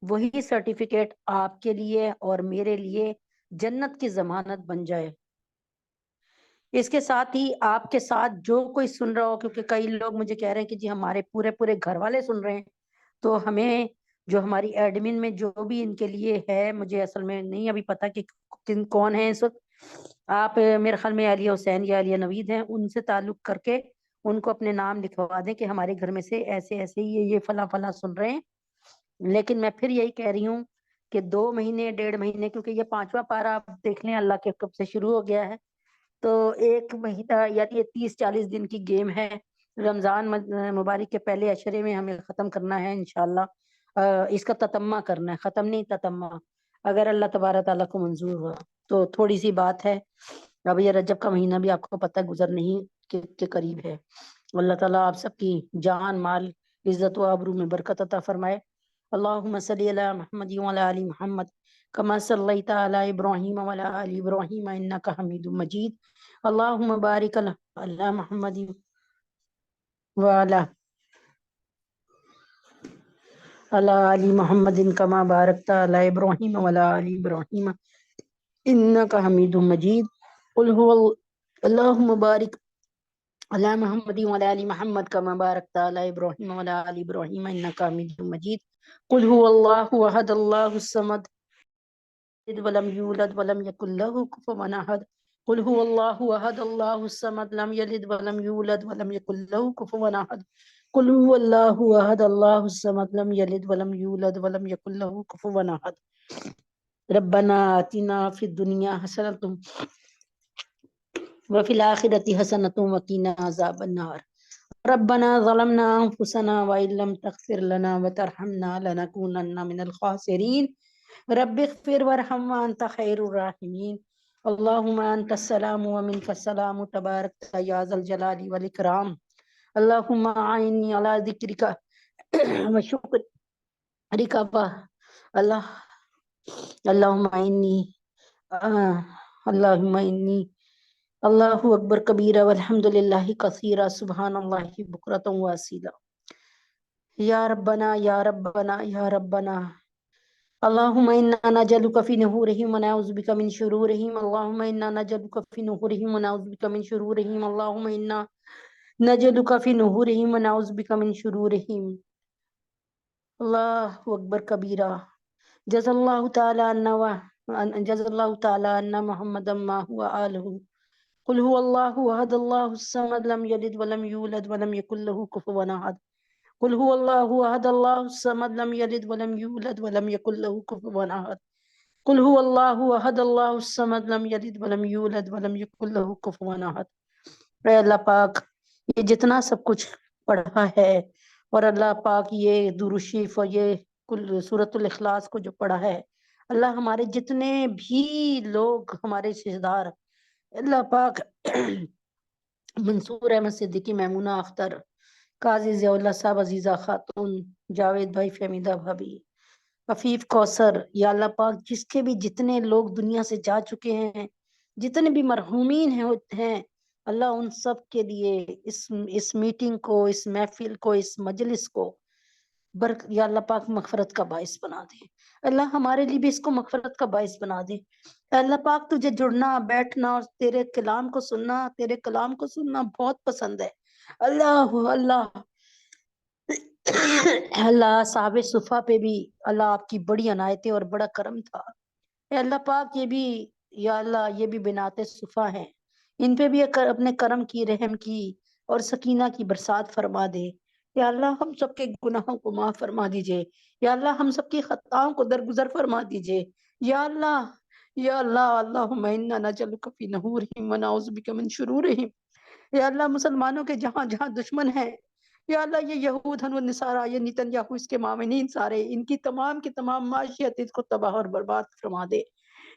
وہی سرٹیفکیٹ آپ کے لیے اور میرے لیے جنت کی ضمانت بن جائے۔ اس کے ساتھ ہی آپ کے ساتھ جو کوئی سن رہا ہو، کیونکہ کئی لوگ مجھے کہہ رہے ہیں کہ جی ہمارے پورے گھر والے سن رہے ہیں، تو ہمیں جو ہماری ایڈمن میں جو بھی ان کے لیے ہے، مجھے اصل میں نہیں ابھی پتا کہ کون ہے اس وقت، آپ میرے خیال میں عالیہ حسین یا عالیہ نوید ہیں، ان سے تعلق کر کے ان کو اپنے نام لکھوا دیں کہ ہمارے گھر میں سے ایسے ایسے یہ فلاں فلاں سن رہے ہیں۔ لیکن میں پھر یہی کہہ رہی ہوں کہ 2 مہینے 1.5 مہینے، کیونکہ یہ 5واں پارہ آپ دیکھ لیں اللہ کے حکم سے شروع ہو گیا ہے، تو 1 مہینہ یعنی یہ 30-40 دن کی گیم ہے۔ رمضان مبارک کے پہلے عشرے میں ہمیں ختم کرنا ہے انشاءاللہ، اس کا تتمہ کرنا ہے، ختم نہیں تتمہ، اگر اللہ تبارک تعالیٰ کو منظور ہوا تو۔ تھوڑی سی بات ہے، اب یہ رجب کا مہینہ بھی آپ کو پتہ گزر نہیں کے قریب ہے۔ اللہ تعالیٰ آپ سب کی جان مال عزت و آبرو میں برکت عطا فرمائے۔ اللہم صلی علی محمد وعلی آل محمد کما صلیت علی ابراہیم وعلی آل ابراہیم انک حمید مجید۔ اللہم بارک علی محمد وعلی آل محمد کما بارکت علی ابراہیم وعلی آل ابراہیم انک حمید مجید۔ قل هو اللہم بارک علی محمد وعلی آل محمد کما بارکت علی ابراہیم وعلی آل ابراہیم انک حمید مجید۔ قل هو اللہ احد اللہ الصمد ولم یولد ولم یکن له کفوا احد۔ قل هو اللہ احد اللہ الصمد لم یلد ولم یولد ولم یکن له کفوا احد۔ قل هو اللہ احد اللہ الصمد لم یلد ولم یولد ولم یکن له کفوا احد۔ ربنا آتنا فی الدنیا حسنۃ وفی الآخرۃ حسنۃ وقنا عذاب النار۔ ربنا ظلمنا انفسنا وان لم تغفر لنا وترحمنا لنکونن من الخاسرین۔ رب اغفر وارحم وانت خیر الراحمین۔ اللہم انت السلام ومنک السلام تبارک یا ذا الجلال والاکرام۔ اللہم اعنی علی ذکرک وشکرک اللہم اعنی اللہم اعنی اللہ اکبر کبیرہ والحمد للہ کثیرہ سبحان اللہ بکرۃ واصیلہ۔ یا ربنا یا ربنا یا ربنا اللهم إنا نجعلك في نحورهم ونعوذ بك من شرورهم اللهم إنا نجعلك في نحورهم ونعوذ بك من شرورهم اللهم إنا نجعلك في نحورهم ونعوذ بك من شرورهم الله أكبر كبيرا جزا الله تعالى عنا محمدا ما هو آله قل هو الله أحد الله الصمد لم يلد ولم يولد ولم يكن له كفوا أحد قل هو الله أحد الله الصمد لم يلد ولم يولد ولم يكن له كفوا أحد قل هو الله أحد الله الصمد لم يلد ولم يولد ولم يكن له كفوا أحد۔ اے اللہ پاک یہ جتنا سب کچھ پڑھا ہے اور اللہ پاک یہ درود شریف اور یہ کل سورۃ الاخلاص کو جو پڑھا ہے، اللہ ہمارے جتنے بھی لوگ ہمارے رشتہ دار، اللہ پاک منصور احمد صدیقی، میمونہ اختر، قاضی ضیاء اللہ صاحب، عزیزہ خاتون، جاوید بھائی، فہمیدہ بھابی، عفیف کوثر، یا اللہ پاک جس کے بھی جتنے لوگ دنیا سے جا چکے ہیں، جتنے بھی مرحومین ہیں اللہ ان سب کے لیے اس میٹنگ کو، اس محفل کو، اس مجلس کو یا اللہ پاک مغفرت کا باعث بنا دے۔ اللہ ہمارے لیے بھی اس کو مغفرت کا باعث بنا دے۔ اللہ پاک تجھے جڑنا، بیٹھنا اور تیرے کلام کو سننا بہت پسند ہے۔ اللہ اللہ اللہ صحاب صفا پہ بھی اللہ آپ کی بڑی عنایتیں اور بڑا کرم تھا۔ اے اللہ پاک یہ بھی، یا اللہ یہ بھی بنات صفا ہیں، ان پہ بھی اپنے کرم کی، رحم کی اور سکینہ کی برسات فرما دے۔ یا اللہ ہم سب کے گناہوں کو معاف فرما دیجئے، یا اللہ ہم سب کی خطاؤں کو درگزر فرما دیجئے۔ یا اللہ، یا اللہ، اللہم انا نجعلک فی نحورہم ونعوذ بک من شرورہم۔ یا اللہ مسلمانوں کے جہاں جہاں دشمن ہیں، یا اللہ یہ یہود و نصارہ، یہ نتنیاہو اس کے معاونین سارے، ان کی تمام کی تمام معاشیت اس کو تباہ اور برباد فرما دے۔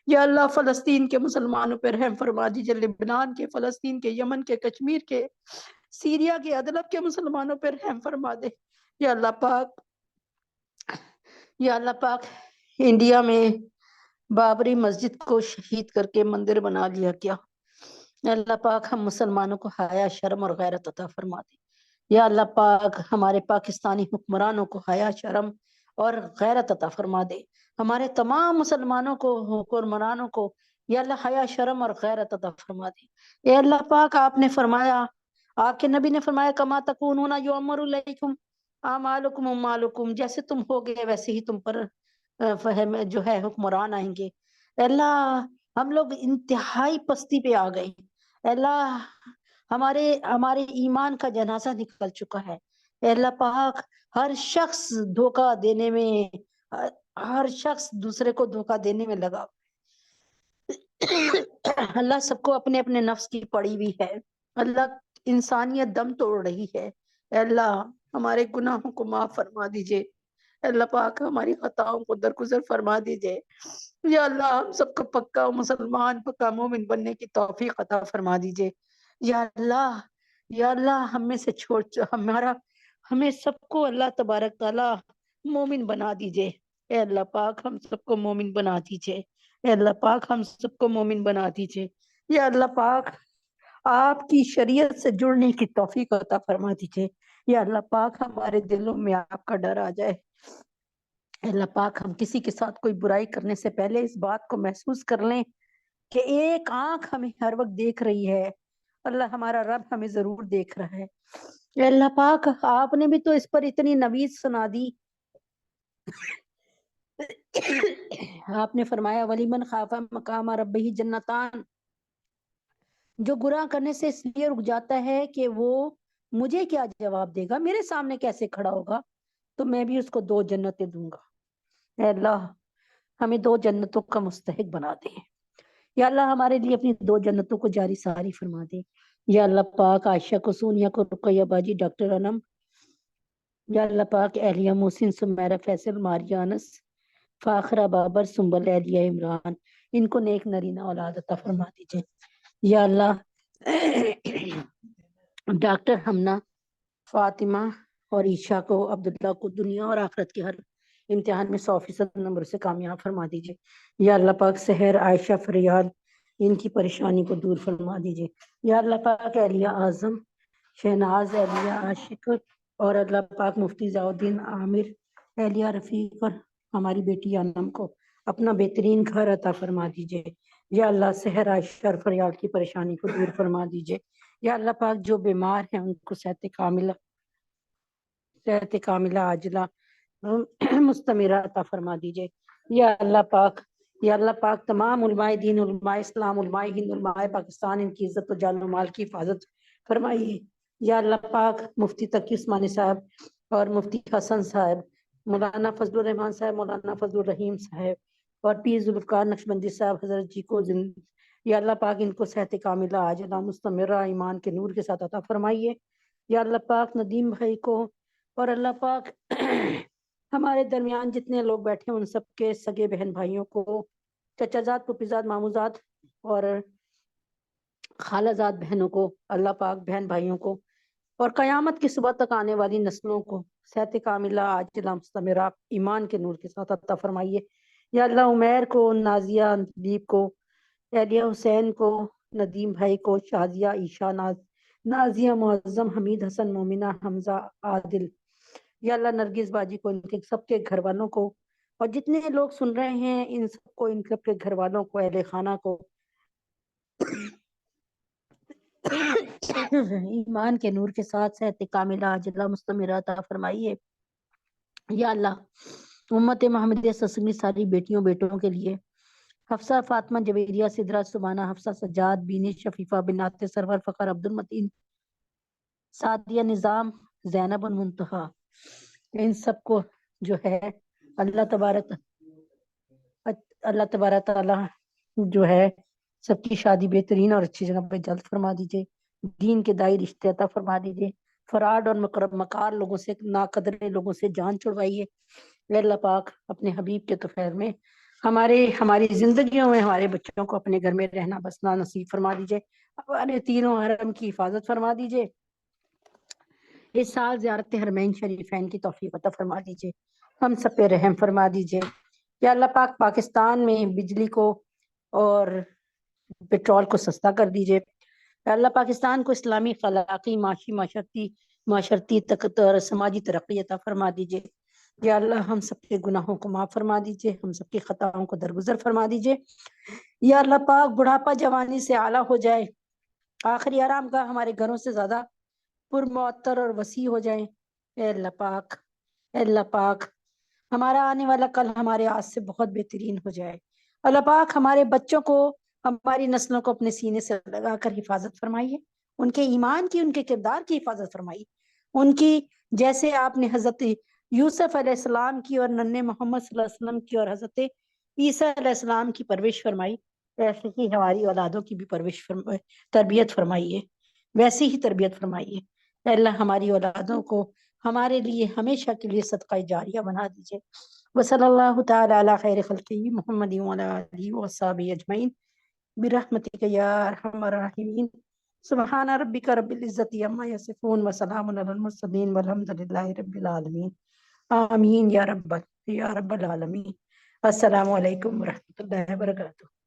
یا اللہ فلسطین کے مسلمانوں پر رحم فرما دیجئے، لبنان کے، فلسطین کے، یمن کے، کشمیر کے، سیریا کے، ادلب کے مسلمانوں پر رحم فرما دے۔ یا اللہ پاک، یا اللہ پاک انڈیا میں بابری مسجد کو شہید کر کے مندر بنا لیا کیا، یا اللہ پاک ہم مسلمانوں کو حیا، شرم اور غیرت عطا فرما دے۔ یا اللہ پاک ہمارے پاکستانی حکمرانوں کو حیا، شرم اور غیرت عطا فرما دے۔ ہمارے تمام مسلمانوں کو، حکمرانوں کو یا اللہ حیا، شرم اور غیرت عطا فرما دے۔ اے اللہ پاک آپ نے فرمایا، آپ کے نبی نے فرمایا کما تکونون یؤمر علیکم اعمالکم اموالکم، جیسے تم ہوگے ویسے ہی تم پر جو ہے حکمران آئیں گے۔ اے اللہ ہم لوگ انتہائی پستی پہ آ گئے، اے اللہ ہمارے ایمان کا جنازہ نکل چکا ہے۔ اے اللہ پاک ہر شخص دھوکہ دینے میں، ہر شخص دوسرے کو دھوکہ دینے میں لگا۔ اللہ سب کو اپنے اپنے نفس کی پڑی ہوئی ہے، اللہ انسانیت دم توڑ رہی ہے۔ اے اللہ ہمارے گناہوں کو معاف فرما دیجئے، اے اللہ پاک ہماری خطاؤں کو درگزر فرما دیجئے۔ یا اللہ ہم سب کو پکا مسلمان، پکا مومن بننے کی توفیق عطا فرما دیجئے۔ یا اللہ، یا اللہ ہم میں سے ہمیں سب کو اللہ تبارک تعالی مومن بنا دیجئے۔ اے اللہ پاک ہم سب کو مومن بنا دیجئے، اے اللہ پاک ہم سب کو مومن بنا دیجئے۔ یا اللہ پاک آپ کی شریعت سے جڑنے کی توفیق عطا فرما دیجئے۔ یا اللہ پاک ہمارے دلوں میں آپ کا ڈر آ جائے۔ اے اللہ پاک ہم کسی کے ساتھ کوئی برائی کرنے سے پہلے اس بات کو محسوس کر لیں کہ ایک آنکھ ہمیں ہر وقت دیکھ رہی ہے، اللہ ہمارا رب ہمیں ضرور دیکھ رہا ہے۔ اے اللہ پاک آپ نے بھی تو اس پر اتنی نوید سنا دی، آپ نے فرمایا وَلِمَنْ خَافَ مَقَامَ رَبِّهِ جَنَّتَانِ، جو گناہ کرنے سے اس لیے رک جاتا ہے کہ وہ مجھے کیا جواب دے گا، میرے سامنے کیسے کھڑا ہوگا، تو میں بھی اس کو 2 جنتیں دوں گا۔ اے اللہ ہمیں 2 جنتوں کا مستحق بنا دے۔ یا اللہ ہمارے لیے اپنی 2 جنتوں کو جاری ساری فرما دے۔ یا اللہ پاک عائشہ کو، سونیا کو، رقیہ باجی، ڈاکٹر انم، یا اللہ پاک اہلیہ محسن، سمیرہ فیصل، ماریہ انس، فاخرہ بابر، سنبل اہلیہ عمران، ان کو نیک نرینہ اولاد عطا فرما دیجئے۔ یا اللہ ڈاکٹر ہمنا، فاطمہ اور عیشا کو، عبداللہ کو دنیا اور آخرت کے ہر امتحان میں 100% نمبر سے کامیاب فرما دیجئے۔ یا اللہ پاک سحر، عائشہ، فریاد، ان کی پریشانی کو دور فرما دیجئے۔ یا اللہ پاک اہلیہ اعظم، شہناز، اہلیہ عاشق اور اللہ پاک مفتی ضیاء الدین عامر، اہلیہ رفیق اور ہماری بیٹی انم کو اپنا بہترین گھر عطا فرما دیجئے۔ یا اللہ صحرا شر فریاد کی پریشانی کو دور فرما دیجئے۔ یا اللہ پاک جو بیمار ہیں ان کو صحت کاملہ عاجلہ مستمرہ عطا فرما دیجئے۔ یا اللہ پاک تمام علماء دین، علماء اسلام، علماء ہند، علماء پاکستان، ان کی عزت و جان و مال کی حفاظت فرمائیے۔ یا اللہ پاک مفتی تقی عثمانی صاحب اور مفتی حسن صاحب، مولانا فضل الرحمان صاحب، مولانا فضل الرحیم صاحب اور پیر ذوالفقار نقشبندی صاحب حضرت جی کو یا اللہ پاک ان کو صحت کاملہ عاجلہ مستمرہ ایمان کے نور کے ساتھ عطا فرمائیے۔ یا اللہ پاک ندیم بھائی کو اور اللہ پاک ہمارے درمیان جتنے لوگ بیٹھے ہیں ان سب کے سگے بہن بھائیوں کو، چچا زاد، پھوپھی زاد، مامو زاد اور خالہ زاد بہنوں کو، اللہ پاک بہن بھائیوں کو اور قیامت کی صبح تک آنے والی نسلوں کو صحت کاملہ عاجلہ مستمرہ ایمان کے نور کے ساتھ عطا فرمائیے۔ یا اللہ عمیر کو، نازیہ، دیپ کو، اہلیہ حسین کو، ندیم بھائی کو، شازیہ، عیشا، نازیہ، معظم، حمید، حسن، مومنہ، حمزہ، عادل، یا اللہ نرگس باجی کو، ان کے سب کے گھر والوں کو اور جتنے لوگ سن رہے ہیں ان سب کو، ان سب کے گھر والوں کو، اہل خانہ کو ایمان کے نور کے ساتھ صحت کاملہ عاجلہ مستمرہ عطا فرمائیے۔ یا اللہ امت محمدیہ سسنگی ساری بیٹیوں بیٹوں کے لیے حفصہ، فاطمہ، جویریہ، سدرہ، سبانہ، حفصہ، سجاد، بینی، شفیفہ، بنات سرور، فخر، عبد المتین، سعدیہ، نظام، زینب المنتہا، ان سب کو جو ہے اللہ تبارک تعالی جو ہے سب کی شادی بہترین اور اچھی جگہ پہ جلد فرما دیجئے۔ دین کے دائی رشتے عطا فرما دیجئے۔ فراڈ اور مکار لوگوں سے، ناقدر لوگوں سے جان چھڑوائیے۔ اے اللہ پاک اپنے حبیب کے طفیل میں ہماری زندگیوں میں ہمارے بچوں کو اپنے گھر میں رہنا بسنا نصیب فرما دیجئے۔ ہمارے تینوں حرم کی حفاظت فرما دیجئے۔ اس سال زیارت حرمین شریفین کی توفیق عطا فرما دیجئے۔ ہم سب پہ رحم فرما دیجئے۔ یا اللہ پاک پاکستان میں بجلی کو اور پیٹرول کو سستا کر دیجئے۔ یا اللہ پاکستان کو اسلامی، اخلاقی، معاشرتی اور سماجی ترقی عطا فرما دیجئے۔ یا اللہ ہم سب کے گناہوں کو معاف فرما دیجئے، ہم سب کی خطاؤں کو درگزر فرما دیجئے۔ یا اللہ پاک بڑھاپا جوانی سے اعلیٰ ہو جائے، آخری آرام گاہ ہمارے گھروں سے زیادہ پرمعطر اور وسیع ہو جائیں۔ اے اللہ پاک ہمارا آنے والا کل ہمارے آج سے بہت بہترین ہو جائے۔ اللہ پاک ہمارے بچوں کو، ہماری نسلوں کو اپنے سینے سے لگا کر حفاظت فرمائیے، ان کے ایمان کی، ان کے کردار کی حفاظت فرمائیے، ان کی جیسے آپ نے حضرت یوسف علیہ السلام کی اور ننھے محمد صلی اللہ علیہ وسلم کی اور حضرت عیسیٰ علیہ السلام کی پرورش فرمائی، ایسے ہی ہماری اولادوں کی بھی تربیت فرمائیے، ویسی ہی تربیت فرمائیے۔ اے اللہ ہماری اولادوں کو ہمارے لیے ہمیشہ کے لیے صدقہ جاریہ بنا دیجئے۔ وصلی اللہ تعالی علی خیر خلقہ محمد وعلی آلہ وصحبہ اجمعین برحمتک یا ارحم الراحمین۔ سبحان ربک رب العزت عما یصفون وسلام علی المرسلین والحمد للہ رب العالمین۔ آمین یا رب العالمین۔ السلام علیکم ورحمۃ اللہ وبرکاتہ۔